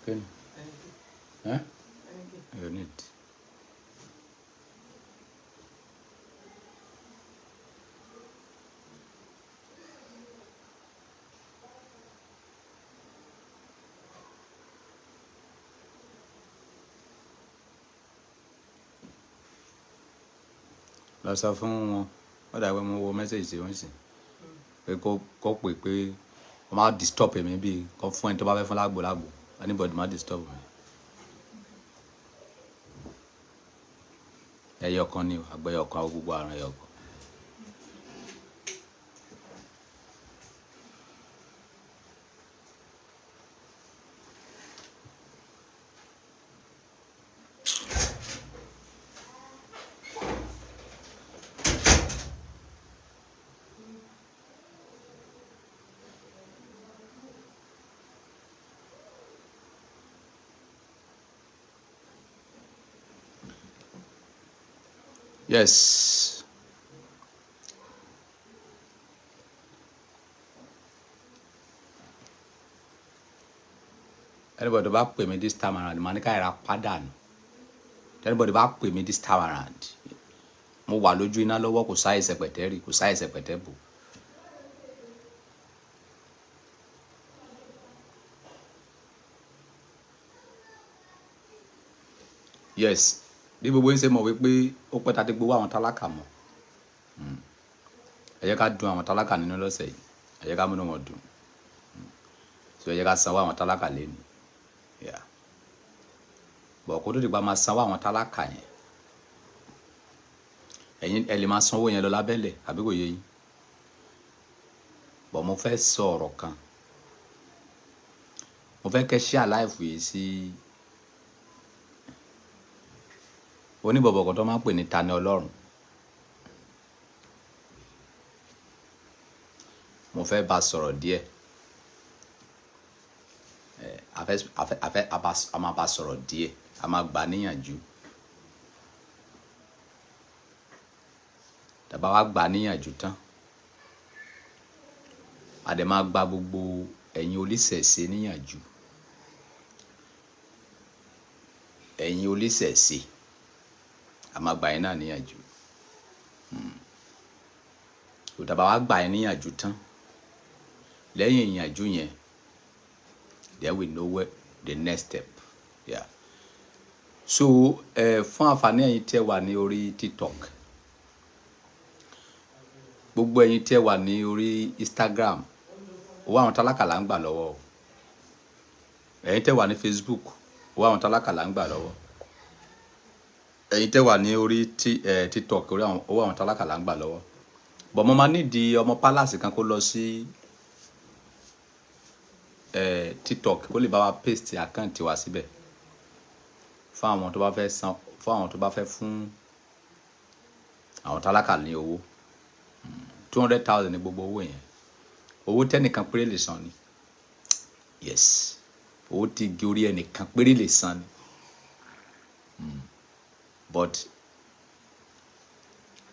Ken. Huh? You need. Lọ sọ fún wọn ó dàgbé mo wo message tí wọ́n sì pé kó pè pé wọ́n máa disturb mi bí kò fún ẹni tó bá fẹ́ fún lágbo anybody máa disturb mi. Ẹyọ kan ni àgbẹ̀yọ kan gbogbo àrùn ẹyọ kan. Yes. Anybody bá pè mí this time around, màá ní ká ìra padà nù. Anybody bá pè mí this time around, mo wà lójú iná lọ́wọ́ kò sáyè sẹpẹ̀tẹ́ rí, kò sáyè sẹpẹ̀tẹ́ bò. Yes. Bí gbogbo yín ṣe mọ̀ wípé ó pẹ́ tàdé gbowó àwọn tálákà mọ̀. Ẹ jẹ́ ká dùn àwọn tálákà nínú lọ́sẹ̀ yìí. Ẹ jẹ́ ká múnú wọn dùn. So ẹ jẹ́ ká sanwó àwọn tálákà lẹ́nu. Yeah. Bọ̀ kó tó dìgbà máa sanwó àwọn tálákà yẹn. Ẹ̀yin ẹ lè máa sanwó yẹn lọ lábẹ́lẹ̀ àbí kò yé yín. Bọ̀ mo fẹ́ sọ ọ̀rọ̀ kan. Mo fẹ́ kẹ́ share live yìí sí oníbọ̀bọ̀ kan tó máa ń pè ní Tani Ọlọ́run. Mo fẹ́ bá sọ̀rọ̀ díẹ̀. A máa bá sọ̀rọ̀ díẹ̀. A máa gbà níyànjú. Tàbá wá gbà níyànjú tán. A dẹ̀ máa gba gbogbo ẹ̀yin oníṣẹ̀ṣe níyànjú. Ẹ̀yin oníṣẹ̀ṣe. A máa gbà yín náà níyànjú. Tàbá wá gbà yín níyànjú tán. Lẹ́yìn ìyànjú yẹn, then we know where the next step. Yeah. So, fún àǹfààní ẹ̀yin tẹ́ wà ní orí TikTok. Gbogbo ẹ̀yin tẹ́ wà ní orí Instagram. Owó àwọn tálákà là ń gbà lọ́wọ́. Ẹ̀yin tẹ́ wà ní Facebook. Owó àwọn tálákà là ń gbà lọ́wọ́. Ẹ̀yin tẹ́ wà ní orí TikTok. Owó àwọn tálákà là ń gbà lọ́wọ́. But mo máa nídìí ọmọ palace kan kó lọ sí TikTok kó lè bá wa paste àkáǹtì wa síbẹ̀ fún àwọn tó bá fẹ́ san, fún àwọn tó bá fẹ́ fún àwọn tálákà ní owó 200,000 ní gbogbo owó yẹn. Owó tẹ́nìkan péré lè san ni. Yes. Owó tí igi orí ẹnìkan péré lè san ni. But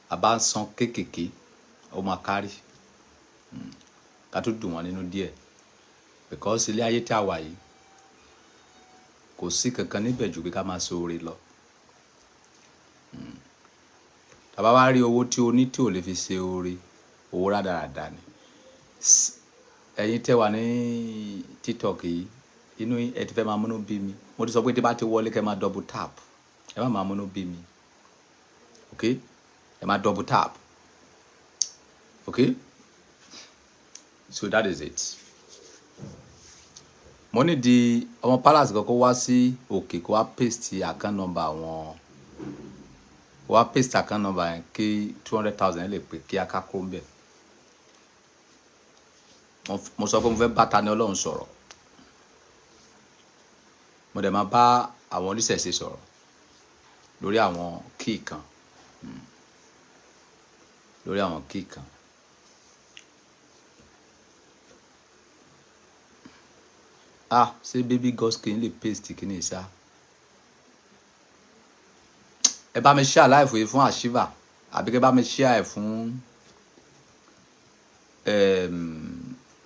a bá ń san kéékèèké ó máa kárí. Ká tó dùn wọ́n nínú díẹ̀. Because ilé ayé tí a wà yìí kò sí kankan níbẹ̀ jù pé ká máa so oore lọ. Tàbá wá rí owó tí o ní tí ò lè fi ṣe oore, owó rádaràda ni. Ẹ̀yin tẹ́ wà ní TikTok yìí, inú ẹ ti fẹ́ máa múnú bí mi. Mo ti sọ pé tí bá ti wọlé kẹ́ máa double tap. Ẹ má máa múnú bí mi. Okay? Ẹ máa double tap. Okay? So that is it. Mo ní di ọmọ palace kan kó wá sí òkè kó wá paste account number wọn. Kó wá paste account number yẹn kí 200,000 lè pé kí a ká kó ń bẹ̀. Mo sọ pé mo fẹ́ bá Tani Ọlọ́run sọ̀rọ̀. Mo dẹ̀ máa bá àwọn oníṣẹ̀ṣe sọ̀rọ̀ lórí àwọn key kan. Lórí àwọn key kan. Ṣé baby God's king lè paste kí ni ìṣá? Ẹ bá mi share live yìí fún Ashiva àbí kẹ́ bá mi share ẹ̀ fún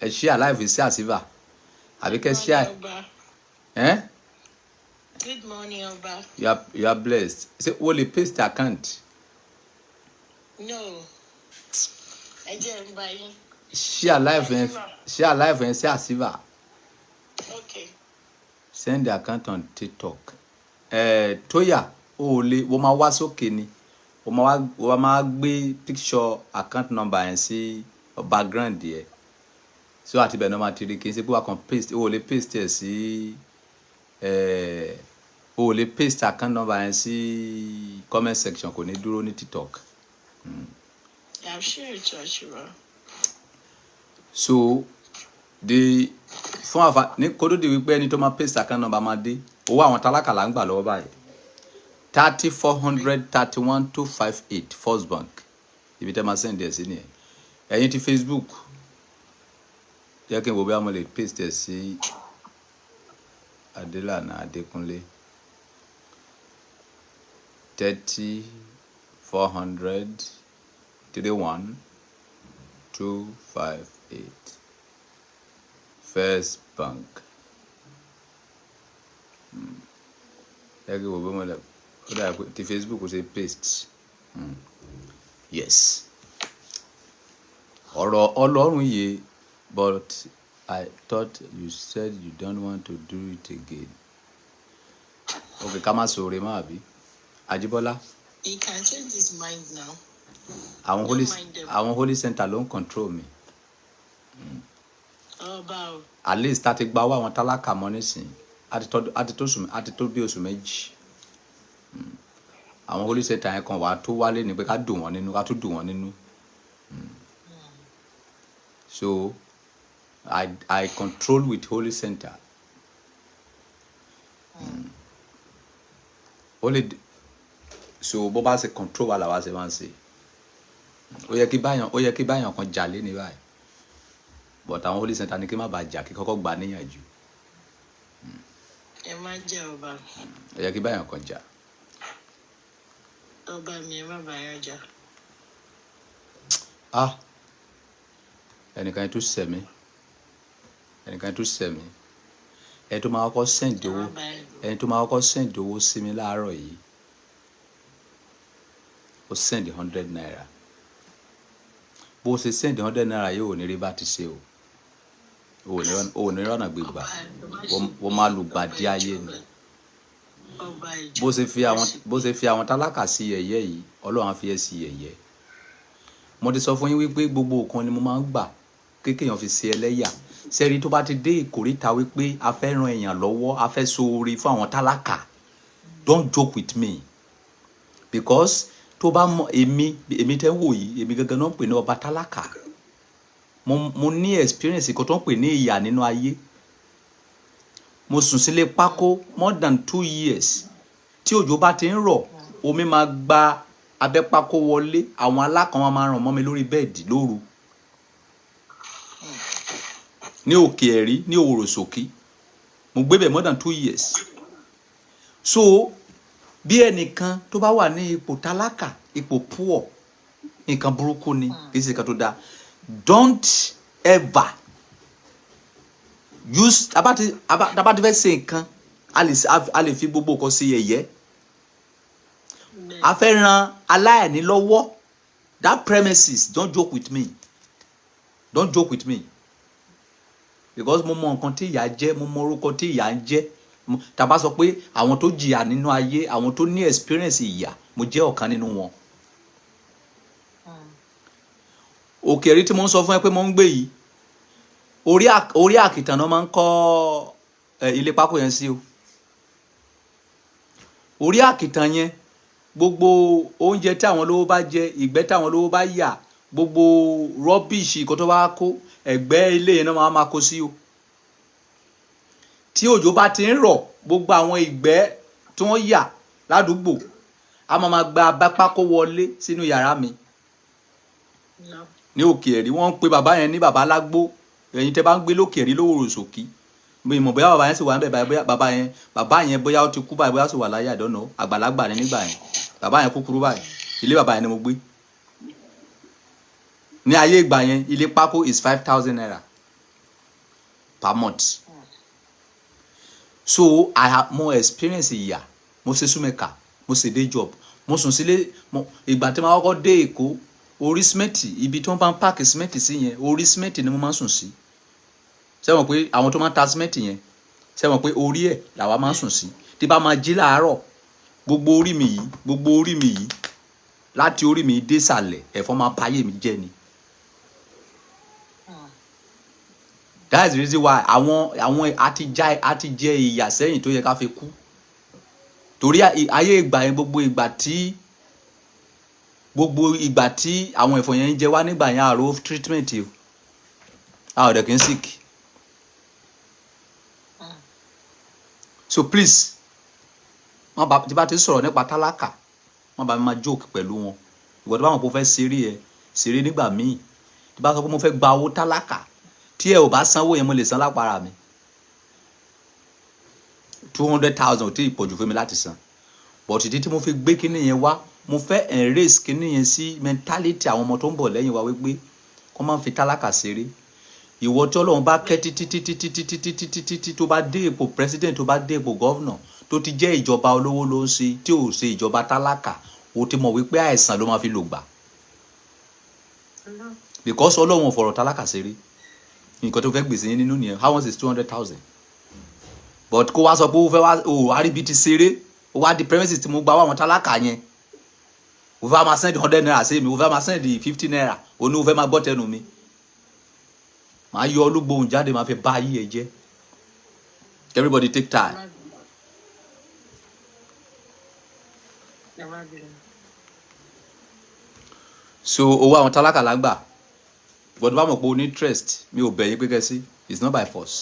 ẹ share live yìí sí Ashiva àbí kẹ́ share Good morning, Oba. You are blessed. Say, will you paste the account? No. I just buy. Share live and say Asiva. Okay. Send the account on TikTok. Toya, wo ma wá sókè ni. Wo ma gbé picture account number and see background there. So àti bẹ́ẹ̀ náà máa ti rí kí n ṣe pé wà kàn paste o lè paste ẹ̀ sí o lè paste account number and sí comment section kò ní dúró ní TikTok. I'm sure it's Joshua. So the fún àfa ní kó tó di wípé ẹni tó máa paste account number máa dé owó àwọn tálákà là ń gbà lọ́wọ́ báyìí 30,431,258 First Bank ibi tẹ́ máa send ẹ̀ sí nìyẹn ẹ̀yin ti Facebook jẹ́ kí n wo bí a mo lè paste ẹ̀ sí Adelana Adekunle 30,431,258 First Bank. Jẹ́ kí n wo bí mo lè ó dà ti Facebook ó ṣe paste. Yes. Ọ̀rọ̀ Ọlọ́run yìí. But I thought you said you don't want to do it again. Okay, ká má sọ̀rọ̀ má àbí. Ajibola. He can change his mind now. Àwọn holy center ló ń control me. About. At least tá ti gba owó àwọn tálákà mọ́ nísìn. Àti tó bí oṣù méjì. Àwọn holy center yẹn kan wà tó wálé ní pé ká dùn wọ́n nínú, ká tún dùn wọ́n nínú. So I control with holy center. Only so bó bá ṣe control wa la wá ṣe máa ń ṣe. Ó yẹ kí báyàn kan jalè ní báyìí. But àwọn holy center ní kí má bàa jà kí kọ́kọ́ gbà níyànjú. Ẹ má jà Ọba. Ó yẹ kí báyàn kan jà. Ọba mi ẹ má bàyàn jà. Ẹnìkan tó sẹ̀ mí. Ẹni tó máa kọ́kọ́ send owó sí mi láàárọ̀ yìí. Ó send 100 naira. Bó ṣe send 100 naira yóò ní rí bá ti ṣe o. O ní rọ́nà gbígbà. Wọ́n máa lù gbàdí ayé ni. Bó ṣe fi àwọn tálákà sí yẹ̀yẹ́ yìí, Ọlọ́run á fi ẹ́ sí yẹ̀yẹ́. Mo ti sọ fún yín wípé gbogbo nǹkan ni mo máa ń gbà kéèyàn fi ṣe ẹlẹ́yà. Sẹ́rí tó bá ti dé ìkórìtà wípé a fẹ́ ran èèyàn lọ́wọ́, a fẹ́ so oore fún àwọn tálákà. Don't joke with me. Because tó bá mọ èmi tẹ́ wò yìí, èmi gangan náà ń pè ní ọba tálákà. Mo ní experience kan tó ń pè ní ìyà nínú ayé. Mo sùn sílé pákó more than 2 years. Tí òjò bá ti ń rọ̀, omi máa gba abẹ́ pákó wọlé, àwọn alákan máa ràn mọ́ mi lórí bẹ́ẹ̀dì lóru. Ní òkè ẹ̀rí, ní òwòrò sókè. Mo gbé bẹ̀ more than 2 years. So bí ẹnìkan tó bá wà ní ipò tálákà, ipò poor, nǹkan burúkú ni, kì í ṣe nǹkan tó dáa. Don't ever use abati fẹ́ ṣe nǹkan, a lè fi gbogbo nǹkan sí yẹ̀yẹ́. A fẹ́ ran aláìní lọ́wọ́. That premises, don't joke with me. Don't joke with me. Because mo mọ nǹkan tí ìyà jẹ́, mo mọ orúkọ tí ìyà ń jẹ́. Tá bá sọ pé àwọn tó jìyà nínú ayé, àwọn tó ní experience ìyà, mo jẹ́ ọ̀kan nínú wọn. Òkèèrè tí mo ń sọ fún ẹ pé mo ń gbé yìí, orí àkìtàn náà máa ń kọ́ ilé pákó yẹn sí o. Orí àkìtàn yẹn, gbogbo oúnjẹ tí àwọn olówó bá jẹ, ìgbẹ́ tí àwọn olówó bá yà, gbogbo rubbish kó tó bá kó, ẹ̀gbẹ́ ilé yẹn náà máa kó sí o. Tí òjò bá ti ń rọ̀, gbogbo àwọn ìgbẹ́ tí wọ́n yà ládùúgbò, a máa gba abápákó wọlé sínú yàrá mi. Ní òkè ẹ̀rí wọ́n ń pe bàbá yẹn ní bàbá lágbó. Ẹ̀yin tẹ́ bá ń gbé lókè ẹ̀rí lówòrò sókè. Mi mọ̀ bóyá bàbá yẹn sì wà níbẹ̀ báyìí, bàbá yẹn bóyá ó ti kú báyìí, bóyá ó sì wà láyé, I don't know. Àgbàlagbà ni nígbà yẹn. Bàbá yẹn kúkúrú báyìí. Ilé bàbá yẹn ni mo gbé. Ní ayé ìgbà yẹn, ilé pákó is 5,000 naira per month. so I have more experience ìyà mo ṣe súnmẹ́ka mo ṣe day job mo sùn sílé ìgbà tí mo kọ́kọ́ dé Èkó orí símẹ́ǹtì ibi tí wọ́n bá ń páàkì símẹ́ǹtì sí yẹn orí símẹ́ǹtì ni mo máa ń sùn sí ṣé mọ̀ pé àwọn tó máa ń ta símẹ́ǹtì yẹn ṣé mọ̀ pé orí ẹ̀ làwa máa ń sùn sí tí bá máa jí láàárọ̀ gbogbo orí mi yìí láti orí mi dé sàlẹ̀ ẹ̀fọn máa payé mi jẹ ni. That is the reason why àwọn àti jẹ ìyà sẹ́yìn tó yẹ ká fi kú torí ayé ìgbà yẹn gbogbo ìgbà tí àwọn ẹ̀fọn yẹn ń jẹ wá nígbà yẹn àrò treatment o a ò dẹ̀ kí n sick. So please tí bá ti sọ̀rọ̀ nípa tálákà wọ́n bá mi máa joke pẹ̀lú wọn ìwọ tó bá wọn kó fẹ́ ṣeré nígbà míì tí bá sọ pé mo fẹ́ gba owó tálákà tí ẹ ò bá sanwó yẹn mo lè san lápára mi 200,000 ò tí ì pọ̀jù fún mi láti san but ìdí tí mo fi gbé kíní yẹn wá mo fẹ́ erase kíní yẹn sí mentality àwọn ọmọ tó ń bọ̀ lẹ́yìn wa wípé kó máa ń fi tálákà ṣeré ìwọ tí Ọlọ́run bá kẹ́ títí tó bá dé ipò president tó bá dé ipò governor tó ti jẹ́ ìjọba olówó ló ń ṣe tí ò ṣe ìjọba tálákà o ti mọ̀ wípé àìsàn ló máa fi lò gbà because Ọlọ́run ò fọ̀rọ̀ tálákà ṣeré nǹkan tó fẹ́ gbèsè yín nínú nìyẹn how much is 200,000 but kó wá sọ pé ó fẹ́ wá àríbi ti ṣeré ó wá di premises tí mo gba àwọn tálákà yẹn ó fẹ́ máa send 100 naira sí mi ó fẹ́ máa send 50 naira ó ní ó fẹ́ máa gbọ́ tẹnu mi màá yọ olúgbòhùn jáde máa fi bá ayé ẹ jẹ́ everybody take time. So owó àwọn tálákà lágbà gbọ́dọ̀ bá mọ̀ pé o ní interest mi ò bẹ̀yìn pé kẹ́sí it's not by force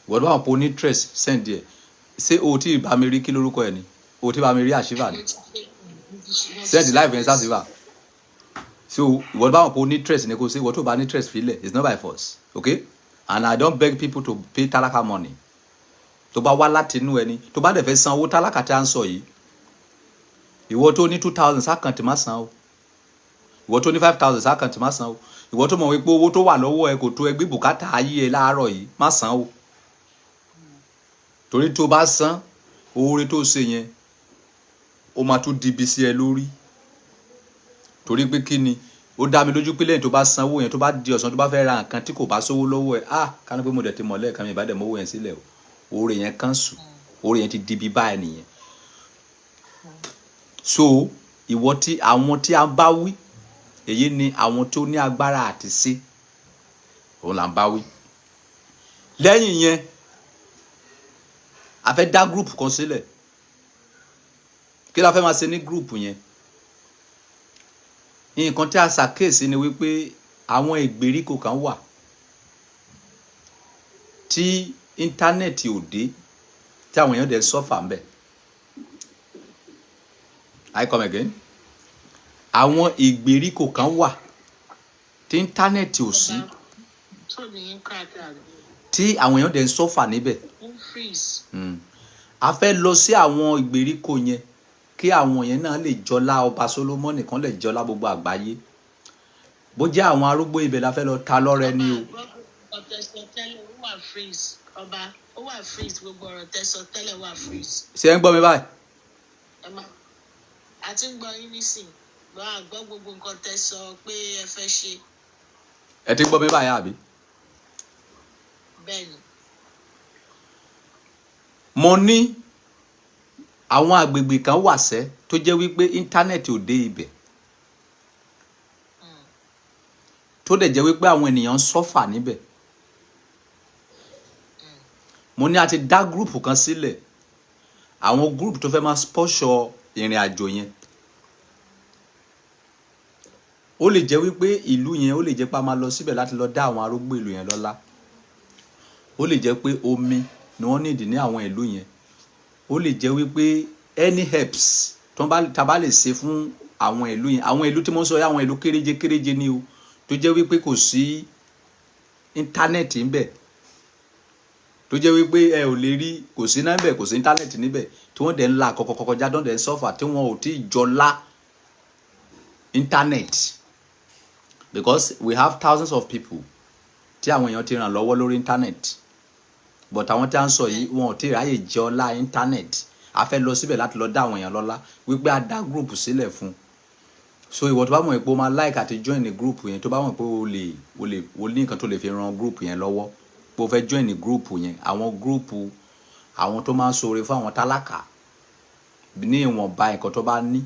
gbọ́dọ̀ bá mọ̀ pé o ní interest send there ṣé o tí bá mi rí kí lórúkọ ẹ ni o tí bá mi rí àṣìfà ni send live yẹn sáṣìfà so gbọ́dọ̀ bá mọ̀ pé o ní interest ni kò sí ìwọ tó bá ní interest filẹ̀ it's not by force okay and I don't beg people to pay tálákà money tó bá wá láti inú ẹni tó bá dẹ̀ fẹ́ san owó tálákà tí a ń sọ yìí ìwọ tó ní 2,000 sákàntì má san o ìwọ tó ní 5,000 sákàntì má san o ìwọ tó mọ̀ wípé owó tó wà lọ́wọ́ ẹ kò tó ẹgbẹ́ bùkátà ayé ẹ láàárọ̀ yìí má san o torí tó bá san oore tó ṣe yẹn ó máa tún dibi sí ẹ lórí torí pé kí ni ó dá mi lójú pé lẹ́yìn tó bá san owó yẹn tó bá di ọ̀sán tó bá fẹ́ ra nǹkan tí kò bá sówó lọ́wọ́ ẹ kánú pé mo dẹ̀ ti mọ̀ lẹ́ẹ̀kan mi ìbádẹ́ mọ́wọ́ yẹn sílẹ̀ o oore yẹn kánṣu oore yẹn ti dibi báyìí nìyẹn so ìwọ tí àwọn tí a bá wí èyí ni àwọn tó ní agbára àti ṣe òun là ń bá wí lẹ́yìn yẹn a fẹ́ dá group kan sílẹ̀ kí la fẹ́ máa ṣe ní group yẹn nǹkan tí a ṣàkíyèsí ni wípé àwọn ìgbèríko kan wà tí íńtánẹ́ẹ̀tì ò dé tí àwọn èèyàn dẹ̀ sọ́fà ń bẹ̀. I come again. Àwọn ìgbèríko kan wà tí íńtánẹ́ẹ̀tì ò sí tí àwọn èèyàn dẹ̀ ń sọ́fà níbẹ̀. A fẹ́ lọ sí àwọn ìgbèríko yẹn kí àwọn yẹn náà lè jọlá ọba Solomoni kan lè jọlá gbogbo àgbáyé bó jẹ́ àwọn arúgbó ibẹ̀ la fẹ́ lọ ta lọ́rẹ ní o. Ọba ó wà freeze gbogbo ọ̀rọ̀ tẹ́sọ tẹ́lẹ̀ wà freeze. Ṣé ẹ ń gbọ́ mi báyìí? A ti ń gbọ́ yín nísìn gbọ́ àgbọ́ gbogbo nǹkan tẹ́sọ pé ẹ fẹ́ ṣe. Ẹ ti ń gbọ́ mi báyìí àbí? Bẹ́ẹ̀ni. Mo ní àwọn agbègbè kan wà sẹ́ tó jẹ́ wípé íńtánẹ́ẹ̀tì ò dé ibẹ̀ tó dẹ̀ jẹ́ wípé àwọn ènìyàn ń sọ́fà níbẹ̀. Mo ní a ti dá gúrùpù kan sílẹ̀ àwọn gúrùpù tó fẹ́ máa sponsor ìrìn àjò yẹn ó lè jẹ́ wípé ìlú yẹn ó lè jẹ́ pé a máa lọ síbẹ̀ láti lọ dá àwọn arúgbó ìlú yẹn lọ́lá ó lè jẹ́ pé omi ni wọ́n nídìí ní àwọn ìlú yẹn ó lè jẹ́ wípé any helps tá bá lè ṣe fún àwọn ìlú yẹn àwọn ìlú tí mo ń sọ yẹn àwọn ìlú kéréje ni o tó jẹ́ wípé kò sí íńtánẹ́ẹ̀tì ńbẹ̀ tó jẹ́ wípé ẹ ò lè rí kò sí náà ńbẹ̀ kò sí íńtánẹ́ẹ̀tì níbẹ̀ tí wọ́n dẹ̀ ń la kọ̀kọ̀kọ̀kọ̀já dán dẹ̀ ń sọ́fà tí wọ́n ò tí ì jọlá íńtánẹ́ẹ̀tì because we have thousands of people tí àwọn èèyàn ti ràn lọ́wọ́ lórí internet but àwọn tí a ń sọ yìí wọn ò tí ì ráyè jẹ ọlá internet a fẹ́ lọ síbẹ̀ láti lọ dá àwọn èèyàn lọ́lá wípé a dá group sílẹ̀ fún so ìwọ tó bá mọ̀ pé o máa like àti join the group yẹn tó bá mọ̀ pé o ní nǹkan tó lè fi ran group yẹn lọ́wọ́ pé o fẹ́ join the group yẹn àwọn group àwọn tó máa ń ṣoore fún àwọn tálákà ní ìwọ̀nba nǹkan tó bá ní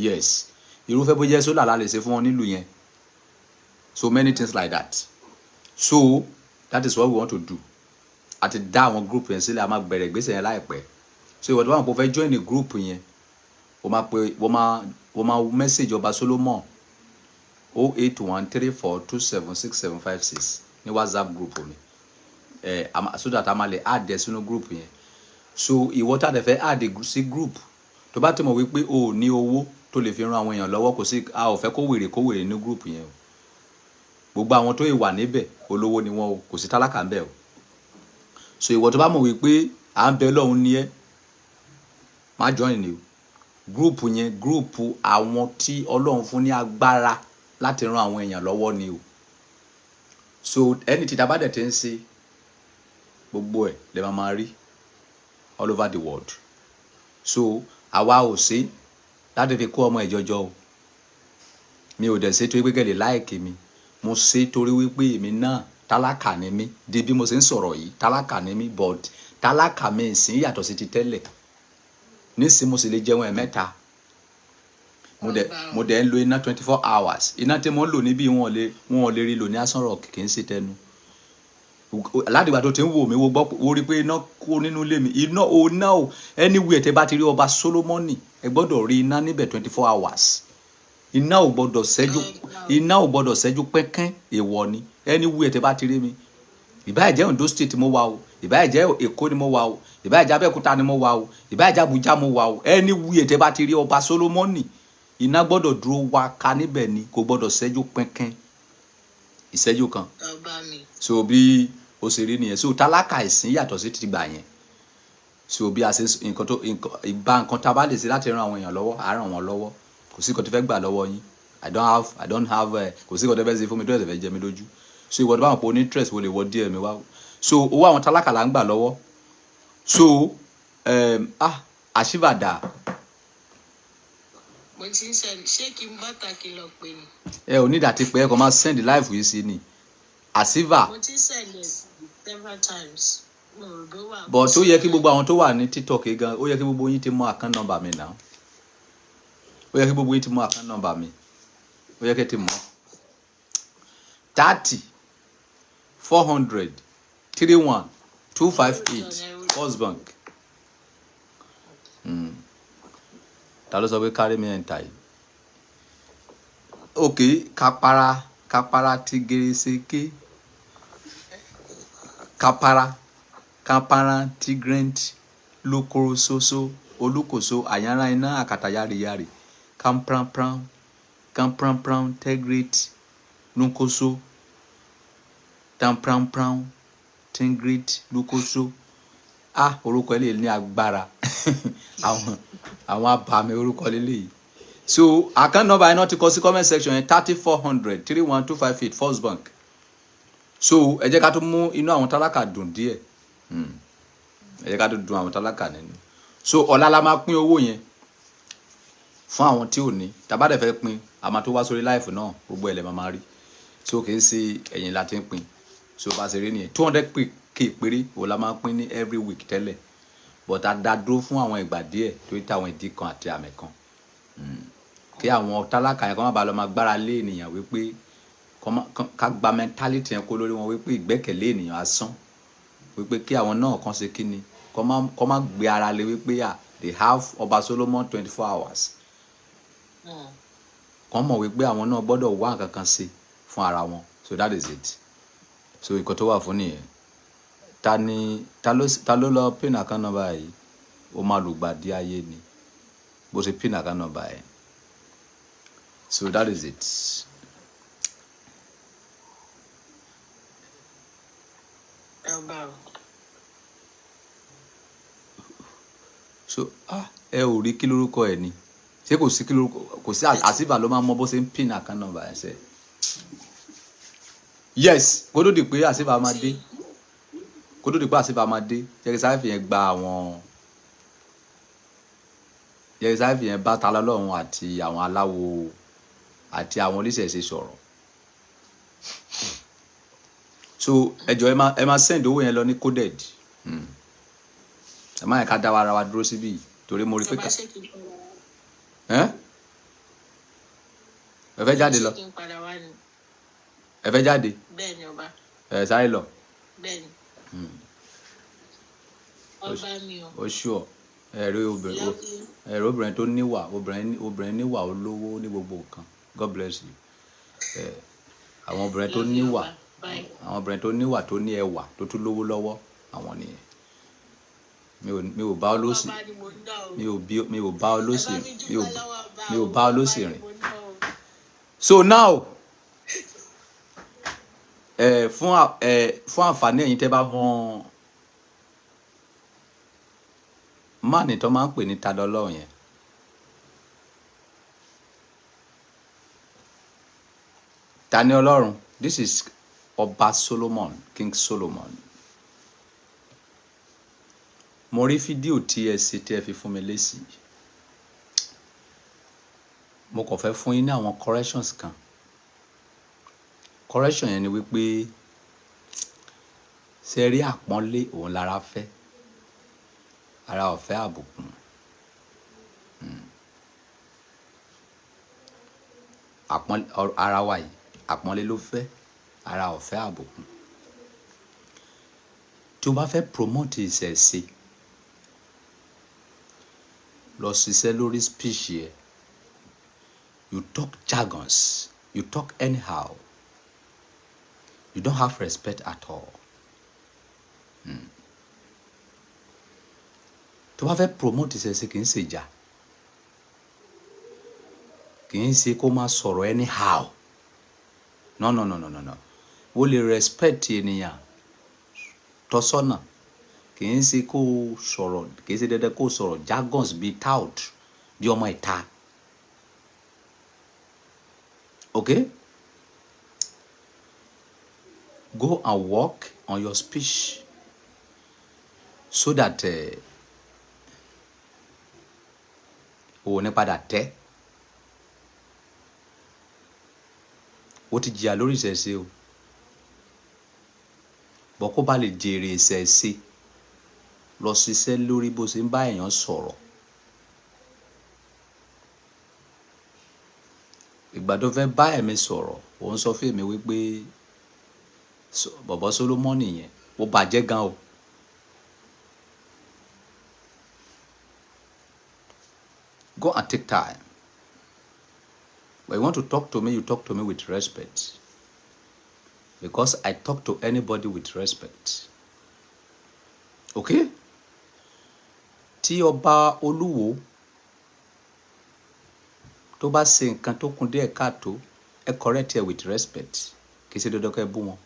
yes irúfẹ́ bó jẹ́ sólà la lè ṣe fún wọn nílùú yẹn so many things like that so that is what we want to do àti dá àwọn group yẹn sílẹ̀ a máa bẹ̀rẹ̀ ìgbésẹ̀ yẹn láìpẹ́ so ìwọ tó bá mọ̀ pé o fẹ́ join the group yẹn o máa message Ọba Solomon 08134276756 ní WhatsApp group mi so that a máa lè add ẹ sínú group yẹn so ìwọ tá a dẹ̀ fẹ́ add sí group tó bá ti mọ̀ wípé o ò ní owó tó lè fi ran àwọn èèyàn lọ́wọ́ kò sí a ò fẹ́ kó wèrè ní group yẹn o gbogbo àwọn tó wà níbẹ̀ olówó ni wọ́n o kò sí tálákà ń bẹ̀ o so ìwọ tó bá mọ̀ wípé à ń bẹ lọ́hùn ní ẹ́ má join ni o group yẹn group àwọn tí Ọlọ́run fún ní agbára láti ran àwọn èèyàn lọ́wọ́ ni o so ẹni tí dábàdẹ̀ ti ń ṣe gbogbo ẹ̀ lè máa rí all over the world so àwa ò ṣe láti fi kó ọmọ ìjọjọ o mi ò dẹ̀ ṣe torí pé kẹ́lẹ̀ láìkì mi mo ṣe torí wípé èmi náà tálákà ni mí di bí mo ṣe ń sọ̀rọ̀ yìí tálákà ni mí but tálákà mi ìsìn yàtọ̀ sí ti tẹ́lẹ̀ nísìn mo sì lè jẹun ẹ̀mẹ́ta mo dẹ̀ ń lo iná 24 hours iná tí mo ń lò níbí wọn ò lè rí lò ní Asán Rock kì í ṣe tẹnu aládìgbà tó ti ń wò mí wo rí pé iná kó nínú ilé mi iná o anywhere tẹ́ bá ti rí Ọba Solomoni ẹ gbọ́dọ̀ rí iná níbẹ̀ 24 hours iná ò gbọ́dọ̀ ṣẹ́jú pẹ́kẹ́ èèwọ̀ ni anywhere tẹ́ bá ti rí mi ìbáà jẹ́ Ondo State mo wà o ìbáà jẹ́ Èkó ni mo wà o ìbáà jẹ́ Abẹ́òkúta ni mo wà o ìbáà jẹ́ Abuja mo wà o anywhere tẹ́ bá ti rí Ọba Solomoni iná gbọ́dọ̀ dúró wá ká níbẹ̀ ni kò gbọ́dọ̀ ṣẹ́jú pẹ́kẹ́ ìṣẹ́jú kan so bí ó ṣe rí nìyẹn so tálákà ìsìn yàtọ̀ sí ti gbà yẹn so bí a ṣe nǹkan tá a bá lè ṣe láti ran àwọn èèyàn lọ́wọ́ á ràn wọ́n lọ́wọ́ kò sí nǹkan tó fẹ́ gbà lọ́wọ́ yín I don't have kò sí nǹkan tó fẹ́ ṣe fún mi tó fẹ́ jẹ mi lójú so ìwọ tó bá wọn pé o ní interest wo lè wọ díẹ̀ mi wá so owó àwọn tálákà là ń gbà lọ́wọ́ so àṣìbàdà. mo ti ń sẹ́ni ṣé kí n bàtà kí lọ pé ni. ẹ ò ní ìdàtí pé ẹ kàn máa send live yìí sí ni àṣìbà. mo ti send several times. but ó yẹ kí gbogbo àwọn tó wà ní TikTok gan ó yẹ kí gbogbo yín ti mọ account number mi náà ó yẹ kí gbogbo yín ti mọ account number mi ó yẹ kí ti mọ 30-400-31258 First Bank. Ta ló sọ pé carry me enter yìí ok kapara ti gereseke kapara ti grant lokorososo olukoso ayara iná akata yari kampran tegret nukoso tampran tegret lukoso orúkọ ilé ní agbára àwọn abàmì orúkọ lélẹ́yìí so account number yẹn náà ti kọ sí comment section yẹn 30-400-31258 First Bank so ẹ jẹ́ ká tó mú inú àwọn tálákà dùn díẹ̀ ẹ jẹ́ ká tó dùn àwọn tálákà nínú so ọ̀la la máa pín owó yẹn fún àwọn tí ò ní tàbá dẹ̀ fẹ́ pín a máa tó wá sórí live náà gbogbo ẹ̀ lẹ́ máa rí so kì í ṣe ẹ̀yìn la ti ń pín so bá ṣe rí nìyẹn 200k péré òun la máa pín ní every week tẹ́lẹ̀ but a dá dúró fún àwọn ìgbà díẹ̀ tó yí táwọn ìdí kan àti àmì kan kí àwọn tálákà yẹn kọ́ má bàa lọ máa gbára lé ènìyàn wípé ká gba mentality yẹn kó lórí wọn wípé ìgbẹ́kẹ̀lé ènìyàn asán wípé kí àwọn náà kàn ṣe kíni kọ́ má gbé ara lé wípé they have Ọba Solomon 24 hours kàn mọ̀ wípé àwọn náà gbọ́dọ̀ wá nǹkan kan ṣe fún ara wọn so that is it so ìkọ́ tó wà fún nìyẹn ta ló lọ pin account number yìí ó máa lùgbàdì ayé ni bó ṣe pin account number yẹn so that is it. so ẹ ò rí kí lórúkọ ẹ ni ṣé kò sí kí lórúkọ kò sí àṣìbà ló máa mọ bó ṣe ń pin account number ẹ ṣe yes kó tó di pé àṣìfà máa dé tí kó tó di pé àṣìfà máa dé jẹ́ kí sáré fi yẹn gba àwọn jẹ́ kí sáré fi yẹn bá Talọ́lọ́run àti àwọn aláwo àti àwọn oníṣẹ̀ṣe sọ̀rọ̀. So ẹjọ ẹ máa send owó yẹn lọ ní coded. Ẹ má yẹ ká dá wa ara wa dúró síbí torí mo rí pé tó bá ká ṣe kí n padà wá ẹ fẹ́ jáde ṣe lọ kí n padà wá ni ẹ fẹ́ jáde bẹ́ẹ̀ ni ọba ẹ sáré lọ bẹ́ẹ̀ ni ọba mi o ó ṣùọ ẹ̀rí love you. obìnrin tó níwà obìnrin níwà olówó ní gbogbo nǹkan. God bless you. Àwọn obìnrin tó Love you, níwà ọba. Bye. àwọn obìnrin tó níwà tó ní ẹwà tó tún lówó lọ́wọ́ àwọn nìyẹn. Mi ò bá olóṣì Ọba ni mo ń dá o. mi ò bá olóṣì Ẹ bá mi dúpẹ́ lọ́wọ́ ọba mi ò o. bá olóṣì Ọba ni rìn. mo ń dá o. So now fún àǹfààní ẹ̀yin tẹ́ bá mọ̀ máàní tó máa ń pè ní Talọ́lọ́run yẹn. Tani Ọlọ́run? This is Ọba Solomon, King Solomon. Mo rí fídíò tí ẹ ṣe tí ẹ fi fún mi lésì. Mo kàn fẹ́ fún yín ní àwọn corrections kan. Correction yẹn ni wípé ṣe rí àpọ́nlé òun lára fẹ́. Ara ò fẹ́ àbùkù. Ara wa yìí àpọ́nlé ló fẹ́. Ara ò fẹ́ àbùkù. Tí o bá fẹ́ promote ìṣẹ̀ṣe lọ ṣiṣẹ́ lórí speech yẹ. You talk jargons. You talk anyhow. You don't have respect at all. Tó bá fẹ́ promote ìṣẹ̀ṣe kì í ṣe ìjà. Kì í ṣe kó máa sọ̀rọ̀ anyhow. No. Ó lè respect ènìyàn tọ́sọ́nà. Kì í ṣe kó sọ̀rọ̀ kì í ṣe dandan kó sọ̀rọ̀ jargons bíi tout bí ọmọ ìta. Okay? Go and work on your speech so that o ní padà tẹ́. O ti jìyà lórí ìṣẹ̀ṣe o. Bọ́ kó bá lè jèrè ìṣẹ̀ṣe lọ ṣiṣẹ́ lórí bó ṣe ń bá èèyàn sọ̀rọ̀. Ìgbà tó fẹ́ bá ẹ̀mí sọ̀rọ̀ òun sọ fún èmi wípé bọ̀bọ̀ Solomoni yẹn ó bàjẹ́ gan o. Go and take time. When you want to talk to me, you talk to me with respect. Because I talk to anybody with respect. Okay? Tí ọba Olúwo tó bá ṣe nǹkan tó kún díẹ̀ káàtó, ẹ correct ẹ with respect. Kì í ṣe dandan kẹ́ bú wọn.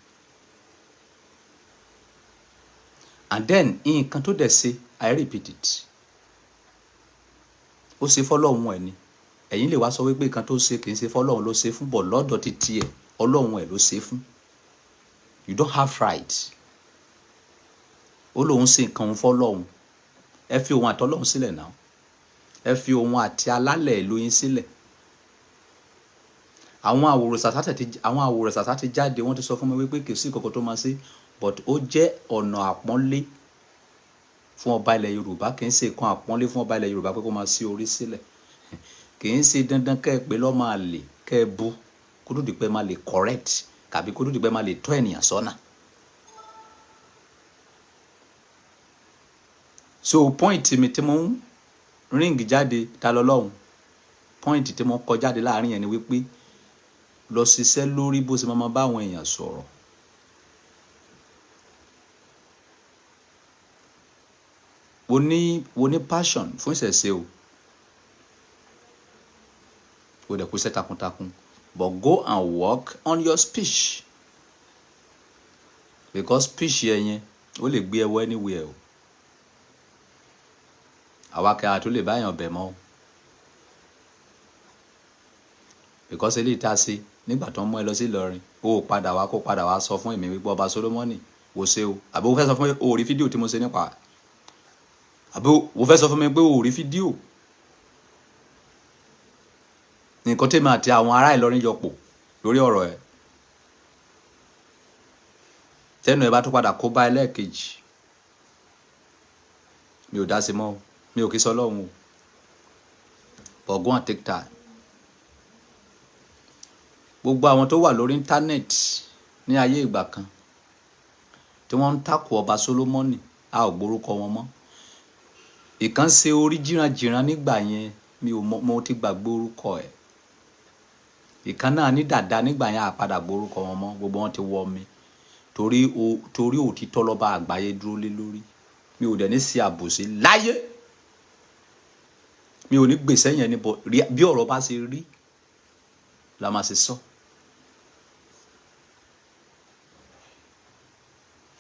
And then nǹkan tó dẹ̀ ṣe, I repeat it. Ó ṣe fọ́lọ́run ẹ̀ ni. Ẹ̀yin lè wá sọ wípé nǹkan tó ṣe kì í ṣe fọ́lọ́run ló ṣe fún bọ̀ lọ́dọ̀ títí ẹ̀ Ọlọ́run ẹ̀ ló ṣe fún. You don't have right. Ó lóun ṣe nǹkan fọ́lọ́run. Ẹ fi òun àtọ́lọ́run sílẹ̀ náà. Ẹ fi òun àti alálẹ̀ ìlú yín sílẹ̀. Àwọn àwòrán sàṣà ti jáde wọ́n ti sọ fún mi wípé kì í sí kankan tó máa ṣe but ó jẹ́ ọ̀nà àpọ́nlé fún ọba ilẹ̀ Yorùbá. Kì í ṣe kan àpọ́nlé fún ọba ilẹ̀ Yorùbá pé kó máa sí orí sílẹ̀. Kì í ṣe dandan kẹ́ ẹ pé lọ́ máa lè kẹ́ ẹ bú kó tó di pé máa lè correct tàbí kó tó di pé máa lè tọ́ ènìyàn sọ́nà. So point mi tí mo ń ring jáde Talọ́lọ́run point tí mo kọ jáde láàrin yẹn ni wípé lọ ṣiṣẹ́ lórí bó ṣe máa bá àwọn èèyàn sọ̀rọ̀. Wo ní passion fún ìṣẹ̀ṣe o. O dẹ̀ kú iṣẹ́ takuntakun. But go and work on your speech. Because speech yẹn ó lè gbé ẹwọ́ anywhere o. Àwa kẹ́ àtún lè báyàn bẹ̀ mọ́ o. because eléyìí tá a ṣe nígbà tó ń mú ẹ lọ sí Ìlọrin ó padà wá kó padà wá sọ fún èmi wípé Ọba Solomoni wò ṣe o àbí o fẹ́ sọ fún mi o rí fídíò tí mo ṣe nípa àbí o fẹ́ sọ fún mi pé o rí fídíò nǹkan tèmi àti àwọn ará Ìlọrin jọ pọ̀ lórí ọ̀rọ̀ ẹ̀ tẹ́nu ẹ bá tún padà kó bá ẹlẹ́ẹ̀kejì mi ò dá sí mọ́ mi ò kí sọ lọ́hùn o but go and take time. Gbogbo àwọn tó wà lórí íńtánẹ́ẹ̀tì ní ayé ìgbà kan tí wọ́n ń takò Ọba Solomoni a ò gbórúkọ wọn mọ́. Ìkan ṣe orí jìrànjìràn nígbà yẹn mi ò mo ti gbàgbé orúkọ ẹ̀. Ìkan náà ní dàda nígbà yẹn àpadà gbórúkọ wọn mọ́ gbogbo wọn ti wọ mi torí òtítọ́ lọ́ba àgbáyé dúró lé lórí. Mi ò dẹ̀ ní sí àbòsí láyé. Mi ò ní gbèsè yẹn ní bí ọ̀rọ̀ bá ṣe rí la máa ṣe sọ.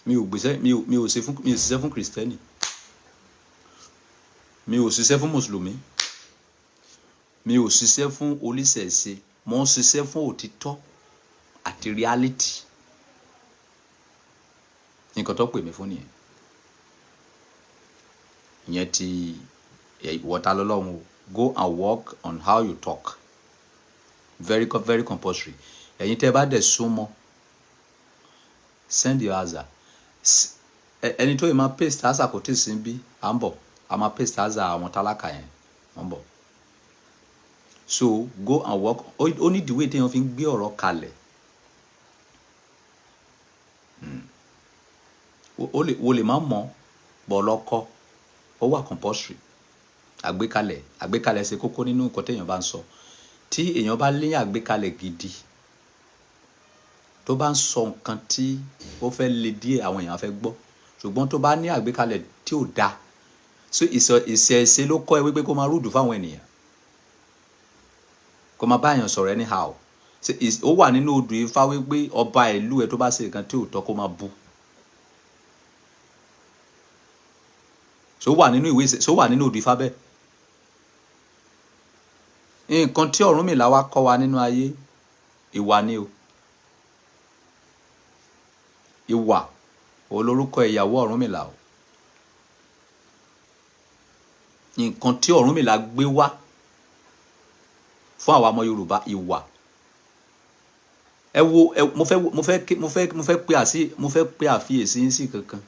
Mi ò ṣiṣẹ́ fún Kristẹni. Mi ò ṣiṣẹ́ fún Mùsùlùmí. Mi ò ṣiṣẹ́ fún oníṣẹ̀ṣe. Mo ń ṣiṣẹ́ fún òtítọ́ àti reality. Nǹkan tó pè mí fún nìyẹn. Ìyẹn ti wọ́ta lọ́lọ́run o. Go and work on how you talk. Very compulsory. Ẹ̀yin tẹ́ bá dẹ̀ súnmọ́ send your answer. Ẹni tó yẹ máa paste answer kò tí ì sí bí à ń bọ̀ a máa paste answer àwọn tálákà yẹn à ń bọ̀. So go and work. Ó ní ìdíwé téèyàn fi ń gbé ọ̀rọ̀ kalẹ̀. O lè má mọ̀ bọ̀ lọ́kọ́ ó wà compulsory. Àgbékalẹ̀ ṣe kókó nínú nǹkan téèyàn bá ń sọ. Tí èèyàn bá lé àgbékalẹ̀ gidi tó bá ń sọ nǹkan tí ó fẹ́ le díẹ̀ àwọn èèyàn fẹ́ gbọ́ ṣùgbọ́n tó bá ní àgbékalẹ̀ tí ò dáa so ìṣẹ̀ṣe ló kọ́ ẹ wípé kó máa rúdù fáwọn ènìyàn kó máa bá èèyàn sọ̀rọ̀ anyhow ó wà nínú odù Ifá wípé ọba ìlú ẹ tó bá ṣe nǹkan tí ò tọ́ kó máa bú so wà nínú odù Ifá bẹ́ẹ̀. Nǹkan tí Ọ̀rúnmìlà wá kọ́ wa nínú ayé ìwà ni o. Ìwà olórúkọ ìyàwó Ọ̀rúnmìlà o. Nǹkan tí Ọ̀rúnmìlà gbé wá fún àwa ọmọ Yorùbá ìwà. Ẹ wo mo fẹ́ pe àfiyèsí yín sí kankan.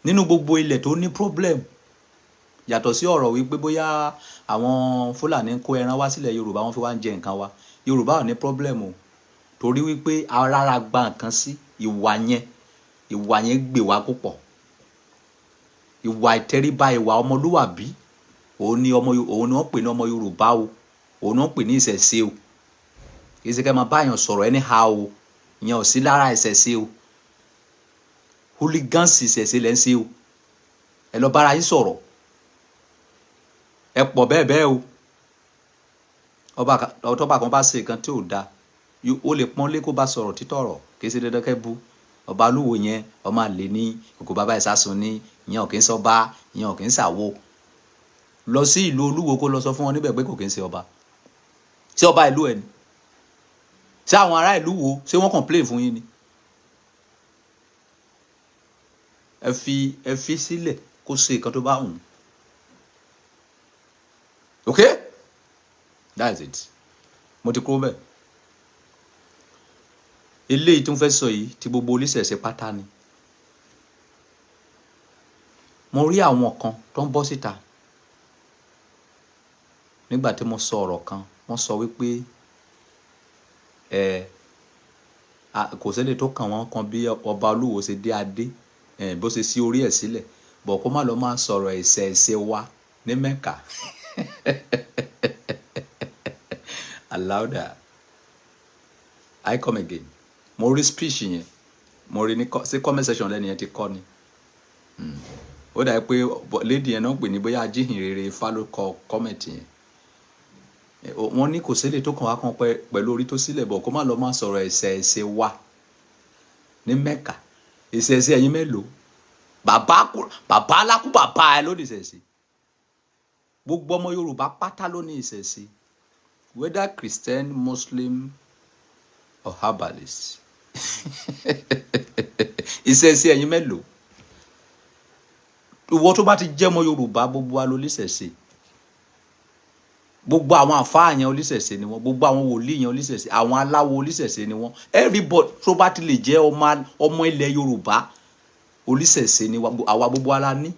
Nínú gbogbo ilẹ̀ tó ní problem yàtọ̀ sí ọ̀rọ̀ wípé bóyá àwọn Fúlàní ń kó ẹran wá sílẹ̀ Yorùbá wọ́n fi wá ń jẹ nǹkan wa Yorùbá ò ní problem o torí wípé arára gba nǹkan sí ìwà yẹn gbé wá púpọ̀ ìwà ìtẹríba ìwà ọmọlúwàbí òun ni wọ́n pè ní ọmọ Yorùbá o òun ni wọ́n pè ní ìṣẹ̀ṣe o kì í ṣe kẹ́ máa báyàn sọ̀rọ̀ anyhow o ìyẹn ò sí lára ìṣẹ̀ṣe o hooligans ìṣẹ̀ṣe lẹ́ ń ṣe o ẹ lọ bára yín sọ̀rọ̀ ẹ pọ̀ bẹ́ẹ̀ o ọba kan bá ṣe nǹkan tí ò dáa ó lè pọ́n lé kó bá sọ̀rọ̀ títọ̀rọ̀ kì í ṣe dandan kẹ́ bú ọba Olúwo yẹn ọmọ àlè ní kòkó bàbá ìsásùn ní ìyẹn ò kì í sọba ìyẹn ò kì í ṣàwo lọ sí ìlú Olúwo kó lọ sọ fún wọn níbẹ̀ pé kò kì í ṣe ọba ṣé ọba ìlú ẹ ni ṣé àwọn ará ìlú wo ṣé wọ́n complain fún yín ni ẹ fi sílẹ̀ kó ṣe nǹkan tó bá wù ú. Okay? That's it. Mo ti kúrò bẹ́ẹ̀. Eléyìí tí mo fẹ́ sọ yìí tí gbogbo oníṣẹ̀ṣe pátá ni. Mo rí àwọn kan tó ń bọ́ síta. Nígbà tí mo sọ ọ̀rọ̀ kan, wọ́n sọ wípé kò sẹ́lẹ̀ tó kàn wọ́n kan bí ọba Olúwo ṣe dé adé bó ṣe sí orí ẹ̀ sílẹ̀ bọ̀ kó má lọ máa sọ̀rọ̀ ìṣẹ̀ṣe wa ní Mẹ́kà. Alauda I come again mo rí speech yẹn mo rí ní sí comment section lẹ́nu yẹn ti kọ́ ni ó dà pé lady yẹn náà pè ní bóyá ajíhìn rere Ifá ló kọ comment yẹn wọ́n ní kò sílẹ̀ tó kàn wá kan pẹ̀lú orí tó sílẹ̀ bọ̀ kó má lọ máa sọ̀rọ̀ ìṣẹ̀ṣe wa ní Mẹ́kà ìṣẹ̀ṣe ẹ̀yin mélòó bàbá alákú bàbá ẹ ló ní ìṣẹ̀ṣe gbogbo ọmọ Yorùbá pátá ló ní ìṣẹ̀ṣe whether Christian, Muslim or herbalist. Ìṣẹ̀ṣe ẹ̀yin mélòó? Ìwọ tó bá ti jẹ́ ọmọ Yorùbá, gbogbo wa ló líṣẹ̀ṣe. Gbogbo àwọn àfáà yẹn oníṣẹ̀ṣe ni wọ́n, gbogbo àwọn wòlíì yẹn oníṣẹ̀ṣe, àwọn aláwo oníṣẹ̀ṣe ni wọ́n. Everybody tó bá ti lè jẹ́ ọmọ ilẹ̀ Yorùbá oníṣẹ̀ṣe ni àwa gbogbo ara ní.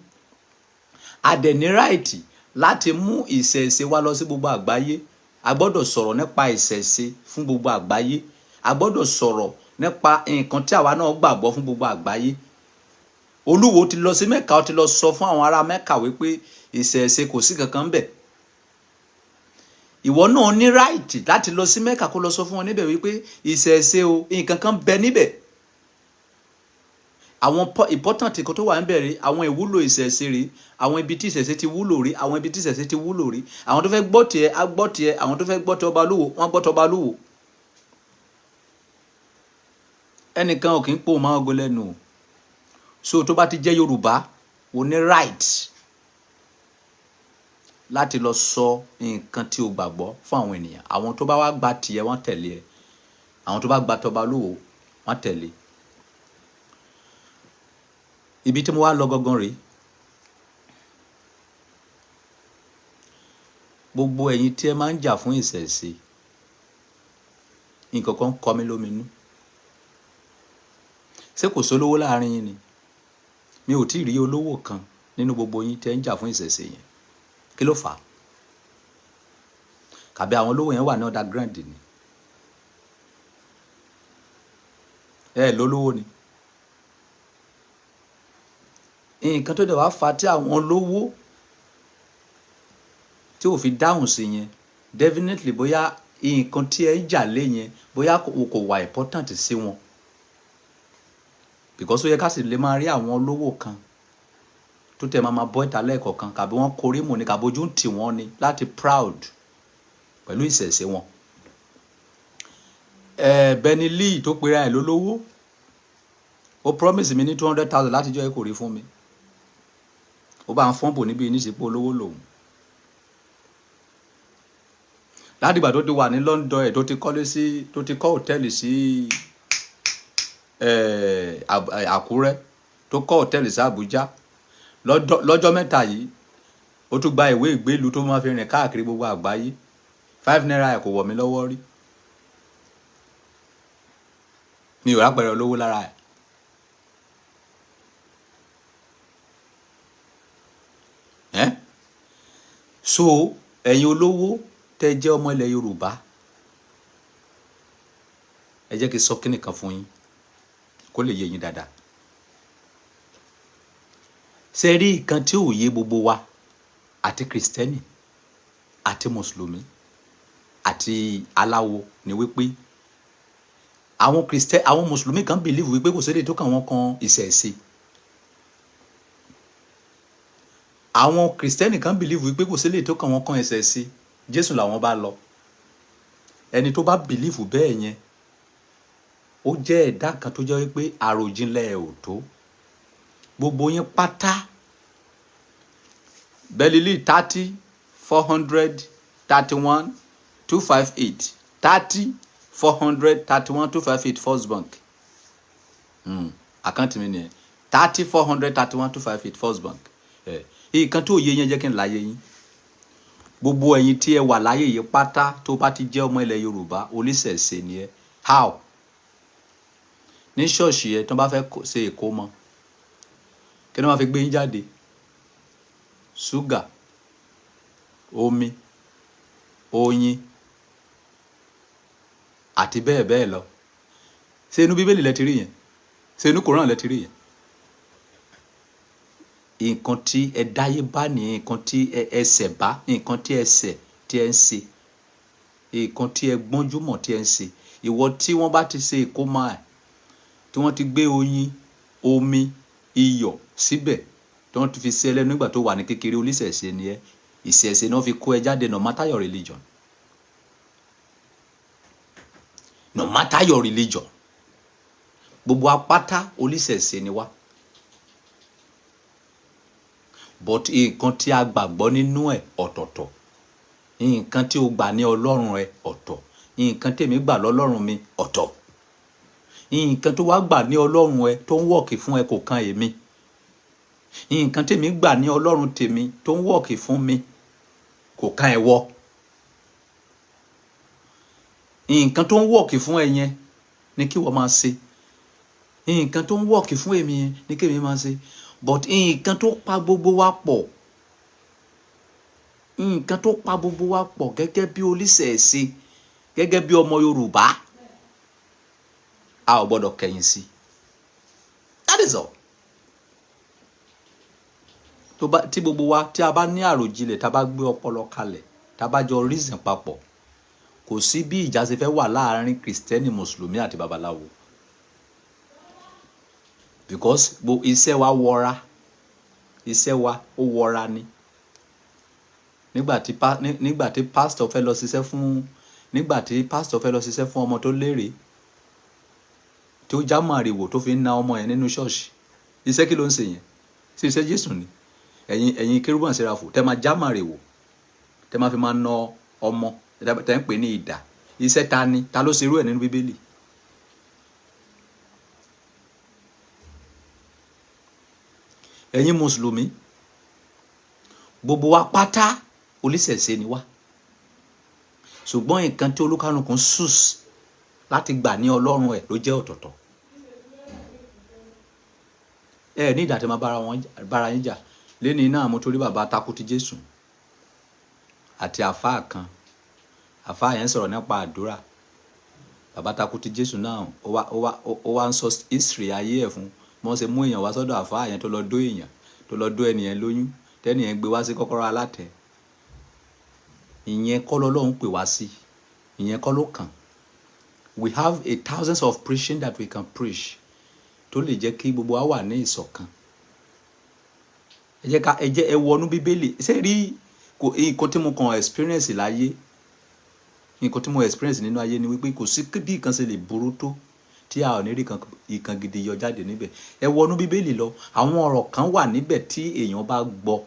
A dẹ̀ ní right láti mú ìṣẹ̀ṣe wa lọ sí gbogbo àgbáyé. A gbọ́dọ̀ sọ̀rọ̀ nípa ìṣẹ̀ṣe fún gbogbo àgbáyé. A gbọ́dọ̀ sọ̀rọ̀ nípa nǹkan tí àwa náà gbàgbọ́ fún gbogbo àgbáyé. Olúwo ti lọ sí Mẹ́kà, ó ti lọ sọ fún àwọn ará Mẹ́kà wípé ìṣẹ̀ṣe kò sí kankan ńbẹ̀. Ìwọ náà ní right láti lọ sí Mẹ́kà kó lọ sọ fún wọn níbẹ̀ wípé ìṣẹ̀ṣe o nǹkan kan bẹ níbẹ̀. Àwọn important kan tó wà níbẹ̀ rí, àwọn ìwúlò ìṣẹ̀ṣe rí, àwọn ibi tí ìṣẹ̀ṣe ti wúlò rí, àwọn ibi tí ìṣẹ̀ṣe ti wúlò rí. Àwọn tó fẹ́ gbọ́ tiẹ̀ á gbọ́ tiẹ̀, àwọn tó fẹ́ gbọ́ tọba Olúwo wọ́n gbọ́ tọba Olúwo. Ẹnìkan ò kì í pò máa ogo lẹ́nu o. So tó bá ti jẹ́ Yorùbá, o ní right láti lọ sọ nǹkan tí o gbàgbọ́ fún àwọn ènìyàn. Àwọn tó bá wá gba tiẹ̀ wọ́n tẹ̀lé ẹ. Àwọn tó bá gba tọba Olúwo wọ́n tẹ̀lé. Ibi tí mo wá lọ gangan rèé. Gbogbo ẹ̀yin tí ẹ máa ń jà fún ìṣẹ̀ṣe, nǹkan kan kọ mí lóminú. Ṣé kò sólówó láàrin yín ni? Mi ò tí ì rí olówó kan nínú gbogbo yín tí ẹ ń jà fún ìṣẹ̀ṣe yẹn. Kí ló fà á? Kàbí àwọn olówó yẹn wà ní underground ni? Lólówó ni. Nǹkan tó dẹ̀ wá fà á tí àwọn olówó tí ò fi dáhùn sí yẹn, definitely bóyá nǹkan tí ẹ ń jà lé yẹn bóyá kò wà important sí wọn. Because ó yẹ ká sì lè máa rí àwọn olówó kan tó tẹ̀ máa bọ́ ìta lẹ́ẹ̀kọ̀ọ̀kan, kàbí wọ́n korí mù ní, kàbí ojú ń tì wọ́n ni láti proud pẹ̀lú ìṣẹ̀ṣe wọn. Benny Lee tó pera ẹ̀ lólówó, ó promise mi ní 200,000 láti jọ́ ẹ kò rí fún mi. Ó bá ń fọ́nbò níbi ìníṣepò olówó lòun. Ládìgbà tó ti wà ní London ẹ̀ tó ti kọ́lé sí, tó ti kọ́ hòtẹ́ẹ̀lì sí Àkúrẹ́, tó kọ́ hòtẹ́ẹ̀lì sí Àbújá. Lọ́jọ́ mẹ́ta yìí ó tún gba ìwé ìgbélú tó máa fi rìn káàkiri gbogbo àgbáyé. 5 naira ẹ̀ kò wọ̀ mí lọ́wọ́ rí. Mi ò rápẹ̀rẹ̀ olówó lára ẹ̀. So ẹ̀yin olówó tẹ́ jẹ́ ọmọ ilẹ̀ Yorùbá, ẹ jẹ́ kí n sọ kíní kan fún yín kó lè yé yín dáadáa. Ṣé rí nǹkan tí ò yé gbogbo wa, àti Kristẹni àti Mùsùlùmí àti aláwo, ni wípé àwọn Mùsùlùmí kan believe wípé kò sédè tó kàn wọ́n kan ìṣẹ̀ṣe. Àwọn Kristẹni kan believe wípé kò sédè tó kàn wọ́n kan ìṣẹ̀ṣe. Jésù làwọn bá lọ. Ẹni tó bá believe bẹ́ẹ̀ yẹn, ó jẹ́ ẹ̀dá kan tó jẹ́ wípé àròjinlẹ̀ ẹ̀ ò tó. Gbogbo yín pátá, Benny Lee 30 400 31 258 30 400 31 258 First Bank. Àkáǹtì mi nìyẹn 30 400 31 258 First Bank. Nǹkan tó yé yẹn jẹ́ kí n láyé yín. Gbogbo ẹ̀yin tí ẹ wà láyé yìí pátá, tó bá ti jẹ́ ọmọ ilẹ̀ Yorùbá, oníṣẹ̀ṣe ni ẹ. How? Ní ṣọ́ọ̀ṣì ẹ tó bá fẹ́ ṣe ìkómọ, kí ni wọ́n fi gbé yín jáde? Ṣúgà, omi, oyin àti bẹ́ẹ̀ bẹ́ẹ̀ lọ. Ṣé inú Bíbélì lẹ ti rí yẹn? Ṣé inú Kòrán lẹ ti rí yẹn? Nǹkan tí ẹ dáyé bá ní, nǹkan tí ẹ ṣẹ̀ bá, nǹkan tí ẹ ṣẹ̀ tí ẹ ń ṣe, nǹkan tí ẹ gbọ́njúmọ̀ tí ẹ ń ṣe. Ìwọ tí wọ́n bá ti ṣe ìkómọ ẹ̀, tí wọ́n ti gbé oyin, omi, iyọ̀ síbẹ̀, tí wọ́n ti fi ṣe ẹlẹ́nu nígbà tó wà ní kékeré, oníṣẹ̀ṣe ni ẹ. Ìṣẹ̀ṣe náà fi kó ẹ jáde, no matter your religion. No matter your religion. Gbogbo apáta oníṣẹ̀ṣe ni wá. But nǹkan tí a gbàgbọ́ nínú ẹ̀ ọ̀tọ̀ọ̀tọ̀. nǹkan tí o gbà ní ọlọ́run rẹ ọ̀tọ̀, nǹkan tèmi gbà lọ́lọ́run mi ọ̀tọ̀, nǹkan tó wá gbà ní ọlọ́run ẹ tó ń wọ̀kì fún ẹ kò kan èmi, nǹkan tèmi gbà ní ọlọ́run tèmi tó ń wọ̀kì fún mi kò kan ẹ wọ. Nǹkan tó ń wọ̀kì fún ẹ yẹn ni kí wọ́n máa ṣe, nǹkan tó ń wọ̀kì fún èmi yẹn ni kí èmi máa ṣe, but nǹkan tó pa gbogbo wa pọ̀, nǹkan tó pa gbogbo wa pọ̀ gẹ́gẹ́ bí oníṣẹ̀ṣe, gẹ́gẹ́ bí ọmọ Yorùbá, a ò gbọ́dọ̀ kẹ̀yìn sí. That is all. Tí gbogbo wa tí a bá ní àròjinlẹ̀, tá a bá gbé ọpọlọ kalẹ̀, tá a bá jọ reason papọ̀, kò sí bí ìjà ṣe fẹ́ wà láàárín Kristẹni, Mùsùlùmí àti babaláwo, because iṣẹ́ wa wọra, iṣẹ́ wa ó wọra ni. Nígbà tí pásítọ̀ fẹ́ lọ ṣiṣẹ́ fún ọmọ tó lérè, tí ó já màrìwò tó fi ń na ọmọ yẹn nínú ṣọ́ọ̀ṣì, iṣẹ́ kí ló ń ṣe yẹn? Sí iṣẹ́ Jésù ni. Ẹ̀yin kérúbù àti séráfù tẹ́ máa já màrìwò, tẹ́ máa fi máa na ọmọ tẹ́ ń pè ní idà, iṣẹ́ ta ni? Ta ló ṣerú ẹ̀ nínú Bíbélì? Ẹ̀yin Mùsùlùmí, gbogbo wa pátá oníṣẹ̀ṣe ni wá, ṣùgbọ́n nǹkan tí olúkálùkù ń sus láti gbà ní ọlọ́run ẹ̀ ló jẹ́ ọ̀tọ̀ọ̀tọ̀. Ẹ ní ìdá tí máa bára yín jà. Lẹ́ni náà mo torí bàbá takú ti Jésù àti àfáà kan, àfáà yẹn sọ̀rọ̀ nípa àdúrà. Bàbá takú ti Jésù náà ó wá ń sọ history ayé ẹ̀ fún wọ́n ṣe mú èèyàn wá sọ́dọ̀ àfáà yẹn tó lọ dó èèyàn, tó lọ dó ẹnìyẹn lóyún, tẹ́nìyẹn gbé wá sí kọ́kọ́rọ́ alátẹ. Ìyẹn kọ́ lọ́lọ́run pè wá sí, ìyẹn kọ́ ló kàn. We have thousands of preaching that we can preach tó lè jẹ́ kí gbogbo wa wà ní ìṣọ̀kan. Ẹ wọnú Bíbélì. Ṣé rí nǹkan tí mo kàn experience láyé, nǹkan tí mo experience nínú ayé ni wípé kò sí bí nǹkan ṣe lè burú tó tí a ò ní rí ìkan gidi yọ jáde níbẹ̀. Ẹ wọnú Bíbélì lọ, àwọn ọ̀rọ̀ kan wà níbẹ̀ tí èèyàn bá gbọ́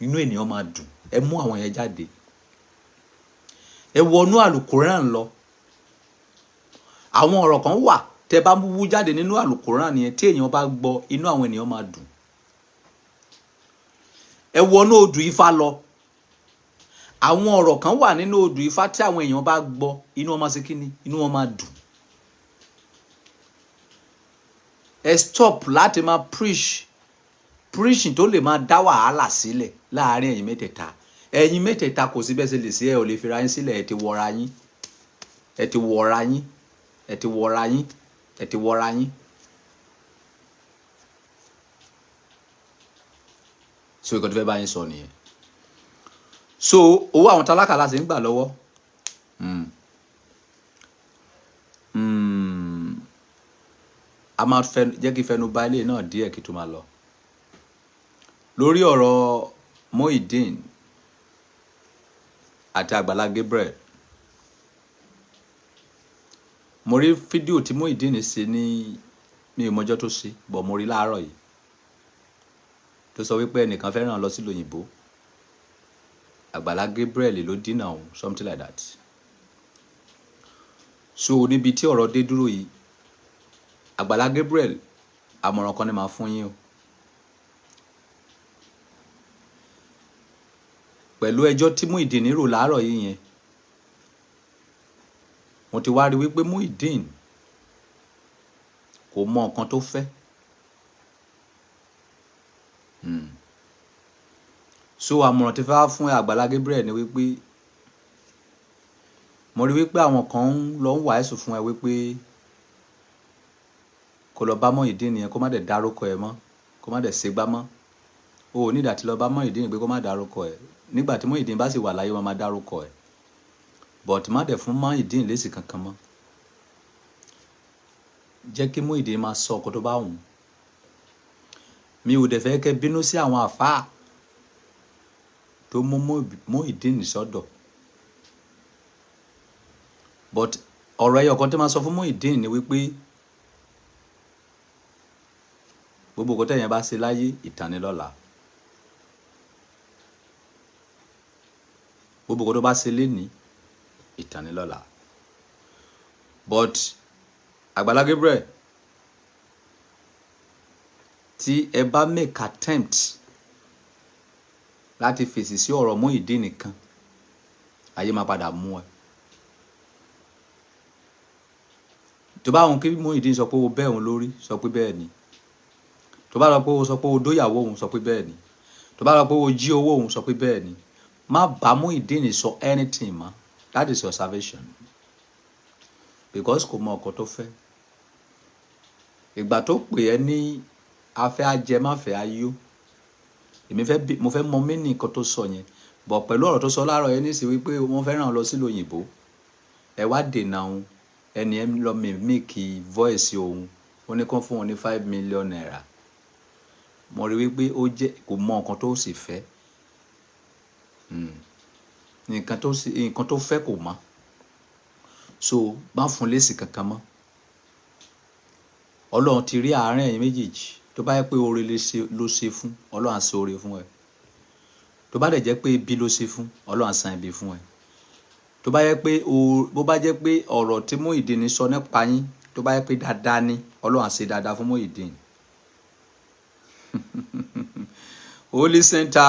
inú ènìyàn máa dùn. Ẹ mú àwọn yẹn jáde. Ẹ wọnú àlùkùránì lọ, àwọn ọ̀rọ̀ kan wà tẹ́ bá wú jáde nínú àlùkùránì yẹn tí èèyàn bá gbọ́ inú àwọn ènìyàn máa dùn. Ẹ wọnú odù Ifá lọ, àwọn ọ̀rọ̀ kan wà nínú odù Ifá tí àwọn èèyàn bá gbọ́ inú wọn máa ṣe kíni, inú wọn máa dùn. Ẹ stop láti máa preaching tó lè máa dá wàhálà sílẹ̀ láàárín ẹ̀yin mẹ́tẹ̀ẹ̀ta. Ẹ̀yin mẹ́tẹ̀ẹ̀ta kò sí bẹ́ẹ̀ ṣe lè ṣe, ẹ ò lè fi ra yín sílẹ̀. Ẹ ti wọra yín, ẹ ti wọra yín, ẹ ti wọra yín, ẹ ti wọra yín. So ìkọ́ tó fẹ́ bá yín sọ nìyẹn. So owó àwọn tálákà láti ń gbà lọ́wọ́. A máa jẹ́ kí fẹnu bà ilé náà díẹ̀ kí tó máa lọ. Lórí ọ̀rọ̀ Muyideen àti Àgbàlá Gabriel, mo rí fídíò tí Muyideen ṣe ní mi ò mọjọ́ tó ṣe, bọ̀ mo rí láàárọ̀ yìí tó sọ wípé ẹnìkan fẹ́ rán lọ sí òyìnbó, Àgbàlá Gabriel ló dínà òun, something like that. So níbi tí ọ̀rọ̀ dé dúró yìí, Àgbàlá Gabriel, àmọ̀ràn kan ni màá fún yín o. Pẹ̀lú ẹjọ́ tí Muyideen rò láàárọ̀ yìí yẹn, mo ti wá rí wípé Muyideen kò mọ nǹkan tó fẹ́. So àmọ̀ràn tí fẹ́ fún Àgbàlá Gabriel ni wípé mo rí wípé àwọn kan lọ ń wàásù fún ẹ wípé kó lọ bá Muyideen yẹn kó má dẹ̀ dárúkọ ẹ mọ́, kó má dẹ̀ ṣègbà mọ́. O ò ní ìdàtí lọ bá Muyideen pé kó má dárúkọ ẹ. Nígbà tí Muyideen bá sì wà láyé wọn máa dárúkọ ẹ, but má dẹ̀ fún Muyideen lésì kankan mọ́. Jẹ́ kí Muyideen máa sọ ọkọ tó bá wù. Mi ò dẹ̀ fẹ́ kẹ́ bínú sí àwọn àfáà tó mú Muyideen sọ́dọ̀, but ọ̀rọ̀ ẹyọ kan tí máa sọ fún Muyideen ni wípé gbogbo nǹkan tẹ̀yìn bá ṣe láyé ìtàn ni lọ́la. gbogbo kan tó bá ṣe lénìí ìtàn ni lọ́la. But Agbala Gabriel, tí ẹ bá make attempt láti fèsì sí ọ̀rọ̀ Muyideen nìkan, ayé máa padà mú ẹ. tó bá wọn kí Muyideen sọ pé o bẹ́ òun lórí, sọ pé bẹ́ẹ̀ ni. tó bá lọ pé o sọ pé o dóyàwó òun, sọ pé bẹ́ẹ̀ ni. tó bá lọ pé o jí owó òun, sọ pé bẹ́ẹ̀ ni. má bá Muyideen sọ anything mọ́. That is your salvation. Because kò mọ ọkọ tó fẹ́. ìgbà tó pè ẹ́ ní afẹ́ ajẹmáfẹ́ ayó, mo fẹ́ mọ mí ní nǹkan tó sọ yẹn. Bọ̀ pẹ̀lú ọ̀rọ̀ tó sọ láàárọ̀ yẹn nísìnyí wípé wọ́n fẹ́ ràn lọ sílùú òyìnbó, ẹ wá dènà òun. ẹni ẹ lọ mímíkì voice òun, ó ní kán fún òun ní 5 million naira. mo rí wípé ó jẹ́ kò mọ nǹkan tó sì fẹ́. nǹkan tó fẹ́ kò mọ̀. So má fún lésì kankan mọ́. Ọlọ́run ti rí àárín ẹ̀yin méjèèjì. tó bá yẹ pé oore ló ṣe fún, Ọlọ́run á san oore fún ẹ. tó bá dẹ̀ jẹ́ pé ibi ló ṣe fún, Ọlọ́run á san ibi fún ẹ. tó bá yẹ pé bó bá jẹ́ pé ọ̀rọ̀ tí Muyideen sọ nípa yín, tó bá yẹ pé dáadáa ni, Ọlọ́run á ṣe dáadáa fún Muyideen. Holy Center,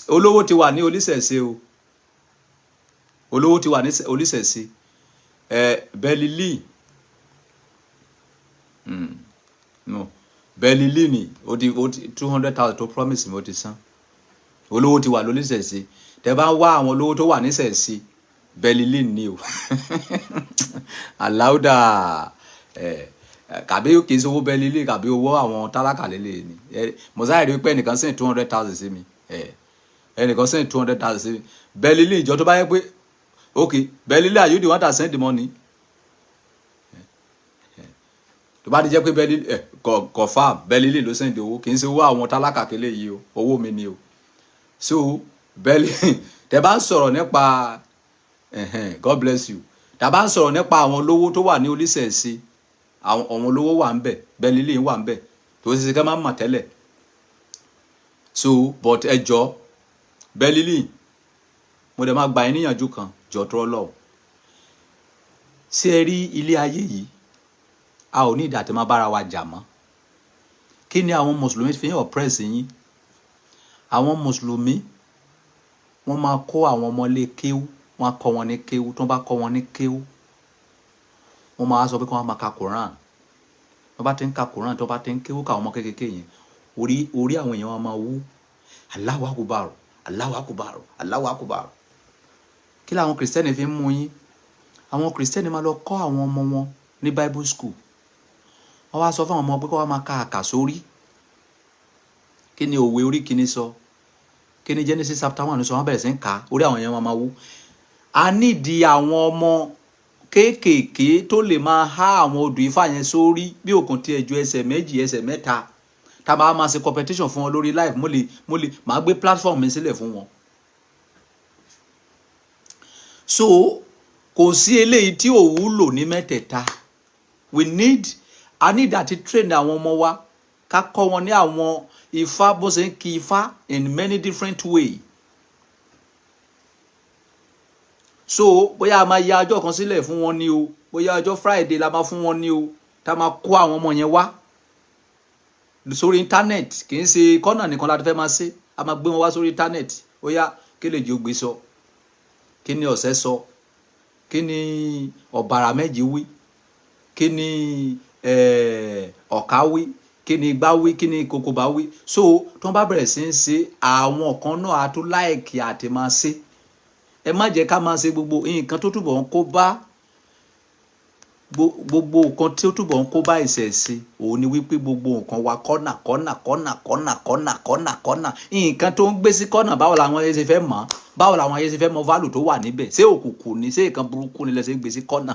olówó ti wà ní Oníṣẹ̀ṣe o. olówó ti wà ní Oníṣẹ̀ṣe. Bẹ́lílì no Bẹ́lílì ni ó di 200,000 tó promise mi ó ti san. olówó ti wà lóníṣẹ̀ṣe. tẹ́ bá ń wá àwọn olówó tó wà níṣẹ̀ṣe, Bẹ́lílì ni o. aláùdà kàbí kì í ṣe owó Bẹ́lílì, kàbí owó àwọn tálákà lélẹ̀ ni. mo sáré rí pé ẹnìkan send 200,000 sí mi. ẹnìkan send 200,000 sí mi. Bẹ́lílì ìjọ tó bá yẹ pé okay, Bẹ́lílì, are you the one that send the money? tó bá di jẹ́ pé Bẹ́lílì confirm Bẹ́lílì ló send owó, kì í ṣe owó àwọn tálákà kélé yìí o, owó mi ni o. So Bẹ́lílì, tẹ́ bá ń sọ̀rọ̀ nípa God bless you, tẹ́ bá ń sọ̀rọ̀ nípa àwọn olówó tó wà ní Oníṣẹ̀ṣe, àwọn olówó wà ń bẹ̀, Bẹ́lílì wà ń bẹ̀, tó ṣe ká máa mọ̀ tẹ́lẹ̀. So but ẹ jọ̀ọ́ Bẹ́lílì, mo dẹ̀ máa gba ẹ níyànjú kan, jọ̀ọ́ tó Ọlọ́run. ṣé ẹ rí ilé ayé yìí, a ò ní ìdá tí máa bára wa jà mọ́. kí ni àwọn mùsùlùmí fi ń oppress yín? àwọn mùsùlùmí wọ́n máa kó àwọn ọmọ lé kéwú, wọ́n á kọ́ wọn ní kéwú. tó bá kọ́ wọn ní kéwú, wọ́n máa sọ pé kí wọ́n máa ka Quran. tó bá ti ń ka Quran, tó bá ti ń kéwú ká àwọn ọmọ kékeré yẹn, orí àwọn èèyàn wọn máa wú. Allahu Akbar, Allahu Akbar, Allahu Akbar. kí làwọn kìrìsìtẹ́nì fi ń mú yín? àwọn kìrìsìtẹ́nì máa lọ kọ́ àwọn ọmọ wọn ní Bible school. wọ́n wá sọ fún àwọn ọmọ pé kí wọ́n máa ka àkà sórí. kí ni òwe orí kìíní sọ? kí ni Genesis chapter 1 sọ? wọ́n bẹ̀rẹ̀ sí ń kà á, orí àwọn èèyàn máa wú. a nídìí àwọn ọmọ kéékèèké tó lè máa há àwọn odù Ifá yẹn sórí bí òkun tí ẹjọ́ ẹsẹ̀ méjì ẹsẹ̀ mẹ́ta. tá a máa ṣe competition fún wọn lórí live, mo lè máa gbé platform mi sílẹ̀ fún wọn. So kò sí eléyìí tí ò wúlò ní mẹ́tẹ̀ẹ̀ta. I need àti train àwọn ọmọ wa, ká kọ́ wọn ní àwọn Ifá, bó ṣe ń kí Ifá in many different way. So bóyá a máa ya ọjọ́ kan sílẹ̀ fún wọn ni o, bóyá ọjọ́ Friday la máa fún wọn ni o, tá a máa kó àwọn ọmọ yẹn wá sórí internet. kì í ṣe kọ́nà nìkan láti fẹ́ máa ṣe, a máa gbé wọn wá sórí internet. ó yá, kí lè jẹ́ ògbé sọ, kí ni ọ̀sẹ̀ sọ, kí ni ọ̀bàrà méjì wí, kí ni ọ̀ká wí, kí ni igbá wí, kí ni kòkòbá wí. So tó ń bá bẹ̀rẹ̀ sí ń ṣe, àwọn kan náà á tún láìkì àti máa ṣe. ẹ má jẹ́ ká máa ṣe gbogbo nǹkan tó túbọ̀ ń kó bá gbogbo nǹkan tí ó túbọ̀ ń kó bá ìṣẹ̀ṣe. òun ni wípé gbogbo nǹkan wa kọ́nà. nǹkan tó ń gbé sí kọ́nà, báwo làwọn ayé ṣe fẹ́ mọ̀? báwo làwọn ayé ṣe fẹ́ mọ value tó wà níbẹ̀? ṣé òkùnkùn ni? ṣé nǹkan burúkú ni lẹ́sẹ̀ ń gbé sí kọ́nà?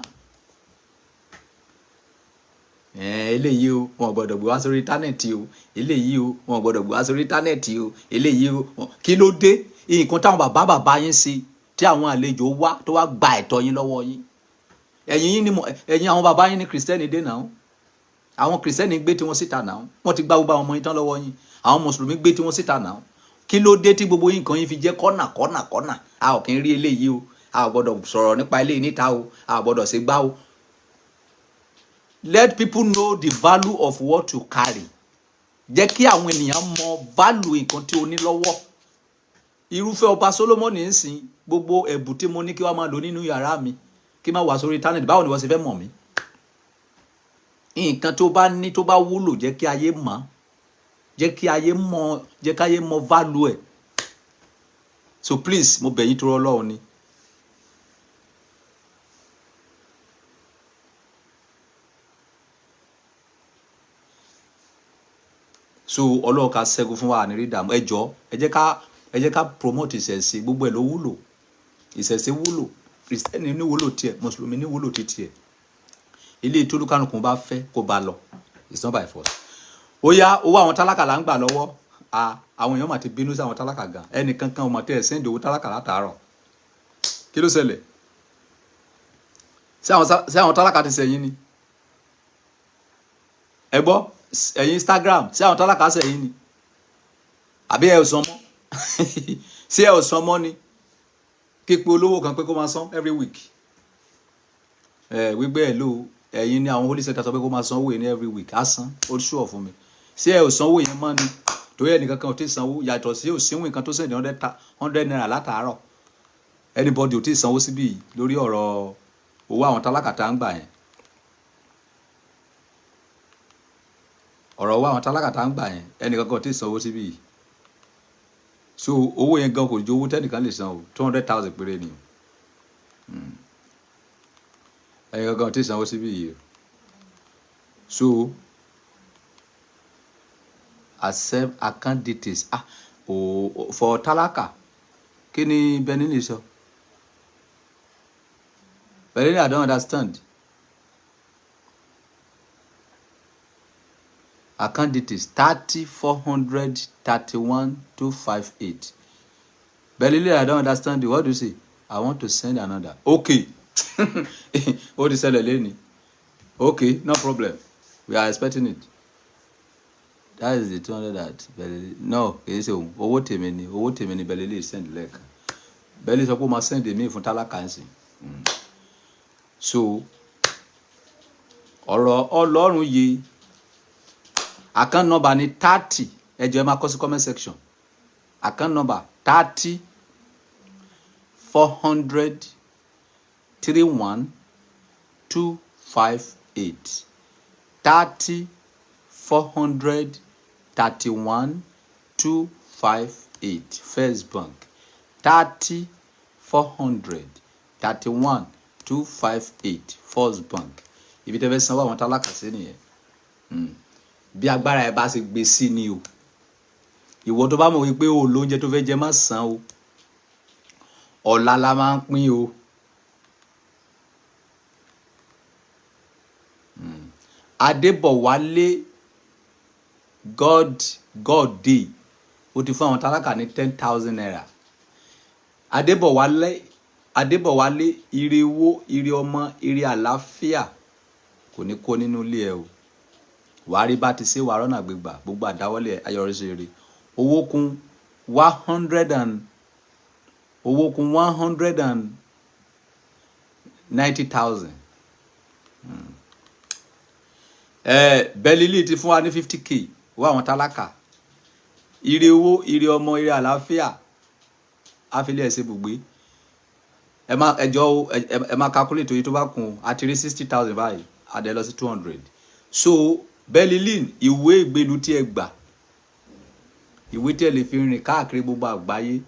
eléyìí o wọn gbọ́dọ̀ gbé wá sórí íńtánẹ́ẹ̀tì o, eléyìí o wọn gbọ́dọ̀ gbé wá sórí íńtánẹ́ẹ̀tì o, eléyìí o. kí ló dé? nǹkan táwọn bàbá yín ṣe, tí àwọn àlejò wá tó wá gba ẹ̀tọ́ yín lọ́wọ́ yín. ẹ̀yin àwọn bàbá yín ní kìrìsìtẹ́nì dé náà. àwọn kìrìsìtẹ́nì gbé tiwọn síta náà. wọ́n ti gbá gbogbo àwọn ọmọ yín tán lọ́wọ́ yín. àwọn mùsùlùmí gbé tiwọn síta náà. kí ló dé tí gbogbo nǹkan yín fi jẹ́ kọ́nà a ò kí ń rí eléyìí o a ò gbọ́dọ̀ sọ̀rọ̀ nípa eléyìí níta o a ò gbọ́dọ̀ ṣe gbá o. Let people know the value of what you carry. Jẹ́ kí àwọn ènìyàn mọ value nǹkan tí o ní lọ́wọ́. Irúfẹ́ ọba Solomon ń sìn gbogbo ẹ̀bùn tí mo ní kí wọ́n máa lò nínú yàrá mi kí má wá sórí internet báwo ni wọ́n ṣe fẹ́ mọ̀ mí. Nǹkan tó bá ní tó bá wúlò jẹ́ kí ayé mọ̀, jẹ́ kí ayé mọ̀ value ẹ̀. So please mo bẹ̀ yín tó Ọlọ́run ni. So Ọlọ́run ká ṣẹ́gun fún wa ní rí dààmú. Ẹ jọ̀ọ́ ẹ jẹ́ ká promote ìṣẹ̀ṣe gbogbo ẹ̀ ló wúlò. Ìṣẹ̀ṣe wúlò, Kristẹni ní wúlò tiẹ̀, Mùsùlùmí ní wúlò tiẹ̀. Ilé ìtòlúkànùkùn bá fẹ́ kó bá lọ. It's not by force. Ó yá owó àwọn tálákà là ń gbà lọ́wọ́. Àwọn èèyàn mà ti bínú sí àwọn tálákà gan. Ẹnì kankan ò mà tẹ́ ẹ̀ sẹ́ndì owó tálákà látàárọ̀. Kí ló ṣẹlẹ̀? Ṣé àwọn tálákà ti sẹ́yìn ni? Ẹ gbọ́ ẹ̀yin Instagram ṣé àwọn tálákà sẹ́yìn ni? Àbí ẹ ò san mọ́? Ṣé ẹ ò san mọ́ ni? Kí pé olówó kan pé kó máa san every week. Wígbẹ́ ẹ̀ lò ẹ̀yin ni àwọn holy center sọ pé kó máa san owó yẹn ní every week. Á san ó ṣùọ̀ fún mi. Ṣé ẹ ò san owó yẹn mọ́ ni? Torí ẹnì kankan ò tí ì sanwó yàtọ̀ sí òsínwó nǹkan tó sẹ́ndì 100 naira látàárọ̀. Anybody ò tí ì sanwó síbí yìí lórí ọ̀rọ̀ owó àwọn tálákà tá ń gbà yẹn. Ọ̀rọ̀ owó àwọn tálákà tá ń gbà yẹn ẹnì kankan ò tí ì sanwó síbí yìí. So owó yẹn gan kò ju owó tẹ́nìkan lè san o 200,000 péré ni. Ẹnì kankan ò tí ì sanwó síbí yìí. So accept account details for tálákà kí ni Benin lè sọ? Benin I don't understand. Account details 30,431,258. Benin I don't understand. What do you say? I want to send another. Okay. What do you say, Leni? Okay, no problem. We are expecting it. That is the 200 that Belly. No, it's a owó tèmi ni Belly send lẹ́ẹ̀kan. Belly sọ pé ó máa send èmi fún tálákà ńsìn. So ọ̀rọ̀ Ọlọ́run yìí account number ni 30 ẹ jọ̀ọ́ ẹ máa kọ sí comment section. Account number 30,431,258. 30,431,258. First Bank 30,431,258. First Bank. Ibi tẹ́ fẹ́ sanwó àwọn tálákà sí nìyẹn. Bí agbára ẹ bá ṣe gbé sí ni o. Ìwọ tó bá mọ̀ wípé o lóúnjẹ tó fẹ́ jẹ má san o. Ọ̀la la máa ń pín o. Adébọ̀wálé God day ó ti fún àwọn tálákà ní 10,000 naira. Adébọ̀wálé ire owó ire ọmọ ire àlàáfíà kò ní kó nínú ilé ẹ o. Wàá rí bá ti ṣe wàá rọ́nà gbégbà gbogbo àdáwọ́lé ayọ̀rẹ́sẹ̀ rere. Owó kún 190,000. Belili ti fún wa ní 50k wá àwọn tálákà. Ire owó ire ọmọ ire àlàáfíà àfilẹ̀ ẹ̀sẹ̀ gbogbo. Ẹ máa calculate oye tó bá kún àti rí 60,000 báyìí adé lọ sí 200. So Belili ìwé ìgbélu tí ẹ gbà ìwé tí ẹ lè fi rìn káàkiri gbogbo àgbáyé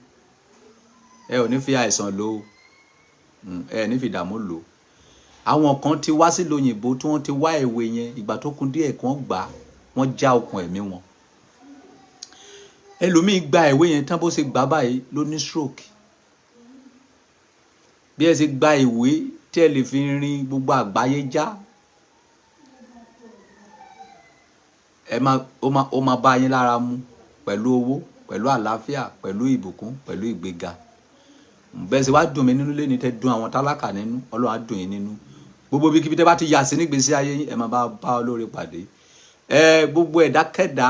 ẹ ò ní fi àìsàn lò ẹ ní fi dààmú lò. Àwọn kan ti wá sí lóyìnbó tí wọ́n ti wá ìwé yẹn ìgbà tó kún díẹ̀ kan gbà wọ́n já okùn ẹ̀mí wọn. Ẹlòmíì gba ìwé yẹn tán bó ṣe gbà báyìí ló ní stroke. Bí ẹ ṣe gba ìwé tí ẹ lè fi rìn gbogbo àgbáyé já ó máa bá yín lára mu pẹ̀lú owó pẹ̀lú àlàáfíà pẹ̀lú ìbùkún pẹ̀lú ìgbéga. Bẹ́ẹ̀ ṣe wá dùn mí nínú lẹ́ni tẹ́ dùn àwọn tálákà nínú Ọlọ́run á dùn yín nínú. Gbogbo bí kíbi tẹ́ bá ti yà sí nígbésí ayé yín ẹ máa bá olóore pàdé. Gbogbo ẹ̀dákẹ́dá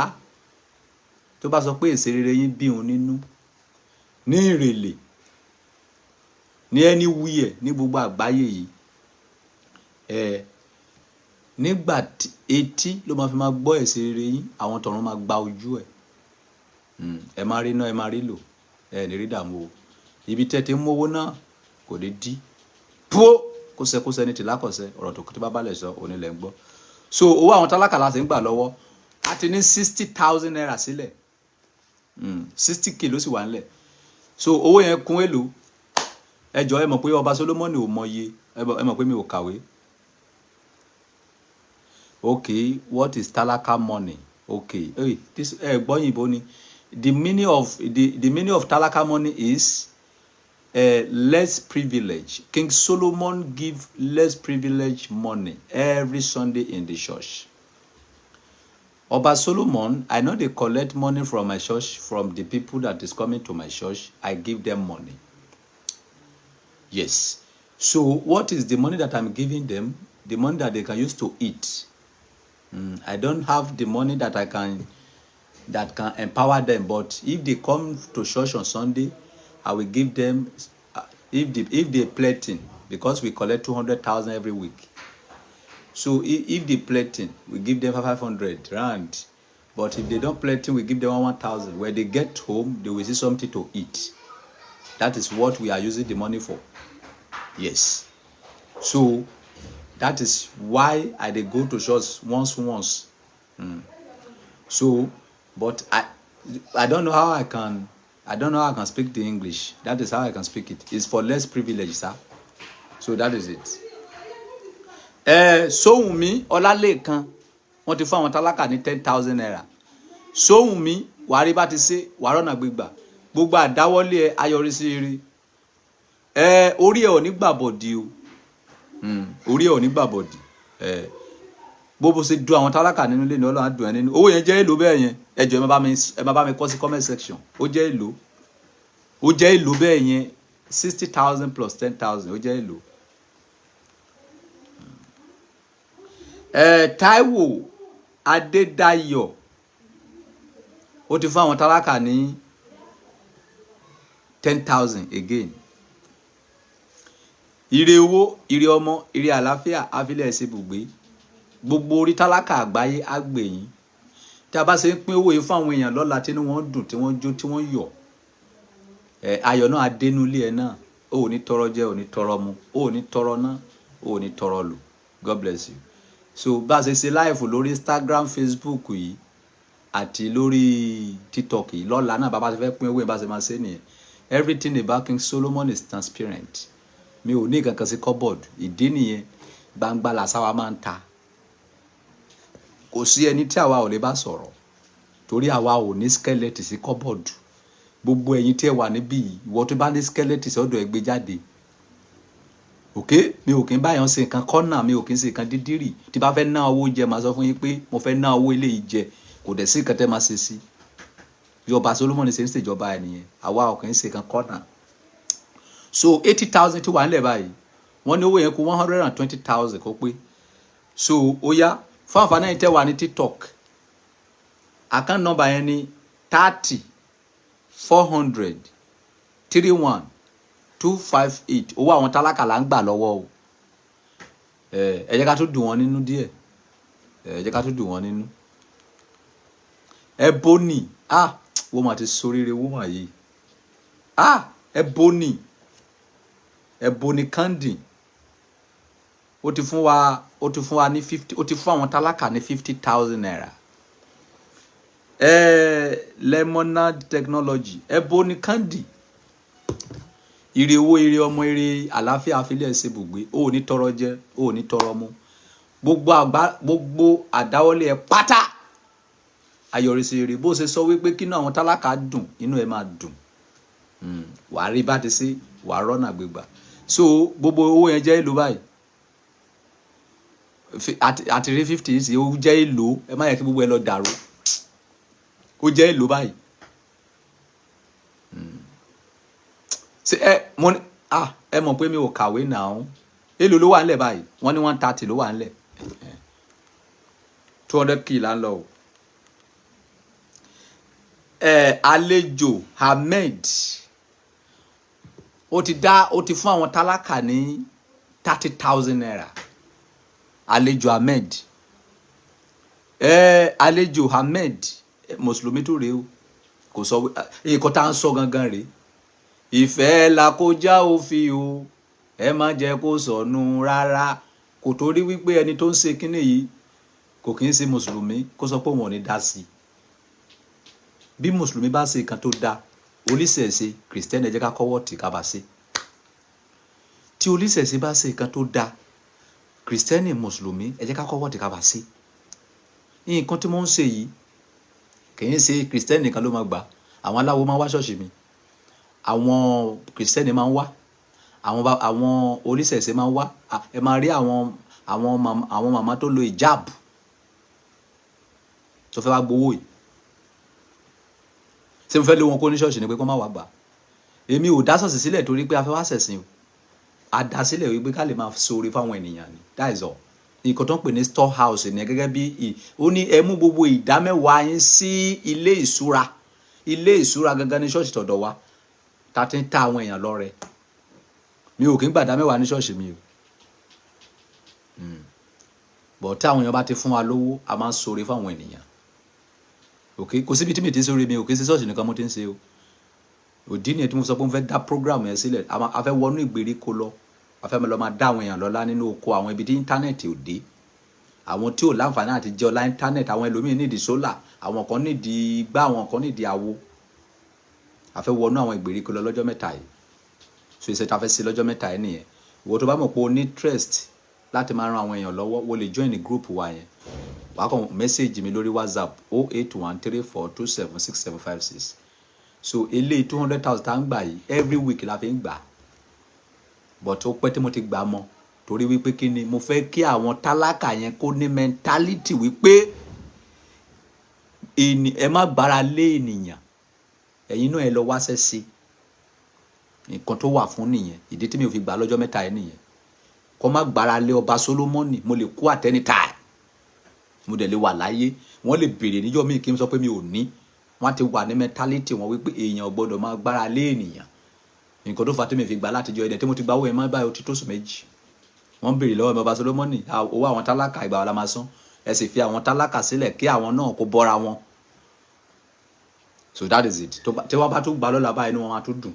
tó bá sọ pé èsè rere yín bí òun nínú ní ìrèlè ní anywhere ní gbogbo àgbáyé yìí nígbà etí ló máa fi máa gbọ́ èsè rere yín, àwọn tọ̀run máa gba ojú ẹ̀. Ẹ máa rí náà, ẹ máa rí lò, ẹ ní rí dààmú o. Ibi tẹ́ ti ń mówó náà kò lè dí pó kóṣẹ́kóṣẹ́ ní tìlákọ̀ṣẹ́, ọ̀rọ̀ tó bá balẹ̀ sọ òní lẹ̀ ń gbọ́. So owó àwọn tálákà láti ń gbà lọ́wọ́ a ti ní 60,000 naira sílẹ̀, 60k ló sì wà nílẹ̀. So owó yẹn kún èlò. Ẹ jọ̀ọ́ ẹ mọ̀ pé ọba Solomoni ò mọye, ẹ mọ̀ pé mi ò kàwé. Okay, what is tálákà money? Okay, hey, this gbọ́ yìnbó ni. The meaning of tálákà money is less privilege. King Solomon give less privilege money every Sunday in the church. Oba Solomon, I know they collect money from my church, from the people that is coming to my church. I give them money. Yes. So what is the money that I'm giving them? The money that they can use to eat. I don't have the money that can empower them, but if they come to church on Sunday, I will give them, if they plating, because we collect 200,000 every week. So if they plating, we give them 500 rand. But if they don't plating, we give them 1,000. When they get home, they will see something to eat. That is what we are using the money for. Yes. So that is why I dey go to church once. So, but I don't know how I can speak the English. That is how I can speak it. It's for less privilege, sir. So that is it. Sowunmi Ọlálékan wọ́n ti fún àwọn tálákà ní 10,000 naira. Sowunmi wàrí bá ti ṣe wàrọ́nà gbígbà gbogbo àdáwọ́lé ẹ ayọrísí rí. Orí ẹ ò ní gbàbọ̀dì o. Orí ẹ ò ní gbàbọ̀dì. Bó ṣe du àwọn tálákà nínú ilé ní Ọlọ́run á dùn ẹ́ nínú. Owó yẹn jẹ́ èlò bẹ́ẹ̀ yẹn. Ẹ jọ̀ọ́ ẹ má bá mi kọ sí comment section. Ó jẹ́ èlò. Ó jẹ́ èlò bẹ́ẹ̀ yẹn 60,000 plus 10,000 ó jẹ́ èlò. Táíwò Adédáyọ̀ ó ti fún àwọn tálákà ní 10,000 again. Ire owó, ire ọmọ, ire àlàáfíà àfilẹ̀ ẹ̀sìn bùgbé. Gbogbo orí tálákà àgbáyé á gbè yín. Tí a bá ṣe ń pín owó yìí fún àwọn èèyàn lọ́la tí inú wọn dùn, tí wọ́n jó, tí wọ́n yọ̀. Ayọ̀ náà á dénú ilé ẹ náà. O ò ní tọrọ jẹ, o ò ní tọrọ mu, o ò ní tọrọ ná, o ò ní tọrọ lò. God bless you. So bá ṣe ṣe live lórí Instagram, Facebook yìí àti lórí TikTok yìí lọ́la náà bàbá ṣe fẹ́ pín owó yìí bá ṣe máa ṣe nìyẹn. Everything about King Solomon is transparent. Mi ò ní kankan sí cupboard. Ìdí nìyẹn gbangba làṣàwà máa ń ta. Kò sí ẹni tí àwa ò lè bá sọ̀rọ̀ torí àwa ò ní skeleton sí cupboard. Gbogbo ẹ̀yin tí ẹ wà níbí yìí ìwọ tó bá ní skeleton sọ́dọ̀ ẹ gbé jáde. Okay, mi ò kí ń báyọ̀ ṣe nǹkan kọ́nà, mi ò kí ń ṣe nǹkan dídírì. Tí bá fẹ́ ná owó jẹ màá sọ fún yín pé mo fẹ́ ná owó ilé yìí jẹ, kò dẹ̀ sí nǹkan tẹ́ máa ṣe sí. Bí Ọba Solomon ṣe ń ṣèjọba ẹ̀ nìyẹn, àwa ò kí ń ṣe nǹkan kọ́nà. So 80,000 tí wà nílẹ̀ báyìí wọ́n ní owó yẹn kó 120,000 kó pé. So ó yá fún àǹfààní ẹ̀yin tẹ́ wà ní TikTok, account number yẹn ní 30 400 31 258. Owó àwọn tálákà là ń gbà lọ́wọ́ o. Ẹ jẹ́ ká tún dùn wọ́n nínú díẹ̀. Ẹ jẹ́ ká tún dùn wọ́n nínú. Ebony, wọ́n máa ti soríire wọ́n máa yìí. Ebony Candy. Ó ti fún wa ní 50, ó ti fún àwọn tálákà ní 50,000 naira. Lemonade Technology. Ebony Candy. Ire owó, ire ọmọ, ire àlàáfíà àfilẹ̀ ẹ̀sìn bùgbé. O ò ní tọrọ jẹ, o ò ní tọrọ mu. Gbogbo àdáwọ́lé ẹ pátá ayọ̀rísí ire. Bó ṣe sọ wípé kí inú àwọn tálákà dùn, inú ẹ máa dùn. Wàá rí bá ti ṣe, wàá rọ́nà gbégbà. So gbogbo owó yẹn jẹ́ èlò báyìí. Àti rí 50 sí ó jẹ́ èlò. Ẹ má yẹ kí gbogbo ẹ lọ dàrú. Ó jẹ́ èlò báyìí. Ṣé ẹ mọ̀ pé mi ò kàwé náà. Èlò ló wà nílẹ̀ báyìí. Wọ́n ní 130 ló wà nílẹ̀. 200k là ń lọ o. àlejò Ahmed ó ti fún àwọn tálákà ní 30,000 naira. Àlejò Ahmed àlejò Ahmed mùsùlùmí tó rèé o, kò sọ nǹkan tá ń sọ gangan rèé. Ìfẹ́ la kó já òfin o, ẹ má jẹ́ kó sọnù rárá. Kò torí wípé ẹni tó ń ṣe kíní yìí kò kí ń ṣe mùsùlùmí kó sọ pé wọn ò ní dá sí. Bí mùsùlùmí bá ṣe nǹkan tó dá, oníṣẹ̀ṣe kìrìsìtẹ́nì ẹ jẹ́ ká kọ́wọ́ tì ká bá ṣe. Tí oníṣẹ̀ṣe bá ṣe nǹkan tó dá, kìrìsìtẹ́nì mùsùlùmí ẹ jẹ́ ká kọ́wọ́ tì ká bá ṣe. Nǹkan tí mo ń ṣe yìí kì í ṣe kìrìsìtẹ́nì nìkan ló máa gbà. Àwọn aláwo máa ń wá ṣọ́ọ̀ṣì mi, àwọn kìrìsìtẹ́nì máa ń wá, àwọn oníṣẹ̀ṣe máa ń wá. Ẹ máa rí àwọn màmá tó lo ìjáàbù tó fẹ́ wá gbowó yìí. Ṣé mo fẹ́ lé wọn kó ní ṣọ́ọ̀ṣì ni pé kó má wá gbà? Èmi ò dá ṣọ́ọ̀ṣì sílẹ̀ torí pé a fẹ́ wá ṣẹ̀sìn o. A dá sílẹ̀ wípé ká lè máa ṣoore fáwọn ènìyàn ni. That is all. Nǹkan tó ń pè ní storehouse ni gẹ́gẹ́ bí ó ní ẹ mú gbogbo ìdámẹ́wàá yín sí ilé ìṣúra. Ilé ìṣúra gangan ní ṣọ́ọ̀ṣì tọ̀dọ̀ wa ta ti ń ta àwọn èèyàn lọ́rẹ. Mi ò kí ń gbà ìdámẹ́wàá ní ṣọ́ọ̀ṣì mi o. But tí àwọn èèyàn bá ti fún wa lówó, a máa ń ṣoore fáwọn ènìyàn. Okay, kò síbi tí mi ti ń ṣoore mi ò kí ń ṣe ṣọ́ọ̀ṣì nìkan mo ti ń ṣe o. Òdí nìyẹn tí mo sọ pé mo fẹ́ dá program yẹn sílẹ̀. A fẹ́ wọnú ìgbèríko lọ. A fẹ́ lọ máa dá àwọn èèyàn lọ́lá nínú oko àwọn ibi tí íńtánẹ́ẹ̀tì ò dé. Àwọn tí ò láǹfààní àti jẹ́ ọlá íńtánẹ́ẹ̀tì, àwọn ẹlòmíín nídìí sólà, àwọn kan nídìí igbá, àwọn kan nídìí àwo. A fẹ́ wọnú àwọn ìgbèríko lọ lọ́jọ́ mẹ́ta yìí. So iṣẹ́ tá fẹ́ ṣe lọ́jọ́ mẹ́ta yìí nìyẹn. Ìwọ tó bá mọ̀ pé o ní interest láti máa ran àwọn èèyàn lọ́wọ́, wo lè join the group wa yẹn. Wàá kàn message mi lórí WhatsApp 08134276756. So eléyìí 200,000 tá ń gbà yìí every week la fi ń gbà. But ó pẹ́ tí mo ti gbà mọ́ torí wípé kí ni mo fẹ́ kí àwọn tálákà yẹn kó ní mentality wípé ẹ má gbára lé ènìyàn, ẹ̀yin náà ẹ lọ wáṣẹ́ sí. Nǹkan tó wà fún nìyẹn. Ìdí tí mi ò fi gbà lọ́jọ́ mẹ́ta yẹn nìyẹn. Kó má gbára lé ọba Solomoni, mo lè kú at any time. Mo dẹ̀ lè wà láyé. Wọ́n lè béèrè níjọ́ mi kí n sọ pé mi ò ní. Wọ́n ti wà ní mentality wọn wípé èèyàn ò gbọ́dọ̀ máa gbára lé ènìyàn. Nǹkan tó fà tí mi fi gbà látijọ́ ẹ̀dẹ̀ tí mo ti gbà owó ẹ̀ máa báyìí ó ti tó oṣù méjì. Wọ́n béèrè lọ́wọ́ mi ọba Solomoni owó àwọn tálákà ìgbà wa la máa san. Ẹ sì fi àwọn tálákà sílẹ̀ kí àwọn náà kó bọ́ra wọn. So that is it. Tí wọ́n bá tún gbà lọ́la báyìí inú wọn máa tún dùn.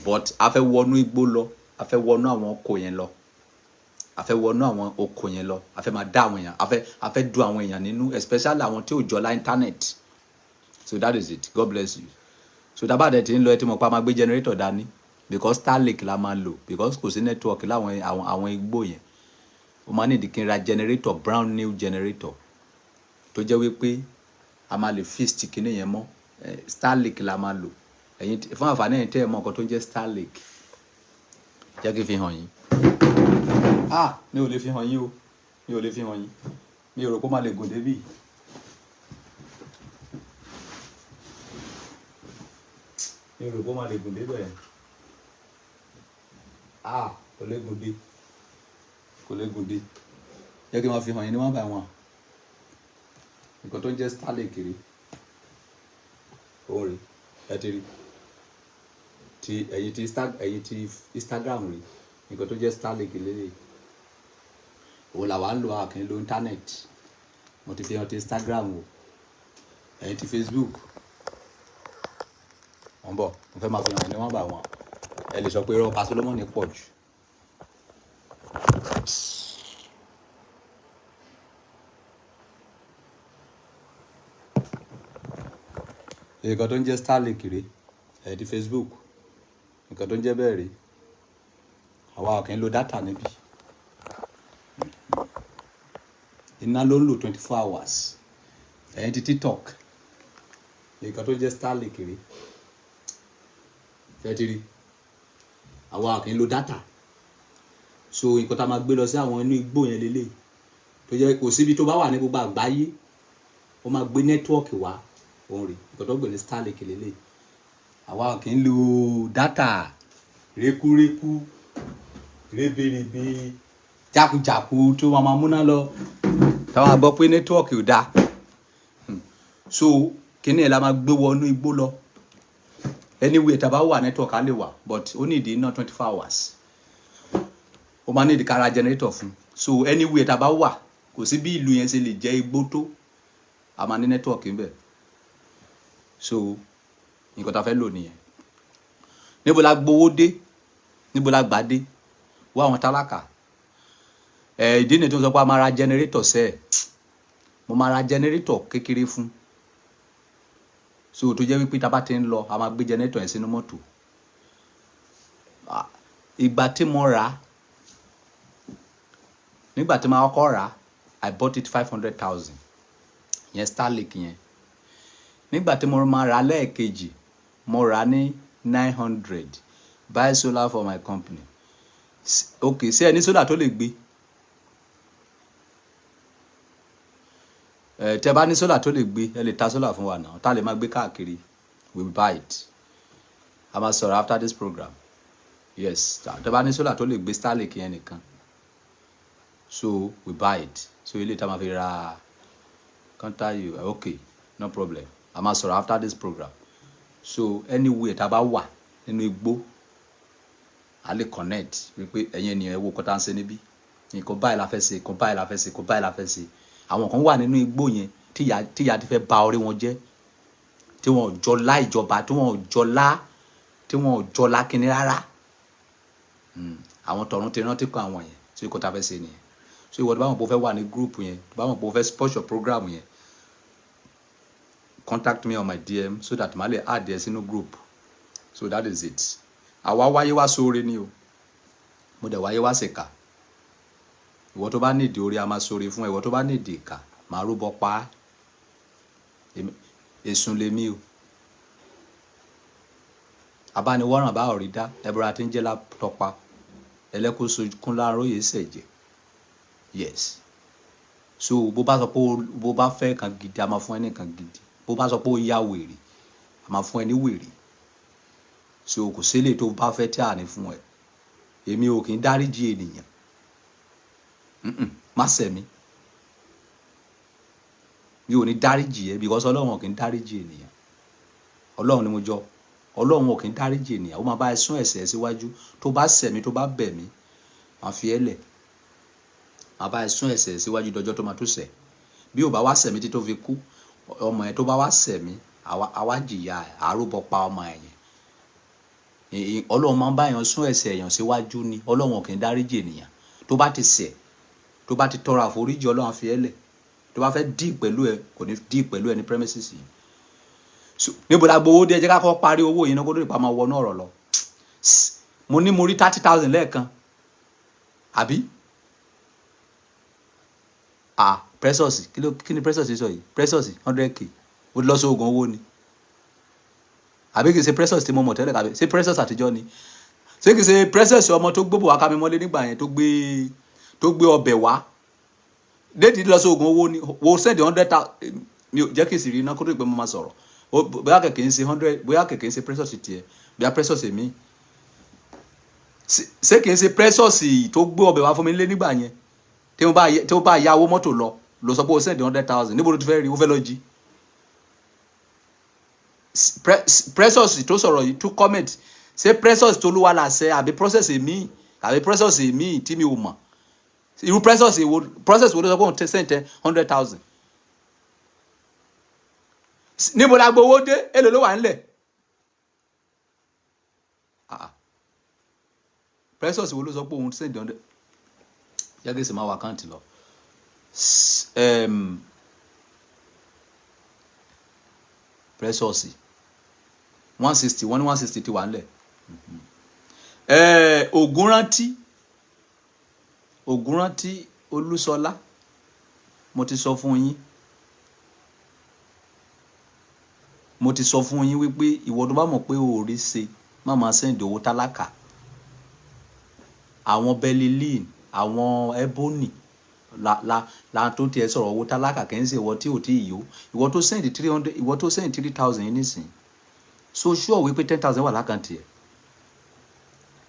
But a fẹ́ wọnú igbó lọ, a fẹ́ wọnú àwọn oko yẹn lọ, a fẹ́ wọnú àwọn oko yẹn lọ, a fẹ́ máa dá àwọn èèyàn, a fẹ́ du àwọn èèyàn nínú, especially àwọn tí ò jọlá internet. So that is it. God bless you. So dábàá dẹ̀ tí ń lọ ẹ tí mo pa máa gbé generator dání because Starlink la máa lò because kò sí network láwọn àwọn igbó yẹn. O máa ní ìdí kí n ra generator, brand new generator tó jẹ́ wípé a máa lè fix kíní yẹn mọ́. Starlink la máa lò. Ẹ̀yin fún àǹfààní ẹ̀yin tẹ́ ẹ mọ̀ nǹkan tó ń jẹ́ Starlink. Jẹ́ kí n fi hàn yín. Mi ò lè fi hàn yín o. Mi ò lè fi hàn yín. Mi ò rò pé ó máa lè gùn débì. Mi ò rò pé ó máa lè gùn débẹ̀. Kò lè gùn dé. Kò lè gùn dé. Jẹ́ kí n máa fi hàn yín ní one by one. Nǹkan tó ń jẹ́ Starlink rí. Ó rí. Ẹ ti rí. Ẹ̀yin ti Instagram rí. Nǹkan tó jẹ́ Starlink lélẹ̀. Òun làwa ń lo àkín lo internet. Mo ti fi hàn ti Instagram o. Ẹ̀yin ti Facebook. Wọ́n bọ̀. Mo fẹ́ máa fi hàn ní one by one. Ẹ lè sọ pé irọ́ ọba Solomoni pọ̀ jù. Nǹkan tó ń jẹ́ Starlink rí. Ẹ̀yin ti Facebook. Nǹkan tó ń jẹ́ bẹ́ẹ̀ rí. Àwa ò kí ń lo data níbí. Iná ló ń lò 24 hours. Ẹ̀yin ti TikTok. Nǹkan tó ń jẹ́ Starlink rí. Ẹ ti rí. Àwa ò kí ń lo data. So nǹkan tá a máa gbé lọ sí àwọn inú igbó yẹn lélẹ̀. Tó jẹ́ kò síbi tó bá wà ní gbogbo àgbáyé. Ó máa gbé nẹ́tíwọ́ọ̀kì wá. Òun rí. Nǹkan tó gbé ní Starlink lélẹ̀. Àwa ò kí ń lo data. Rékúrékú. Rébérébé. Jákujàku tó máa múná lọ. Táwa gbọ́ pé nẹ́tíwọ́ọ̀kì ò dáa. So kíní ẹ̀ la máa gbé wọnú igbó lọ anyway tá bá wà network á lè wà but ó need iná 24 hours ó máa need kára generator fún so anyway tá bá wà kò sí bí ìlú yẹn ṣe lè jẹ́ igbó tó a máa ní network ń bẹ so nǹkan tá fẹ́ lò nìyẹn níbo la gbowó dé níbo la gbà dé wá àwọn tálákà ìdí ni tó ń sọ pé a máa ra generator sẹ́ẹ̀ mo máa ra generator kékeré fún so tó jẹ́ wípé tá bá ti ń lọ a máa gbé generator yẹn sínú mọ́tò ìgbà tí mo rà nígbà tí mo kọ́kọ́ rà I bought it 500,000 yẹn Starlink yẹn nígbà tí mo máa rà lẹ́ẹ̀kejì mo rà ní 900 buy solar for my company okay ṣé ẹni solar tó lè gbé tẹ́ bá ní solar tó lè gbé ẹ lè ta solar fún wa náà tá lè máa gbé káàkiri we will buy it a máa sọ̀rọ̀ after this program yes tẹ́ bá ní solar tó lè gbé Starlink yẹn nìkan so we buy it so ilé tá máa fi ra contact you okay no problem a máa sọ̀rọ̀ after this program so anywhere tá bá wà nínú igbó a lè connect wípé ẹ̀yin ènìyàn ẹ wo kọ́tà ń ṣe níbí nǹkan báyìí la fẹ́ ṣe nǹkan báyìí la fẹ́ ṣe nǹkan báyìí la fẹ́ ṣe àwọn kan wà nínú igbó yẹn tíya ti fẹ́ bà orí wọn jẹ́ tí wọn ò jọlá ìjọba tí wọn ò jọlá kíní rárá àwọn tọ̀run ti rántí kan àwọn yẹn so nǹkan tá fẹ́ ṣe nìyẹn so ìwọ tó bá wọn pé o fẹ́ wà ní group yẹn tó bá wọn pé o fẹ́ sponsor program yẹn contact me on my DM so that màá lè add ẹ sínú group so that is it àwa wáyé wá sóore ni o mo dẹ̀ wáyé wá ṣèkà ìwọ tó bá nídìí orí a máa sóore fún ẹ ìwọ tó bá nídìí ìkà máa rúbọ pa èsùn lèmi o abániwọ́ràn bá ọ̀rí dá ẹbúra tí ń jẹ́ látọpa ẹlẹ́kóso kún láàárọ̀ yìí ṣẹ̀jẹ̀ yes so bó bá sọ pé bó bá fẹ́ kan gidi a máa fún ẹ ní kan gidi bó bá sọ pé ó yá wèrè a máa fún ẹ ní wèrè so kò sílẹ̀ tó bá fẹ́ tí a ní fún ẹ èmi ò kì í dáríjì ènìyàn má ṣẹ̀ mí mi ò ní dáríjì ẹ because ọlọ́run kì í dáríjì ènìyàn ọlọ́run ni mo jọ ọlọ́run kì í dáríjì ènìyàn ó máa bá ẹ sún ẹ̀ṣẹ̀ síwájú tó bá ṣẹ̀ mí tó bá bẹ̀ mí máa fi ẹ́ lẹ̀ máa bá ẹ sún ẹ̀ṣẹ̀ síwájú dọjọ́ tó máa tó ṣẹ̀ bí ò bá wá ṣẹ̀ mí tí tó fi kú ọmọ ẹ tó bá wá ṣẹ̀ mí àwa jìyà àrùbọ pa ọmọ ẹ yẹn ọlọ́run máa ń bá èèyàn sún ẹ̀ṣẹ̀ èèyàn síwájú ni ọlọ́run kì í dáríjì ènìyàn tó bá ti ṣẹ̀ tó bá ti tọrọ àforíjì ọlọ́run fi ẹ́ lẹ̀ tó bá fẹ́ díì pẹ̀lú ẹ kò ní díì pẹ̀lú ẹ ní premises yìí níbo la gbowó dé ẹ jẹ́ ká kọ́ parí owó yìí náà kó tó lè pa máa wọnú ọ̀rọ̀ lọ mo ní mo rí 30,000 lẹ́ẹ̀kan àbí Precious kí ni Precious sọ yìí Precious 100k ó lọ sí oògùn owó ni àbí kì í ṣe Precious tí mo mọ̀ tẹ́lẹ̀ kàbí ṣé Precious àtijọ́ ni ṣé kì í ṣe Precious ọmọ tó gbóbò wá ká mi mọ́lé nígbà yẹn tó gbé ọbẹ̀ wá déètì lọ sí oògùn owó ni wo send 100,000 mi ò jẹ́ kí n sì rí iná kó tó pé mo máa sọ̀rọ̀ bóyá kẹ̀kẹ́ ń ṣe 100 bóyá kẹ̀kẹ́ ń ṣe Precious tiẹ̀ bóyá Precious èmi ṣé kì í ṣe Precious tó gbé ọbẹ̀ wá fún mi lé nígbà yẹn tí ó bá ya owó mọ́tò lọ sọ pé o send 100,000 níbo ló ti fẹ́ rí o fẹ́ lọ jí Precious tó sọ̀rọ̀ yìí tó comment ṣé Precious tó lúwa làṣẹ àbí process èmi àbí Precious èmi tí mi ò mọ̀ irú process wo ló sọ pé òun send 100,000 níbo la gbowó dé èlò ló wà nílẹ̀ Precious wo ló sọ pé òun send 100 yàgé sì máa wà káǹtì lọ Precious 160 wọ́n ní 160 ti wà nílẹ̀ Ògúnrántí Olúṣọlá mo ti sọ fún yín wípé ìwọ tó bá mọ̀ pé o rí ṣe má máa send owó tálákà àwọn Bellylin àwọn Ebony la tó tiẹ̀ sọ̀rọ̀ owó tálákà kì í ṣe ìwọ tí ò tí ì yó ìwọ tó send 300 ìwọ tó send 3,000 yín nísìn so sure wípé 10,000 wà lákàntì ẹ̀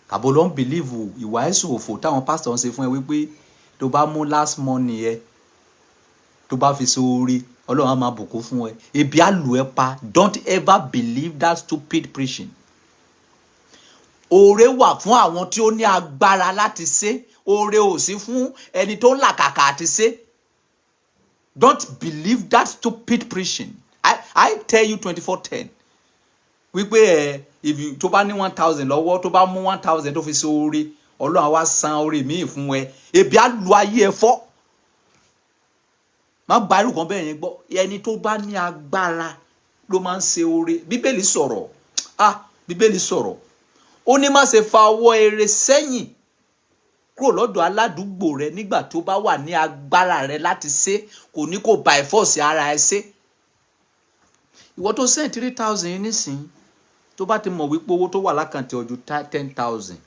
kàbó ló ń believe ìwà ẹ̀sùn òfò táwọn pastor ń ṣe fún ẹ wípé tó bá mú last money ẹ tó bá fi sóore Ọlọ́run á máa bùkún fún ẹ. Ebi á lù ẹ́ pa. Don't ever believe that stupid preaching. Oore wà fún àwọn tí ó ní agbára láti ṣe. Oore ò sí fún ẹni tó ń làkàkà àti ṣe. Don't believe that stupid preaching. I tell you 24/10. Wípé if you tó bá ní 1,000 lọ́wọ́, tó bá mú 1,000 tó fi ṣe oore, Ọlọ́run á wá san oore míì fún ẹ. Ebi á lu ayé ẹ fọ́. Má gba irú kan bẹ́ẹ̀ yẹn gbọ́. Ẹni tó bá ní agbára ló máa ń ṣe oore. Bíbélì sọ̀rọ̀. Bíbélì sọ̀rọ̀. Ó ní má ṣe fa ọwọ́ ire sẹ́yìn kúrò lọ́dọ̀ aládùúgbò rẹ nígbà tó bá wà ní agbára rẹ láti ṣe. Kò ní kó by force ara ẹ ṣe. Ìwọ tó send 3,000 nísìn, tó bá ti mọ̀ wípé owó tó wà lákàntì ọjọ́ 10,000,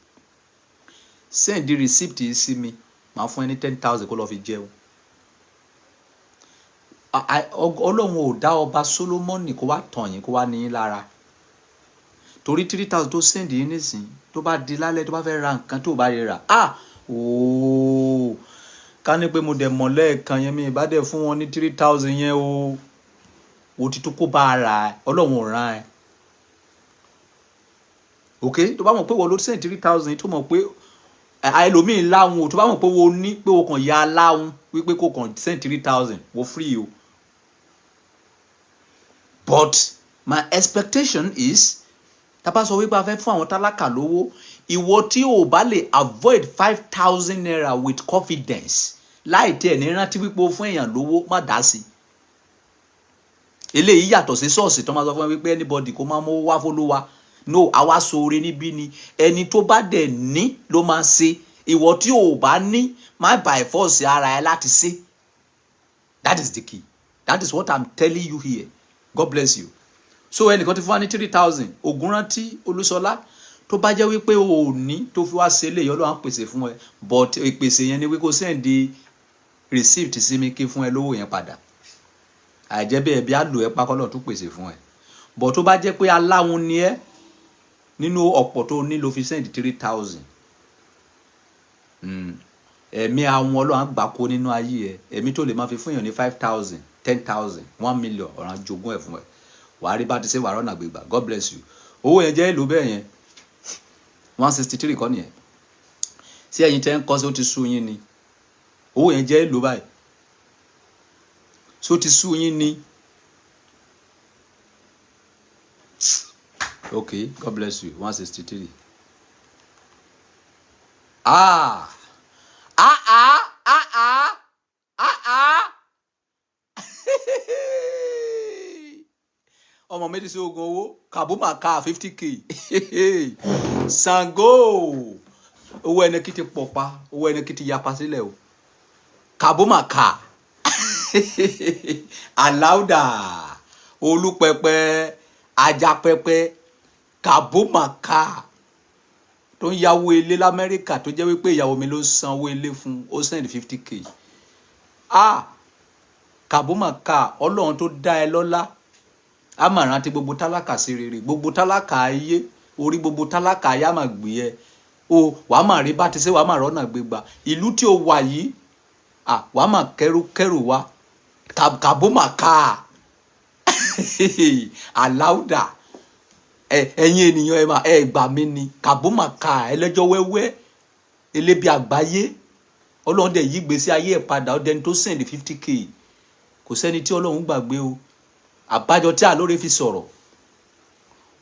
send the receipt yìí sí mi, màá fún ẹ ní 10,000 kó lọ fi jẹun. Ọlọ́run ò dá ọba Solomoni kó wá tàn yín, kó wá ní yín lára. Torí 3,000 tó send yín nísìn, tó bá di lálẹ́ tó bá fẹ́ ra nǹkan tó bá rẹ̀ rà, ká ní pé mo dẹ̀ mọ̀ lẹ́ẹ̀kan yẹn, mi ìbá dẹ̀ fún wọn ní 3,000 yẹn o. Ó ti tó kó bá ara ẹ. Ọlọ́run ò rán ẹ. Okay, tó bá mọ̀ pé wọ́n ló send 3,000, tó mọ̀ pé ẹlòmíì láhùn o, tó bá mọ̀ pé wọ́n ní pé o kàn ya láhùn wípé kò kàn send 3,000, wọ́n free o. But my expectation is, tá bá sọ wípé a fẹ́ fún àwọn tálákà lówó, ìwọ tí o bá lè avoid 5,000 naira with confidence, láì tẹ̀ ní rántí wípé o fún èèyàn lówó, má dá sí. Eléyìí yàtọ̀ sí ṣọ́ọ̀ṣì tó máa sọ fún wípé anybody kó máa mú wá fólúwa. No, àwa sóore níbí ni. Ẹni tó bá dẹ̀ ní ló máa ṣe. Ìwọ tí o bá ní, má by force ara ẹ láti ṣe. That is the key. That is what I'm telling you here. God bless you. So ẹnìkan ti fún wa ní 3,000. Ògúnrántí Olúṣọlá, tó bá jẹ́ wípé o ò ní tó fi wá ṣe eléyìí, Ọlọ́run á pèsè fún ẹ. But ìpèsè yẹn ni wípé kó send the receipt sí mi kí fún ẹ lówó yẹn padà. Àìjẹ́ bẹ́ẹ̀ bí á lò ẹ́ pákọ́lọ̀ tún pèsè fún ẹ. But tó bá jẹ́ pé aláwọn ni ẹ́, nínú ọ̀pọ̀ tó ní ló fi send 3,000. Ẹ̀mí àwọn Ọlọ́run á gbà kó nínú ayé ẹ. Ẹ̀mí tó lè máa fi fún èèyàn ní 5,000, 10,000, 1 million, ọ̀ràn jogún ẹ̀ fún ẹ. Wàá rí bá ti ṣe wàá rọ́nà gbégbà. God bless you. Owó yẹn jẹ́ èlò bẹ́ẹ̀ yẹn. 163 kọ́ nìyẹn. Sí ẹ̀yin tẹ́ ń kọ́ sí ó ti sú yín ni. Owó yẹn jẹ́ èlò báyìí. So ti sú yín ni. Okay, God bless you. 163. Ọmọ méjì sí ogun owó. Kabuma ká 50k. Sango. Owó ẹni kí ti pọ̀pa. Owó ẹni kí ti yapa sílẹ̀ o. Kabuma ká. Aláùdà. Olúpẹpẹ. Ajapẹpẹ. Kabuma ká. Tó ń yáwó ilé l'Amẹ́ríkà tó jẹ́ wípé ìyàwó mi ló sanwó ilé fún, ó send 50k. Kabuma ká. Ọlọ́run tó dá ẹ lọ́lá, a máa rántí gbogbo tálákà sí rere. Gbogbo tálákà ayé, orí gbogbo tálákà ayé á máa gbé ẹ. Wàá máa rí bá ti ṣe, wàá máa rọ́nà gbégbà. Ìlú tí o wà yìí, wàá máa kẹ́rù wá. Kabuma ká. Aláùdà. Ẹ̀yin ènìyàn ẹ gbà mí ni. Kabuma ká. Ẹlẹ́jọ́ wẹ́wẹ́, elébi àgbáyé. Ọlọ́run dẹ̀ yí gbèsè ayé ẹ̀ padà. Ó dẹni tó send 50k. Kò sẹ́ni tí Ọlọ́run gbàgbé o. Àbájọ tí Àlóore fi sọ̀rọ̀.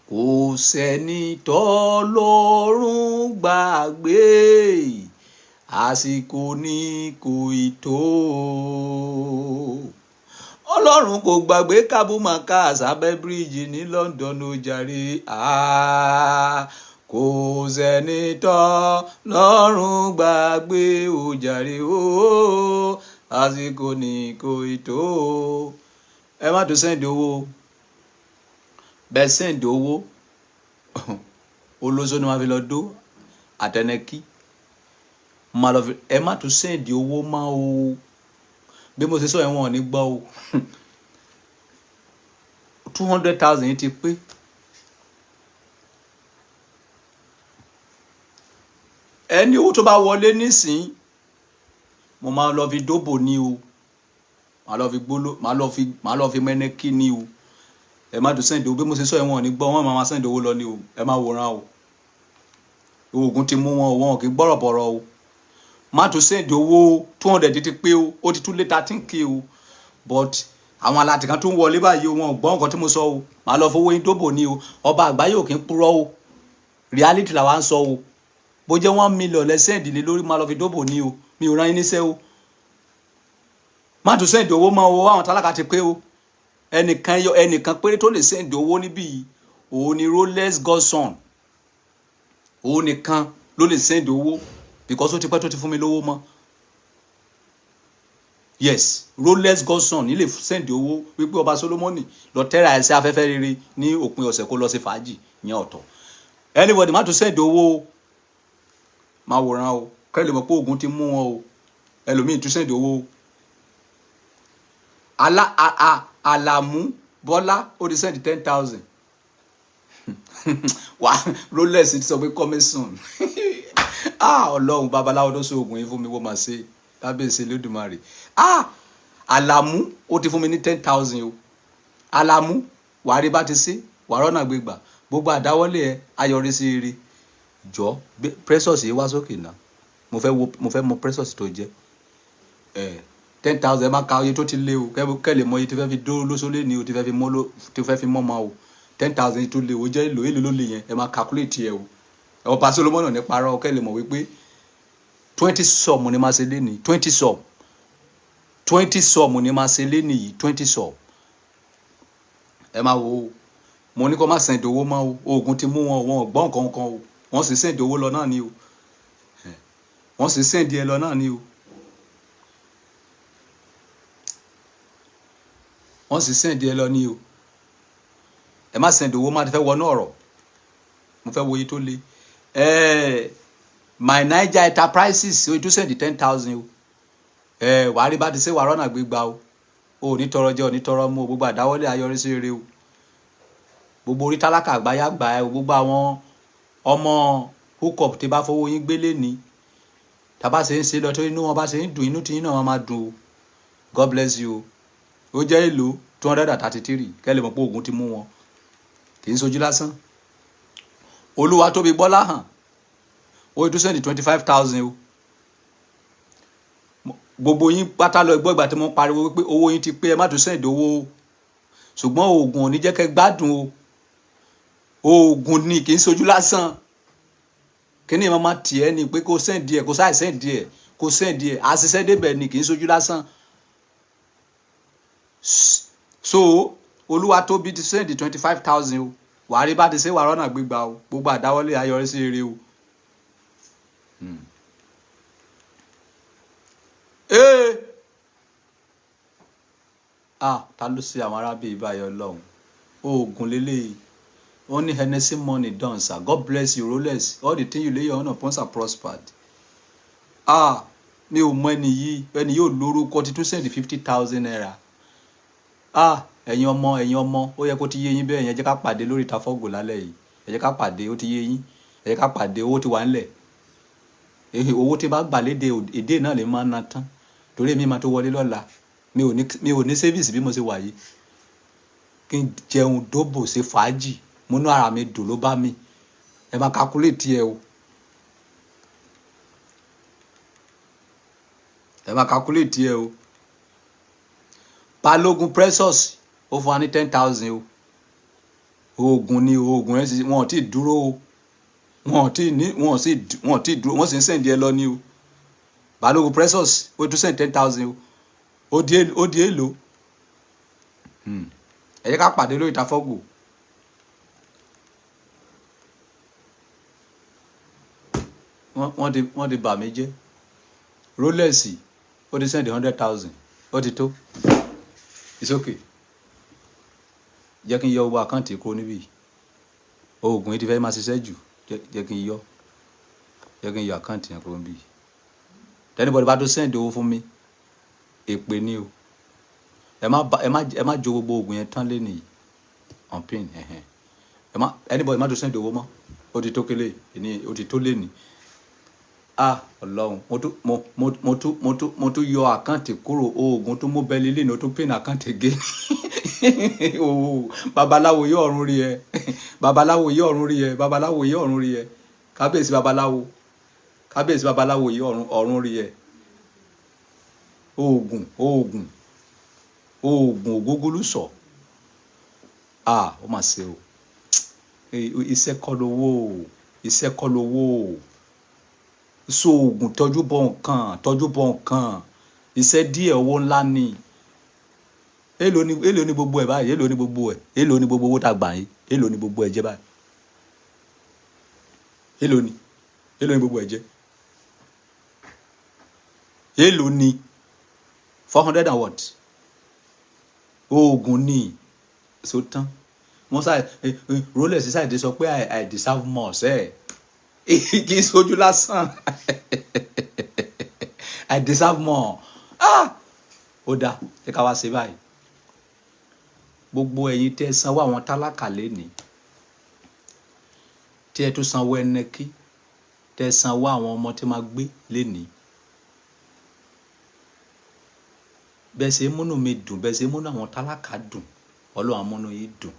Kò sẹ́ni tọ́lọ́run gbàgbé, àsìkò ni kò ì tó. Ọlọ́run kò gbàgbé Kabuma ká sábẹ́ bíríìjì ní London ó jàre. Kò sẹ́ni tọ́lọ́run gbàgbé ó jàre o, àsìkò ni kò ì tó. Ẹ má tó send owó. Bẹ́ẹ̀ send owó. Olóṣó ni wọ́n fi lọ dó àtẹnẹkí. Ẹ má tó send owó mọ́ o. Bí mo ṣe sọ ẹ̀wọ̀n ní gbọ́ o. 200,000 yìí ti pé. Ẹni owó tó bá wọlé nísìn, mo máa lọ fi dóbò ní o. màá lọ fi mẹ́nẹ́ kí ni o ẹ má tún send owó bí mo ṣe sọ ẹ̀wọ̀n ní gbọ́ wọ́n máa send owó lọ ni o ẹ má wòran o oògùn ti mú wọn kì í gbọ́rọ̀ bọ̀rọ̀ o má tún send owó 200 ti pé o ó ti tún lé 13k o but àwọn aláàtì kan tó ń wọlé báyìí wọn ò gbọ́ nǹkan tí mo sọ o màá lọ fowó yín dóbò ni o ọba àgbáyé ò kí ń purọ́ o reality làwa ń sọ o bó jẹ́ 1 million lẹ send lé lórí máa lọ fi dóbò ni o mi ò rán yín níṣẹ́ o má tún send owó mọ́ owó àwọn tálákà ti pé o ẹnìkan péré tó lè send owó níbí yìí òun ni Rolex Godson òun nìkan ló lè send owó because ó ti pẹ́ tó ti fún mi lówó mọ́ yes Rolex Godson ní lè send owó wípé ọba Solomoni lọ tẹ́ra ẹsẹ̀ afẹ́fẹ́ rere ní òpin ọ̀sẹ̀ kó lọ sí fàájì yẹn ọ̀tọ̀ anybody má tún send owó máa wòran o kẹ́lẹ́ mọ̀ pé oògùn ti mú wọn o ẹlòmíì tún send owó Alamu Bọ́lá ó ti send 10,000 wà Rolex ti sọ pé coming soon Ọlọ́run babaláwo tó so oògùn yìí fún mi wọ́n máa ṣe lábẹ́sẹ̀ lódùmarè Alamu ó ti fún mi ní 10,000 o Alamu wàá rí bá ti ṣe wàá rọ́nà gbégbà gbogbo àdáwọ́lé ẹ ayọrí sí eré jọ Precious yìí wá sókè náà mo fẹ́ mọ Precious tó jẹ́ 10,000 ẹ má ka oye tó ti lé o kẹ́lẹ̀ mọ iye tí fẹ́ fi dó lóṣòlé ni o tí fẹ́ fi mọ́ ma o 10,000 tó lé o jẹ́ èlò ló lè yẹn ẹ má calculate ẹ o ẹ̀wọ̀n pa Solomon ní parọ́ kẹ́lẹ̀ mọ̀ wípé 20 sum ni máa ṣe lé ní 20 sum ni máa ṣe lé ní yìí 20 sum ẹ má wo mo ní kó má send owó mọ́ o oògùn ti mú wọn gbọ́ nǹkan kan o wọ́n sì send owó lọ náà ni o wọ́n sì send ẹ lọ náà ni o wọ́n sì send ẹ lọ ní o ẹ má send owó má ti fẹ́ wọnú ọ̀rọ̀ mo fẹ́ wo iye tó le My Niger Enterprises o tún send 10,000 o wàá rí bá ti ṣe wàá rọ́nà gbégbá o ò ní tọrọ jẹ ò ní tọrọ mú o gbogbo àdáwọ́lé ayọrí sí rere o gbogbo orí tálákà àgbáyà gbà ẹ o gbogbo àwọn ọmọ hookup tí bá fowó yín gbélé ní tàbá ṣe ń ṣe lọ tó inú wọn bá ṣe ń dùn inú tí yín náà máa dùn o God bless you o ó jẹ́ èlò 233 kẹ́lẹ̀ mọ̀ pé oògùn ti mú wọn kì í sojú lásán Olúwatóbi Bọ́lá hàn ó tún send 25,000 o gbogbo yín pátá lọ gbọ́ ìgbà tí mo pariwo wípé owó yín ti pé ẹ má tún send owó o ṣùgbọ́n oògùn ò ní jẹ́ kẹ́ gbádùn o oògùn ni kì í sojú lásán kí ni màmá tiẹ̀ ni pé kó send díẹ̀ kó sáì send díẹ̀ kó send díẹ̀ àṣìṣe débẹ̀ ni kì í sojú lásán so Olúwatóbi ti send 25,000 o wàá rí bá ti ṣe wàá rọ́nà gbígbà o gbogbo àdáwọ́lé ayọrí sí eré o ta ló ṣe àwọn arábìnrin báyọ̀ Ọlọ́run oògùn lélẹ́yìí wọ́n ní Hennessy money done sir God bless you Rolex all the thing you lay your hand upon are prospered mi ò mọ ẹni yóò lórúkọ ti tún send 50,000 naira ẹ̀yin ọmọ ó yẹ kó ti yé yín bẹ́ẹ̀ yẹn jẹ́ ká pàdé lórí Ìtafọ́gò lálẹ́ yìí ẹ jẹ́ ká pàdé ó ti yé yín ẹ jẹ́ ká pàdé owó ti wà ńlẹ̀ owó tí bá gbà léde èdè náà lè máa ná tán torí èmi máa tó wọlé lọ́la mi ò ní service bí mo ṣe wà yìí kí n jẹun dóbò ṣe fàájì múnú ara mi dùn ló bá mi ẹ máa calculate ẹ o Balógun Precious ó fún wa ní 10,000 o oògùn ni oògùn ẹ wọn ò tí ì dúró o wọn ò tí ì dúró wọ́n sì ń send ẹ lọ ní o Balógun Precious ó tún send 10,000 o ó di èlò ẹ jẹ́ ká pàdé lórí Ìtafọ́gò wọ́n ti bà mí jẹ́ Rolex ó ti send 100,000 ó ti tó it's okay jẹ́ kí n yọ owó àkáǹtì kúrò níbí oògùn yìí ti fẹ́ máa ṣiṣẹ́ jù jẹ́ kí n yọ àkáǹtì yẹn kúrò níbí anybody bá tó send owó fún mi èpè ni o ẹ má jo gbogbo oògùn yẹn tán lé nìyí on pin anybody má tó send owó mọ́ ó ti tó kélé ó ti tó lé nìí Ọlọ́run mo tún yọ àkáǹtì kúrò oògùn tó mú bẹ́ẹ̀lì lẹ́nu ó tún pín àkáǹtì gé babaláwo yóò ọ̀run rí ẹ babaláwo yóò ọ̀run rí ẹ babaláwo yóò ọ̀run rí ẹ kábíyèsí babaláwo yóò ọ̀run rí ẹ oògùn ògógólú sọ ó mà ṣe o iṣẹ́ kọ́ lówó so oògùn tọ́jú bọ̀ nǹkan iṣẹ́ díẹ̀ owó ńlá ni èlò ní gbogbo ẹ̀ báyìí èlò ní gbogbo owó tá a gbà yín èlò ní gbogbo ẹ̀ jẹ́ báyìí èlò ní gbogbo ẹ̀ jẹ́ èlò ní 400 and what oògùn ní so tán wọ́n sáà Rolex ṣáìdé sọ pé I deserve more sẹ́ẹ̀ kì í sojú lásán I deserve more ó dáa ẹ ká wá ṣe báyìí gbogbo ẹ̀yin tẹ́ sanwó àwọn tálákà lẹ́ni tí ẹ tún sanwó ẹnẹkí tẹ́ sanwó àwọn ọmọ tí máa gbé lẹ́ni bẹ́ẹ̀ ṣe múnú mi dùn bẹ́ẹ̀ ṣe múnú àwọn tálákà dùn Ọlọ́run amúnú yìí dùn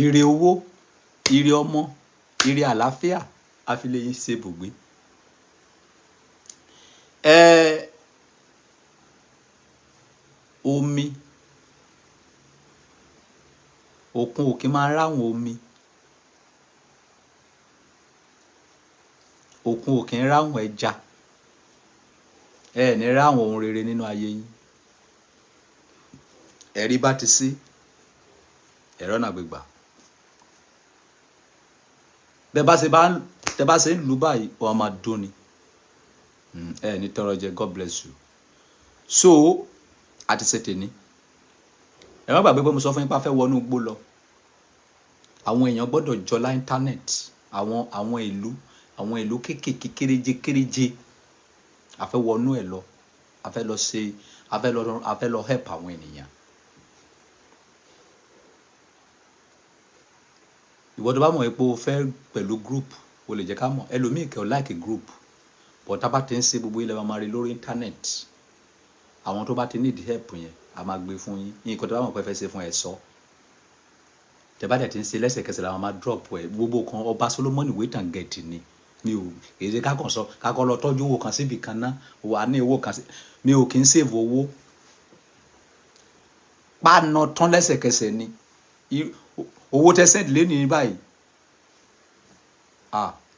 ire owó ire ọmọ ire àlàáfíà àfilẹ̀ yìí ṣe bùgbé omi òkun òkè máa ráwọn omi òkun òkè ń ráwọn ẹja ní ráwọn ohun rere nínú ayé yín ẹ̀rí bá ti sí ẹ̀rọ náà gbégbà tẹ́ bá ṣe ń lù báyìí wọ́n máa dún ni ní tọrọ jẹ God bless you so àti ṣe tèmi ẹ má gbàgbé pé mo sọ fún yín pé a fẹ́ wọnú igbó lọ àwọn èèyàn gbọ́dọ̀ jọlá íńtánẹ́ẹ̀tì àwọn ìlú kéékèèké kéréje a fẹ́ wọnú ẹ̀ lọ a fẹ́ lọ help àwọn ènìyàn ìwọ tó bá mọ̀ pé o fẹ́ pẹ̀lú group o lè jẹ́ ká mọ̀ ẹlòmíì kẹ́ ò like group but tá bá ti ń ṣe gbogbo ilẹ̀ máa rí lórí íńtánẹ́ẹ̀tì àwọn tó bá ti need help yẹn a máa gbé fún yín nǹkan tó bá mọ̀ pé fẹ́ ṣe fún ẹ sọ tẹ́ bá dẹ̀ ti ń ṣe lẹ́sẹ̀kẹsẹ̀ làwọn máa drop ẹ gbogbo kan ọba Solomoni wait and get ni mi ò èdè kákan sọ kákan lọ tọ́jú owó kan síbi kan ná wà ní owó kan mi ò kì í save owó pààna tán lẹ́sẹ̀kẹsẹ̀ ni owó tẹ́ send lé ní báyìí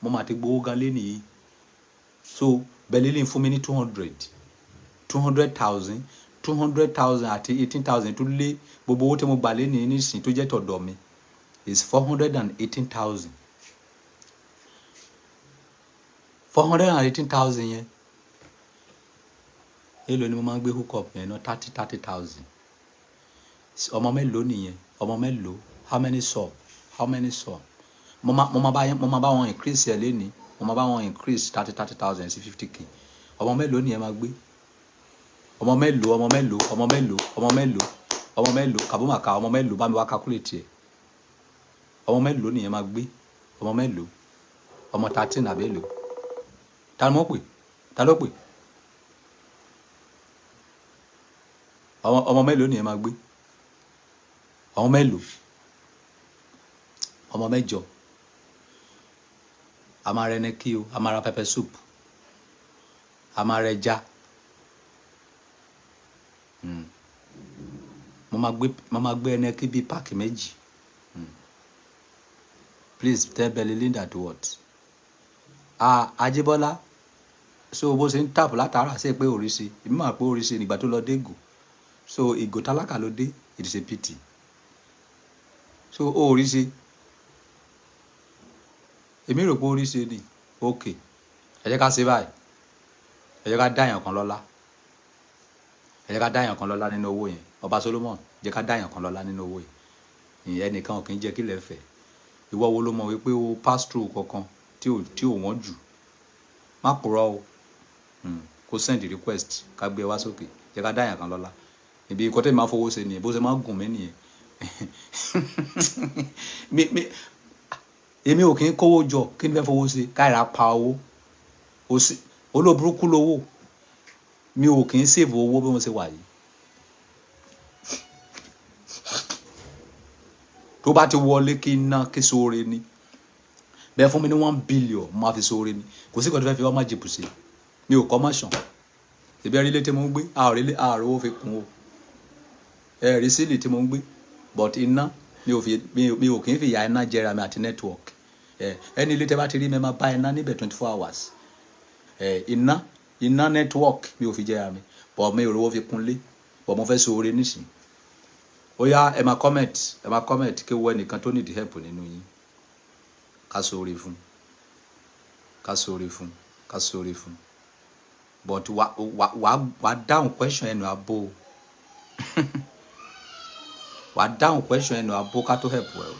mo máa ti gbowó gan lé nìyí so bẹ́ẹ̀ lè fún mi ní 200,000 àti 18,000 tó lé gbogbo owó tí mo gbà lé ní nísìnyí tó jẹ́ tọ̀dọ̀ mi is 418,000 yẹn èlò ni mo máa ń gbé hook up yẹn ná 30,000 ọmọ mélòó nìyẹn ọmọ mélòó how many sub mo máa bá wọn increase ẹ lẹ́ni mo máa bá wọn increase 30,000 sí 50k ọmọ mélòó nìyẹn máa gbé ọmọ mélòó kàbúmàkà ọmọ mélòó bá mi wá calculate ẹ ọmọ mélòó nìyẹn máa gbé ọmọ mélòó ọmọ 13 àbí èlò ta ló pè ọmọ mélòó nìyẹn máa gbé ọmọ mélòó ọmọ mẹ́jọ a máa rẹ ẹnẹkí o a máa ra pepper soup a máa rẹ ẹja mo máa gbé ẹnẹkí bíi páàkì méjì please tell Belinda to what Ajíbọ́lá so bó ṣe ń tààpù látara sí pé oríṣi èmi máa pé oríṣi nígbà tó lọ dé Ìgò so Ìgò tálákà ló dé it is a pity so oríṣi èmi rò pé oríṣi ni ok ẹ jẹ́ ká ṣe báyìí ẹ jẹ́ ká dá èèyàn kan lọ́lá nínú owó yẹn ọba Solomon jẹ́ ká dá èèyàn kan lọ́lá nínú owó yẹn ẹnìkan ò kì í jẹ́ kí lè fẹ́ ìwọ wo ló mọ̀ wípé o pass through kankan tí ò wọ́n jù má purọ́ o kó send request ká gbé wá sókè jẹ́ ká dá èèyàn kan lọ́lá ibi ìkọ́ tẹ́ máa fowó ṣe nìyẹn bó ṣe máa gùn mí nìyẹn èmi ò kì í kówó jọ kí n fẹ́ fowó sí káìra pa owó olóburúkú lówó mi ò kì í save owó bí mo ṣe wà yìí tó bá ti wọlé kí n ná kí sóore ni bẹ́ẹ̀ fún mi ní 1 billion mo máa fi sóore ni kò sí kan tó fẹ́ fi ọmọ jìbù sí mi ò kọ́ mọ́ ṣàn ìbí ẹ̀rí ilé tí mo ń gbé ààrẹ owó fi kún o ẹ̀rí sílì tí mo ń gbé but iná mi ò kì í fi ìyá iná jẹra mi àti network ẹni ilé tẹ́ bá ti rí mi máa bá iná níbẹ̀ 24 hours iná network mi ò fi jẹra mi but mi ò rówó fi kún lé but mo fẹ́ sóore nísìnyí ó yá ẹ máa comment kí wọ́n ẹnìkan tó need help nínú yín ká sóore fún but wà dáhùn question ẹnu abo wà dáhùn question ẹnu abo ká tó help ẹ o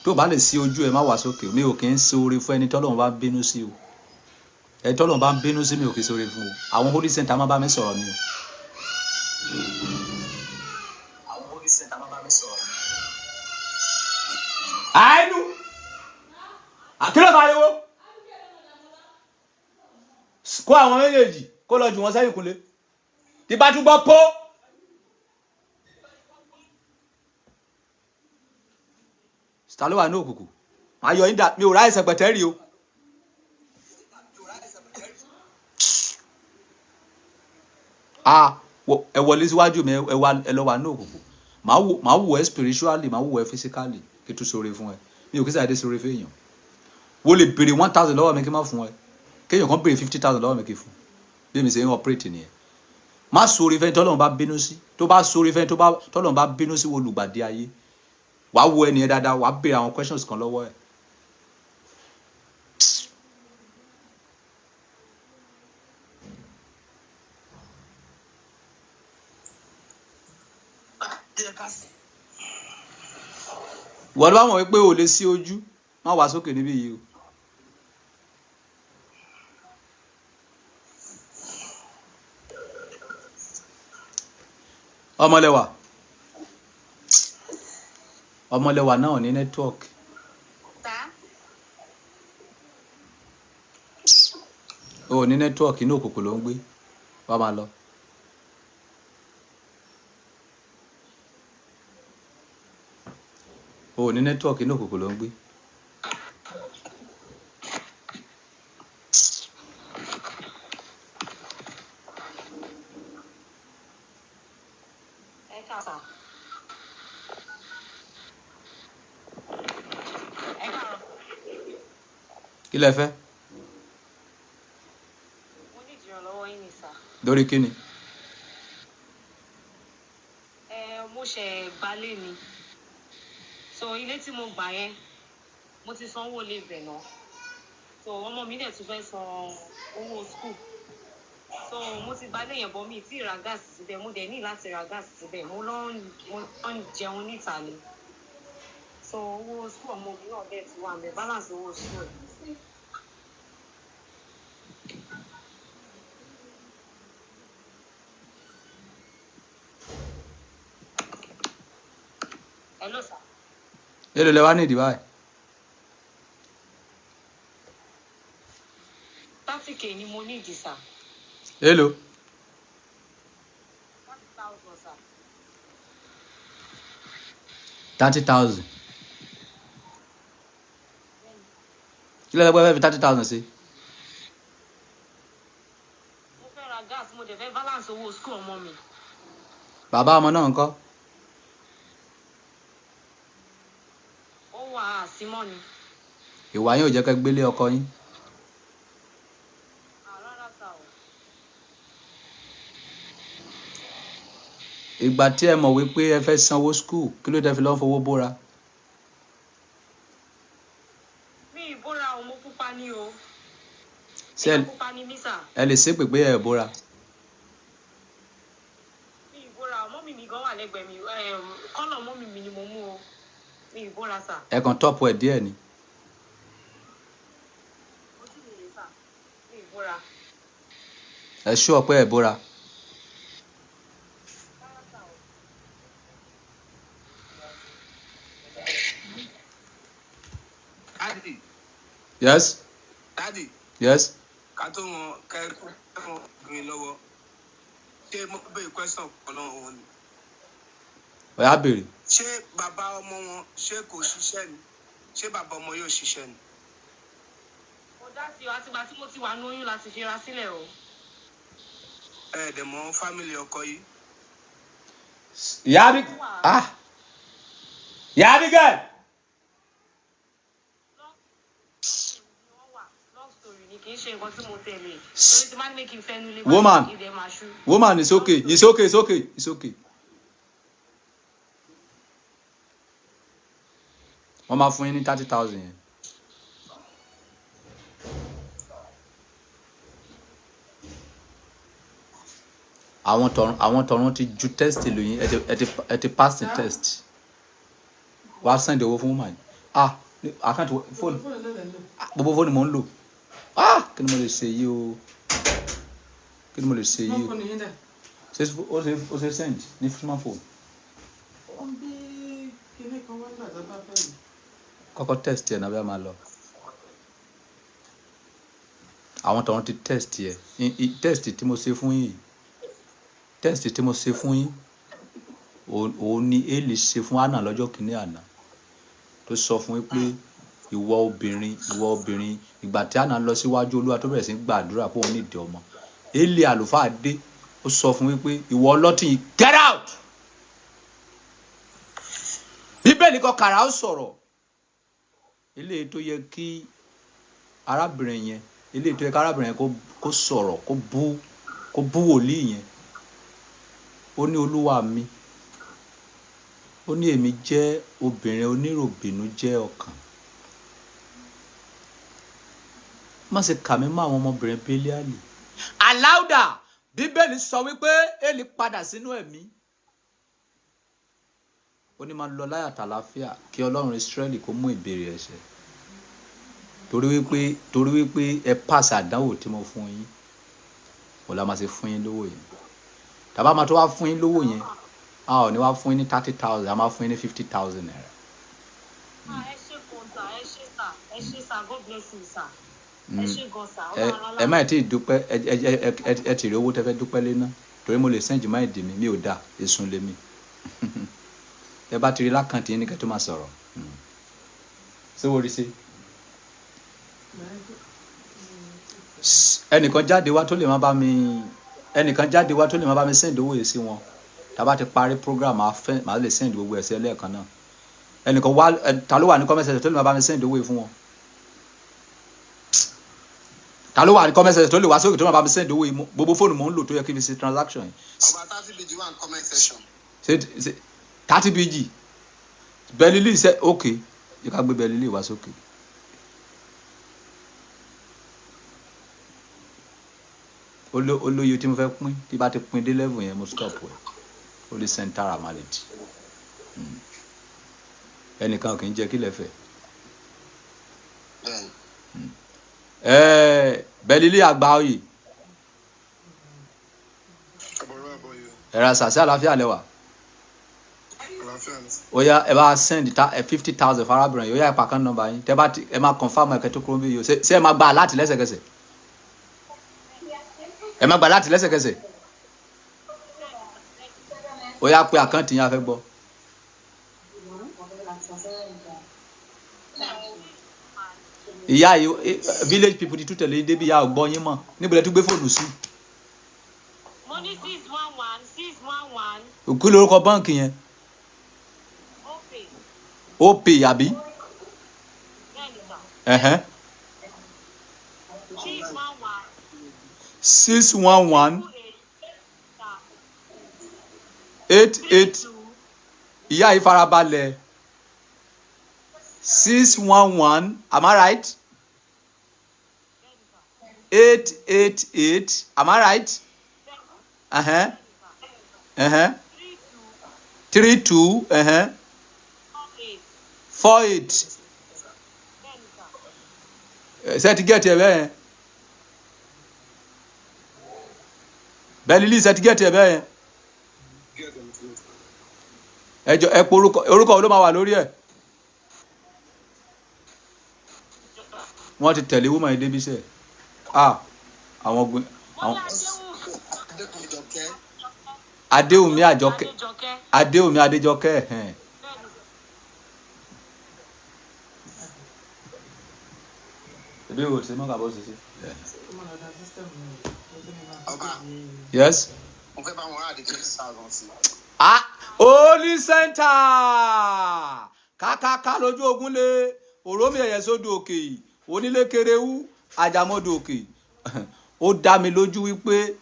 tó bá lè sí ojú ẹ má wá sókè mi ò kì í sóore fún ẹni tọ́lọ́run bá bínú sí o ẹni tọ́lọ́run bá bínú sí mi ò kì í sóore fún o àwọn holy center máa bá mi sọ̀rọ̀ ni o. àìnú àkílọ̀ máa yẹwò kó àwọn méjèèjì kó lọ jù wọ́n sẹ́yìn kúnlé tí bá tún gbọ́ pó ta ló wà ní òkùnkùn máa yọ ìdá mi ò ráyè sẹpẹtẹ́rì o ẹ wọlé síwájú mi ẹ lọ wà ní òkùnkùn máa wù ẹ spiritually máa wù ẹ physically kí tún sóore fún ẹ mi ò kí sàdé sóore fún èèyàn wo lè béèrè 1,000 lọ́wọ́ mi kí n má fún ẹ kéèyàn kan béèrè 50,000 lọ́wọ́ mi kí n fún bí mi ṣe ń operate nìyẹn má sóore fẹ́ni tọ́lọ́run bá bínú sí tó bá sóore fẹ́ni tọ́lọ́run bá bínú sí olùgbàdì ayé wàá wo ẹnìyẹn dáadáa wàá béèrè àwọn questions kan lọ́wọ́ ẹ̀. wọ́n bá mọ̀ pé o lè sí ojú má wá sókè níbí yìí o. ọmọlẹ́wà náà ní network. o ní network inú òkùnkùn ló ń gbé wá máa lọ. o ní network inú òkùnkùn ló ń gbé. kí lẹ fẹ́. mo ní ìdìrànlọ́wọ́ yín ni sà. lórí kí ni. mo ṣe gbalé ni so ilé tí mo gbà yẹn mo ti sanwó lé ibẹ̀ náà so ọmọ mi dẹ̀ tún fẹ́ san owó school so mo ti gbalé yẹn bọ́ mi tí ì ra gáàsì síbẹ̀ mo dẹ̀ ní láti ra gáàsì síbẹ̀ mo lọ ń jẹun níta ni so owó school ọmọ mi náà dẹ̀ ti wà mẹ́ balance owó school ẹ̀. Hello sir. èlò lẹ wá ní ìdìbò báyìí. 30K ni mo ní ìdí sà. èlò. 40,000 sà. 30,000. kí ló lè gbọ́ fẹ́ fi 30,000 sí. mo fẹ́ ra gas mo dẹ̀ fẹ́ balance owó school ọmọ mi. bàbá ọmọ náà ńkọ́. ó wà á símọ́ ni. ìwà yín ò jẹ́ kẹ́ gbélé ọkọ yín. rárá sà o. ìgbà tí ẹ mọ̀ wípé ẹ fẹ́ sanwó school kí ló dé fi lọ́n fowó bóra. mi ìbóra o mo pupa ní o. ṣé pupa ní mí sà. ẹ lè ṣépè pé ẹ bóra. mi ìbóra o mọ́mì mi gan wà lẹ́gbẹ̀ẹ́ mi kọ́nà mọ́mì mi ni mo mú o mi ìbóra sà. ẹ kàn tọ́pù ẹ̀ díẹ̀ ni. ojú mi rè sà mi ìbóra. ẹ ṣú ọpẹ́ ẹ bóra. rárá sà o. Adi. Yes. Daddy, Yes. ká tó wọn kẹ́kọ̀ọ́ obìnrin lọ́wọ́. Ṣé mo bẹ̀rẹ̀ question kan lọ́wọ́ ni? Oya béèrè. Ṣé bàbá ọmọ wọn ṣé kò ṣiṣẹ́ ni? Ṣé bàbá ọmọ yóò ṣiṣẹ́ ni? Mo dá sí ọ àtìgbà tí mo ti wà ní oyún láti fi ra sílẹ̀ o. Dẹ̀ mọ́ family ọkọ yìí. Ìyá bí ìyá Abigail. Long story ni kì í ṣe nǹkan tí mo tẹ̀lé. Torí ti máa ń make him fẹ́ nulẹ̀. Woman, it's okay. It's okay. It's okay. It's okay. Wọ́n máa fún yín ní 30,000 yẹn. Àwọn tọ̀run ti ju test lóyún ẹ ti pass the test. Wàá send owó fún woman. Àkáǹtì fóònù. Gbogbo fóònù mò ń lò. Kí ni mo lè ṣe yìí o? Kí ni mo lè ṣe yìí o? Ó ṣe send ní smartphone. Kọ́kọ́ test yẹn náà bẹ́ẹ̀ máa lọ. Àwọn tọ̀run ti test yẹ. Test tí mo ṣe fún yín. Test tí mo ṣe fún yín. Òun ni Eli ṣe fún Anna lọ́jọ́ kìíní àná. Tó sọ fún yín pé ìwọ obìnrin ìgbà tí Anna lọ síwájú Olúwa tó bẹ̀rẹ̀ sí gbàdúrà pé òun nídìí ọmọ. Eli àlùfáà dé ó sọ fún yín pé ìwọ ọlọ́tí yìí get out. Bíbélì kọ kàrà ó sọ̀rọ̀. Eléyìí tó yẹ kí arábìnrin yẹn kó sọ̀rọ̀ kó bú wòlíì yẹn. Ó ní Olúwa mi. Ó ní èmi jẹ́ obìnrin oníròbìnújẹ́ ọkàn. Má ṣe kà mí mọ́ àwọn ọmọbìnrin Bélíálì. Aláùdà Bíbélì sọ wípé Élì padà sínú ẹ̀mí. Ó ní máa lọ láyà tàlàáfíà kí Ọlọ́run Ísírẹ́lì kó mú ìbéèrè ẹ̀ṣẹ̀. Torí wípé ẹ pàṣẹ àdánwò tí mo fún yín. Ó la máa ṣe fún yín lówó yẹn. Tàbá máa tó wá fún yín lówó yẹn. A ò ní wá fún yín ní 30,000, a máa fún yín ní 50,000 naira. Ẹ ṣé gan sà, ẹ ṣé sà, God bless you sà. Ẹ ṣé gan sà. Ẹ má tí ì dúpẹ́ ẹ tì rí owó tẹ́ fẹ́ dúpẹ́ lé náà. Torí mo lè sẹ́ǹjì máa dì mí, mi ò dà, èsùn lé mi. Ẹ bá ti rí lákàntì yín ní kẹ́ tó máa sọ̀rọ̀. Ṣé wo rí sí? Ẹnìkan jáde wá tó lè máa bá mi send owó yìí sí wọn. Tàbá ti parí program máa lè send gbogbo ẹ̀sẹ̀ lẹ́ẹ̀kan náà. Ẹnìkan wá ta ló wà ní comment section tó lè máa bá mi send owó yìí fún wọn. Ta ló wà ní comment section tó lè wá sókè tó máa bá mi send owó yìí. Gbogbo fóònù mò ń lò tó yẹ kí n fi ṣe transaction yìí. Ọba 30 BG wà ní comment section. Ṣé 30 BG? Bẹ́ẹ̀lì ṣe okay. Yẹ ká gbé bẹ́ẹ̀lì wá sókè. Olóyè tí mo fẹ́ pín tí bá ti pín dé level yẹn mo stop ẹ̀. Ó lè sẹ́ńtàrà má lè dì. Ẹnìkan kì í jẹ́ kí lẹ fẹ́. Bẹ́ẹ̀lì àgbà oyè. Ẹ̀rọ àṣàṣì àlàáfíà lẹ́wà. Ó yá ẹ bá send 50,000 fún arábìnrin yìí. Ó yá ẹ pa account number yín. Tẹ́ bá ẹ máa confirm ẹ̀kẹ́ tó kúrò bí yìí. Ṣé ẹ máa gba láti lẹ́sẹ̀kẹsẹ̀? Ẹ máa gba láti lẹ́sẹ̀kẹsẹ̀. Ó yá pé àkáǹtì yín a fẹ́ gbọ́. Ìyá yìí village people ti tún tẹ̀lé yín débi ìyá ọgbọ́n yín mọ̀. Níbo lẹ tún gbé fóònù sí? Mo ní 611. Kí lorúkọ báǹkì yẹn? Opay àbí? 611 88 ìyá yìí farabalẹ̀ 611 am I right? 888 am I right? 32 48 ṣé ti get ẹ bẹ́ẹ̀ Bẹ́ẹ̀lì ṣé ti get ẹ bẹ́ẹ̀ ẹjọ ẹ pọ orúkọ ló máa wà lórí ẹ wọ́n ti tẹ̀lé woman yìí débi iṣẹ́ àwọn ọgbìn Mo ní Adéwùmí Àjọkẹ́ Adéwùmí Adéjọkẹ́ ebi wo ṣe mọ kàbọ ṣe ṣe. Yes. mo fẹ́ bá wọn àdé 20,000 sí. Holy Center kákáká lójú ogun lé òrómì ẹ̀yẹ sódò òkè onílé kerewu àjàmọ́dò òkè ó dá mi lójú wípé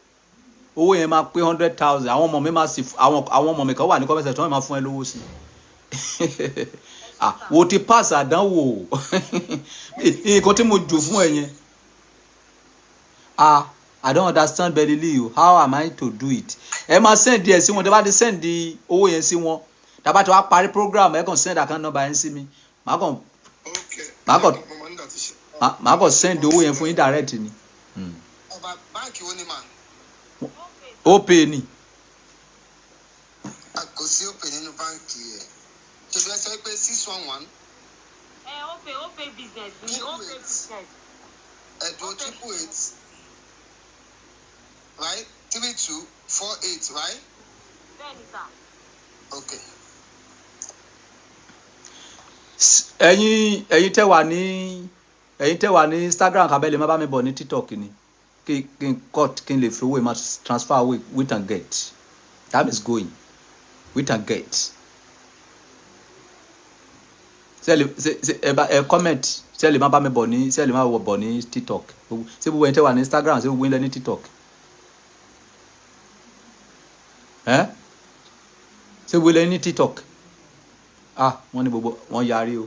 owó yẹn máa pé 100,000 àwọn ọmọ mi máa sì àwọn ọmọ mi kan wà ní kọ́mẹ́sẹ̀ tí wọ́n máa fún ẹ lówó sí wo ti pass àdánwò nǹkan tí mo jù fún ẹ yẹn I don't understand Belili how am I to do it ẹ máa send díẹ̀ sí wọn tẹ́ bá ti send owó yẹn sí wọn tàbá tí wàá parí program ẹ kàn send account number yẹn sí mi màá kàn send owó yẹn fún yín direct ni. ọba báńkì wo ni mà. ó pè ní. kò sí ó pè nínú báńkì yẹn ṣèbí ẹ sọ pé 611. ó pè business ni ó pè business. ẹ̀dùn 888 right 3248 right. Bẹ́ẹ̀ni sà. okay. ẹ̀yin tẹ́ wà ní Instagram kábẹ́lẹ̀ má bá mi bọ̀ ní TikTok ni kí n cut kí n lè fi owó ma transfer away with and get that is going with and get ẹ comment ṣé lè má bá mi bọ̀ ní ṣé lè má bọ̀ ní TikTok ṣé gbogbo ẹ̀yin tẹ́ wà ní Instagram ṣé gbogbo ẹ̀yin lẹ́ ní TikTok ṣé gbogbo ẹ̀yin ní TikTok wọ́n ní gbogbo wọ́n yarí o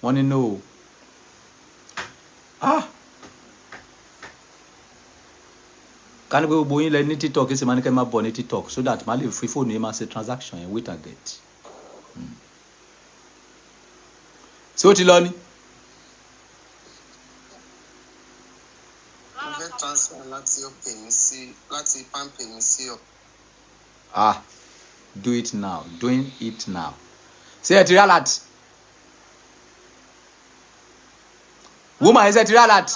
wọ́n ní no o ká ní pé gbogbo yín lẹ ní TikTok ṣe máa ní kẹ́ máa bọ̀ ní TikTok so that máa lè fi fóònù yín máa ṣe transaction yẹn wait and get ṣé ó ti lọ ní. mo fẹ́ transfer láti ọ̀pẹ̀ mi sí láti pàmpẹ̀ mi sí ọ̀. Do it now doing it now ṣé ẹ ti rí alert woman ẹ ṣe ti rí alert.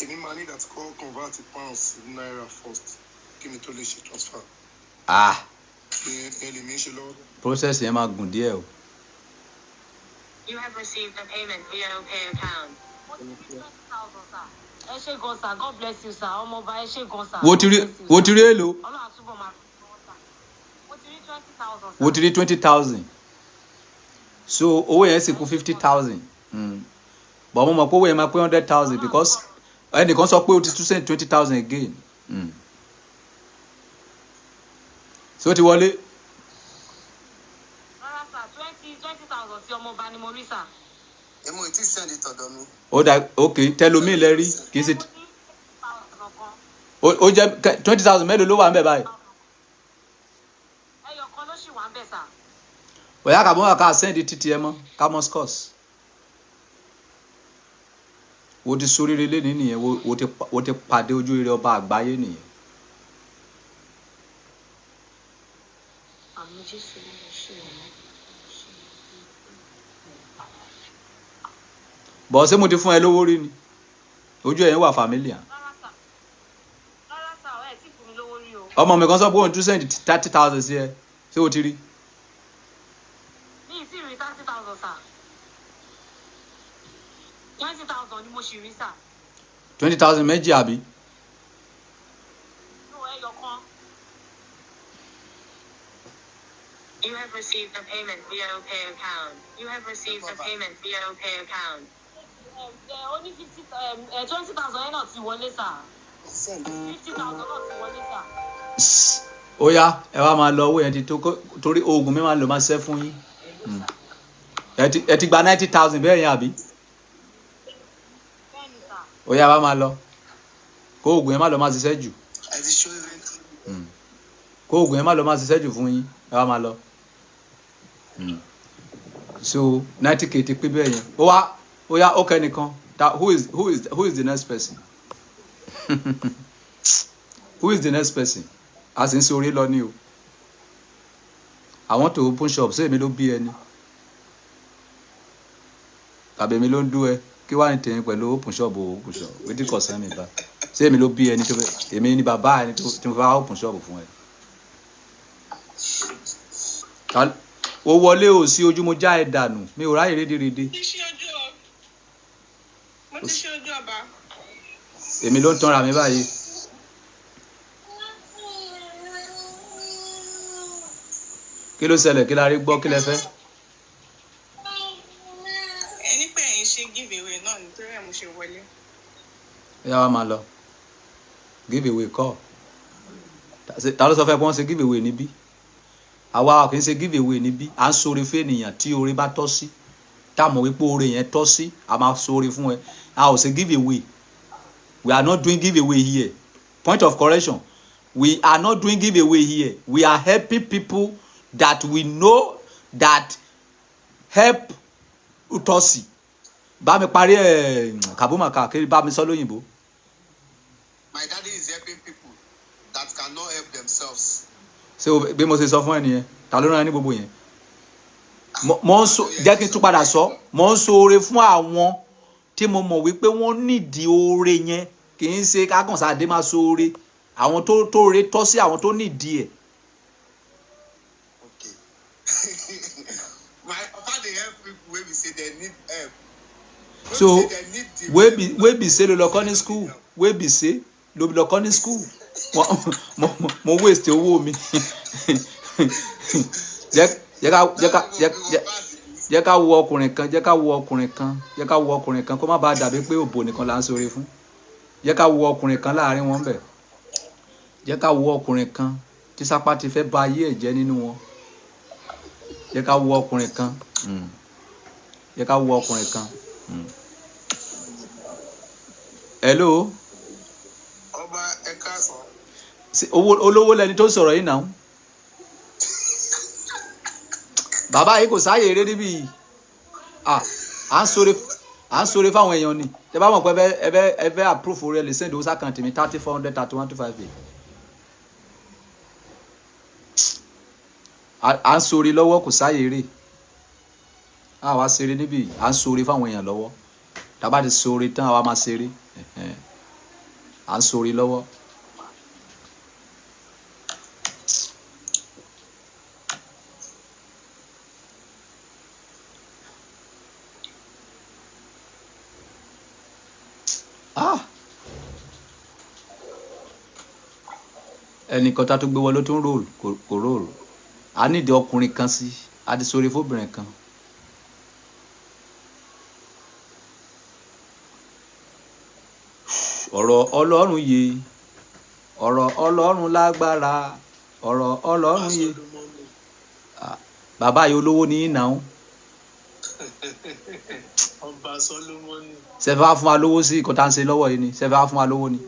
èmi máa ní láti kọ́ convert pounds sí naira first kí mi tó lè ṣe transfer. ẹ lè mi ṣe lọ́wọ́. process yẹn máa gùn díẹ̀ o. You have received a payment via OK account. Ẹ ṣé gan sir, God bless you sir. Ọmọọba ẹ ṣé gan sir. Wo ti rí èlò? Ọlọ́run àtúbọ̀ máa fi wọ́n sà. Mo ti rí 20,000 sir. Wo ti rí 20,000. So owó yẹn sì kú 50,000. But mo mọ̀ pé owó yẹn máa pé 100,000 because ẹnìkan sọ pé o ti tún send 20,000 again. So ó ti wọlé. Rárá sà, 20,000 tí ọmọọba ni mo rí sà. èmo ìtí send ìtọ̀dọ̀ mi. Ó dà ok tẹlomi lẹ rí kì í ṣe ó jẹ́ 20,000 mélòó ló wà ń bẹ̀ báyìí. Ẹyọ kan ló ṣì wà ń bẹ̀ sà. Bóyá kàbọ̀ wà ká send títí ẹ mọ́ ká mọ́ scores. Wo ti sóríire lé ní nìyẹn wo ti pàdé ojú rere ọba àgbáyé nìyẹn. Àmì Jésù ló ń ṣe ọ̀nà. Bọ̀ ṣé mo ti fún ẹ lówó rí ni ojú ẹ̀yin wà familiar. Rárá sà, ẹ ti fún mi lówó rí o. Ọmọ mi kan sọ pé òun tún send 30,000 sí ẹ ṣé o ti rí. Mi ì sì rí 30,000 sà. 20,000 ni mo ṣì rí sà. 20,000 méjì àbí. No, ẹyọ kan. You have received a payment via OK account. You have received a payment via OK account. Ó ní 20,000 yẹn náà ti wọlé sà. 50,000 náà ti wọlé sà. Ó yá ẹ wá máa lọ owó yẹn ti tó torí oògùn mi máa lò máa ṣẹ́ fún yín. Ẹ ti gba 90,000 bẹ́ẹ̀ yẹn àbí. Bẹ́ẹ̀ni sà. Ó yá wá máa lọ kó oògùn yẹn má lọ máa ṣiṣẹ́ jù. ẹ ti ṣó ìrètí. Kó oògùn yẹn má lọ máa ṣiṣẹ́ jù fún yín ẹ wá máa lọ. So 90k ti pé bẹ́ẹ̀ yẹn ó yá ó kẹ́ nìkan who is the next person. Who is the next person? A sì ń sọ orí lọ ní o. I want to open shop ṣé èmi ló bí ẹni tàbí èmi ló ń dú ẹ kí wàá ní tèmi pẹ̀lú open shop wetin concern me bá ṣé èmi ló bí ẹni tó fẹ́ èmi ni bàbá ẹni tí mo fẹ́ open shop fún ẹ. ó wọlé ò sí ojú mo já ẹ dànù mi ò ráyè rédèrèdè. mo ti ṣe ojú ọba. èmi ló ń tanra mi báyìí. kí ló ṣẹlẹ̀ kí la rí gbọ́ kí lẹ fẹ́. ẹni pé ẹ̀yin ṣe give away náà nítorí ẹ̀ mo ṣe wọlé. ẹ yá wa máa lọ give away kọ́ ta ló sọ fẹ́ pé wọ́n ṣe give away níbí àwa kì í ṣe give away níbí à ń ṣoore fún ènìyàn tí oore bá tọ́ sí tá a mọ̀ wípé oore yẹn tọ́ sí a máa ṣoore fún ẹ a ò ṣe give away we are not doing give away here point of correction we are not doing give away here we are helping people that we know that help utosi bá mi parí ẹ kàbúmàkà kí bá mi sọ lóyìnbó. My daddy is helping people that cannot help themselves. ṣé bí mo ṣe sọ fún ẹ nìyẹn ta ló rán ẹ ní gbogbo yẹn mo ń sọ jẹ́ kí n tún padà sọ mo ń sọ oore fún àwọn tí mo mọ̀ wípé wọ́n nídìí oore yẹn kì í ṣe kákànṣáde máa sọ oore àwọn tó oore tọ́ sí àwọn tó nídìí ẹ̀. My papa dey help people wey be say they need help. So wey be say lo lọ kọ́ ní school wey be say lo lọ kọ́ ní school mo waste owó mi jẹ́ ká wo ọkùnrin kan kó má bàa dàbí pé òbò nìkan là ń ṣoore fún jẹ́ ká wo ọkùnrin kan láàrin wọn bẹ̀ jẹ́ ká wo ọkùnrin kan tí sápá ti fẹ́ bà ayé ẹ̀ jẹ́ nínú wọn jẹ́ ká wo ọkùnrin kan jẹ́ ká wo ọkùnrin kan. Hello. Ọba ẹ̀ka sọ. Olówó lẹni tó sọ̀rọ̀ yìí náà. Bàbá yìí kò sáàyè eré níbí yìí. À ń sọ̀rọ̀ fáwọn èèyàn ni. Tẹ bá mọ̀ pé ẹ fẹ́ approve rẹ̀ lè send owó sákàǹtì mi 30 400 31 258. À ń sọ̀rọ̀ lọ́wọ́ kò sáàyè eré. Àwa ṣeré níbí yìí à ń sọ̀rọ̀ fáwọn èèyàn lọ́wọ́. Tá bá ti sọ̀rọ̀ tán àwa máa ṣeré. À ń sọ̀rọ̀ lọ́wọ́. Ẹnìkan tá tó gbé wọlé tó ń roll kò roll a nídìí ọkùnrin kan sí a ti sọ̀rọ̀ fóbìnrin kan. ọ̀rọ̀ Ọlọ́run yé ọ̀rọ̀ Ọlọ́run lágbára ọ̀rọ̀ Ọlọ́run yé bàbá yìí olówó ní ìnáwó. Ọba Solomoni. Ṣé fẹ́ wá fún wa lówó sí ìkọ́tà ń ṣe lọ́wọ́ yìí ni ṣé fẹ́ wá fún wa lówó ni.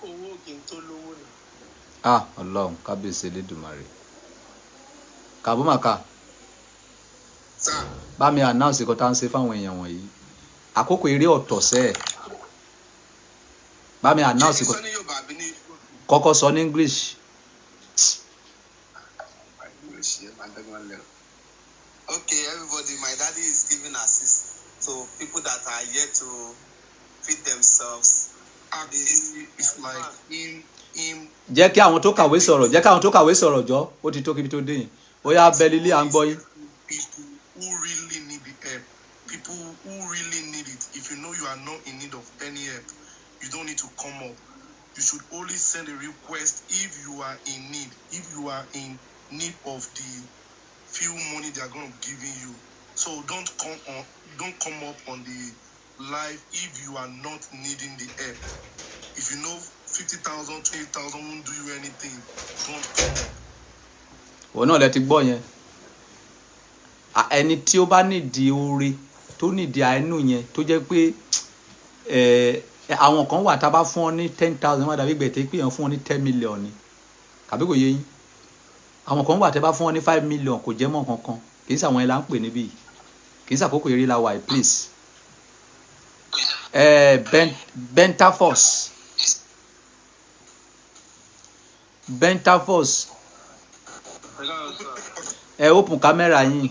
Owó kì í tó lówó ni. Ọlọ́run kábíyèsí Elédùmarè kàbúmàkà bá mi announce ìkọ́tà ń ṣe fáwọn èèyàn wọ̀nyí àkókò eré ọ̀tọ̀ sẹ́ẹ̀ bá mi announce kọ́kọ́ sọ ní English. Okay, everybody, my daddy is giving assist to people that are yet to feed themselves. It's like him. Jẹ́ kí àwọn tó kàwé sọ̀rọ̀ jọ ó ti tó kíbi tó dé yìí ó yá abẹ́ lílé à ń gbọ́ yín. People who really need the help, people who really need it. If you know you are not in need of any help, you don't need to come up. You should only send a request if you are in need. If you are in need of the few money they are going to be giving you. So don't come up on the live if you are not needing the help. If you know 50,000, 20,000 won't do you anything, don't come up. Wọ́n náà lẹ ti gbọ́ yẹn ẹni tí ó bá nídìí oore tó nídìí àánú yẹn tó jẹ́ pé àwọn kan wà tá a bá fún ọ ní 10,000 wọ́n dàbí gbẹ̀tẹ́ pé èèyàn fún ọ ní 10 million ni kàbí kò yé yín àwọn kan wà tẹ́ bá fún ọ ní 5 million kò jẹ́ mọ́ kankan kì í ṣàwọn ẹ̀ là ń pè níbí kì í ṣàkókò eré la wà please Bentafos ẹ open camera yín.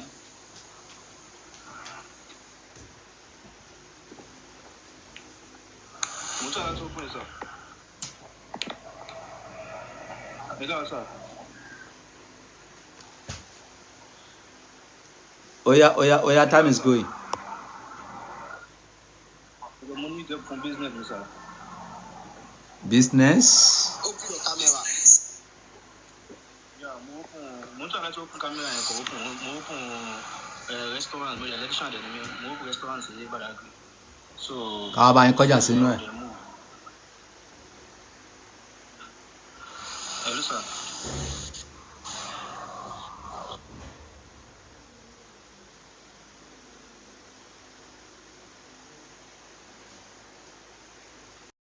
Mo try láti open sir. Ẹ káàárọ̀ sir. Oya, time is going. Mo ní help from business mi sir. Business. Open your camera. Yeah, mo try láti open camera yẹn kò open. Mo open restaurant, mo yẹ electrician dẹ̀ ni mi. Mo open restaurant sí Badagry. So. Káwá bá yín kọjá sínú ẹ̀. Hello sir.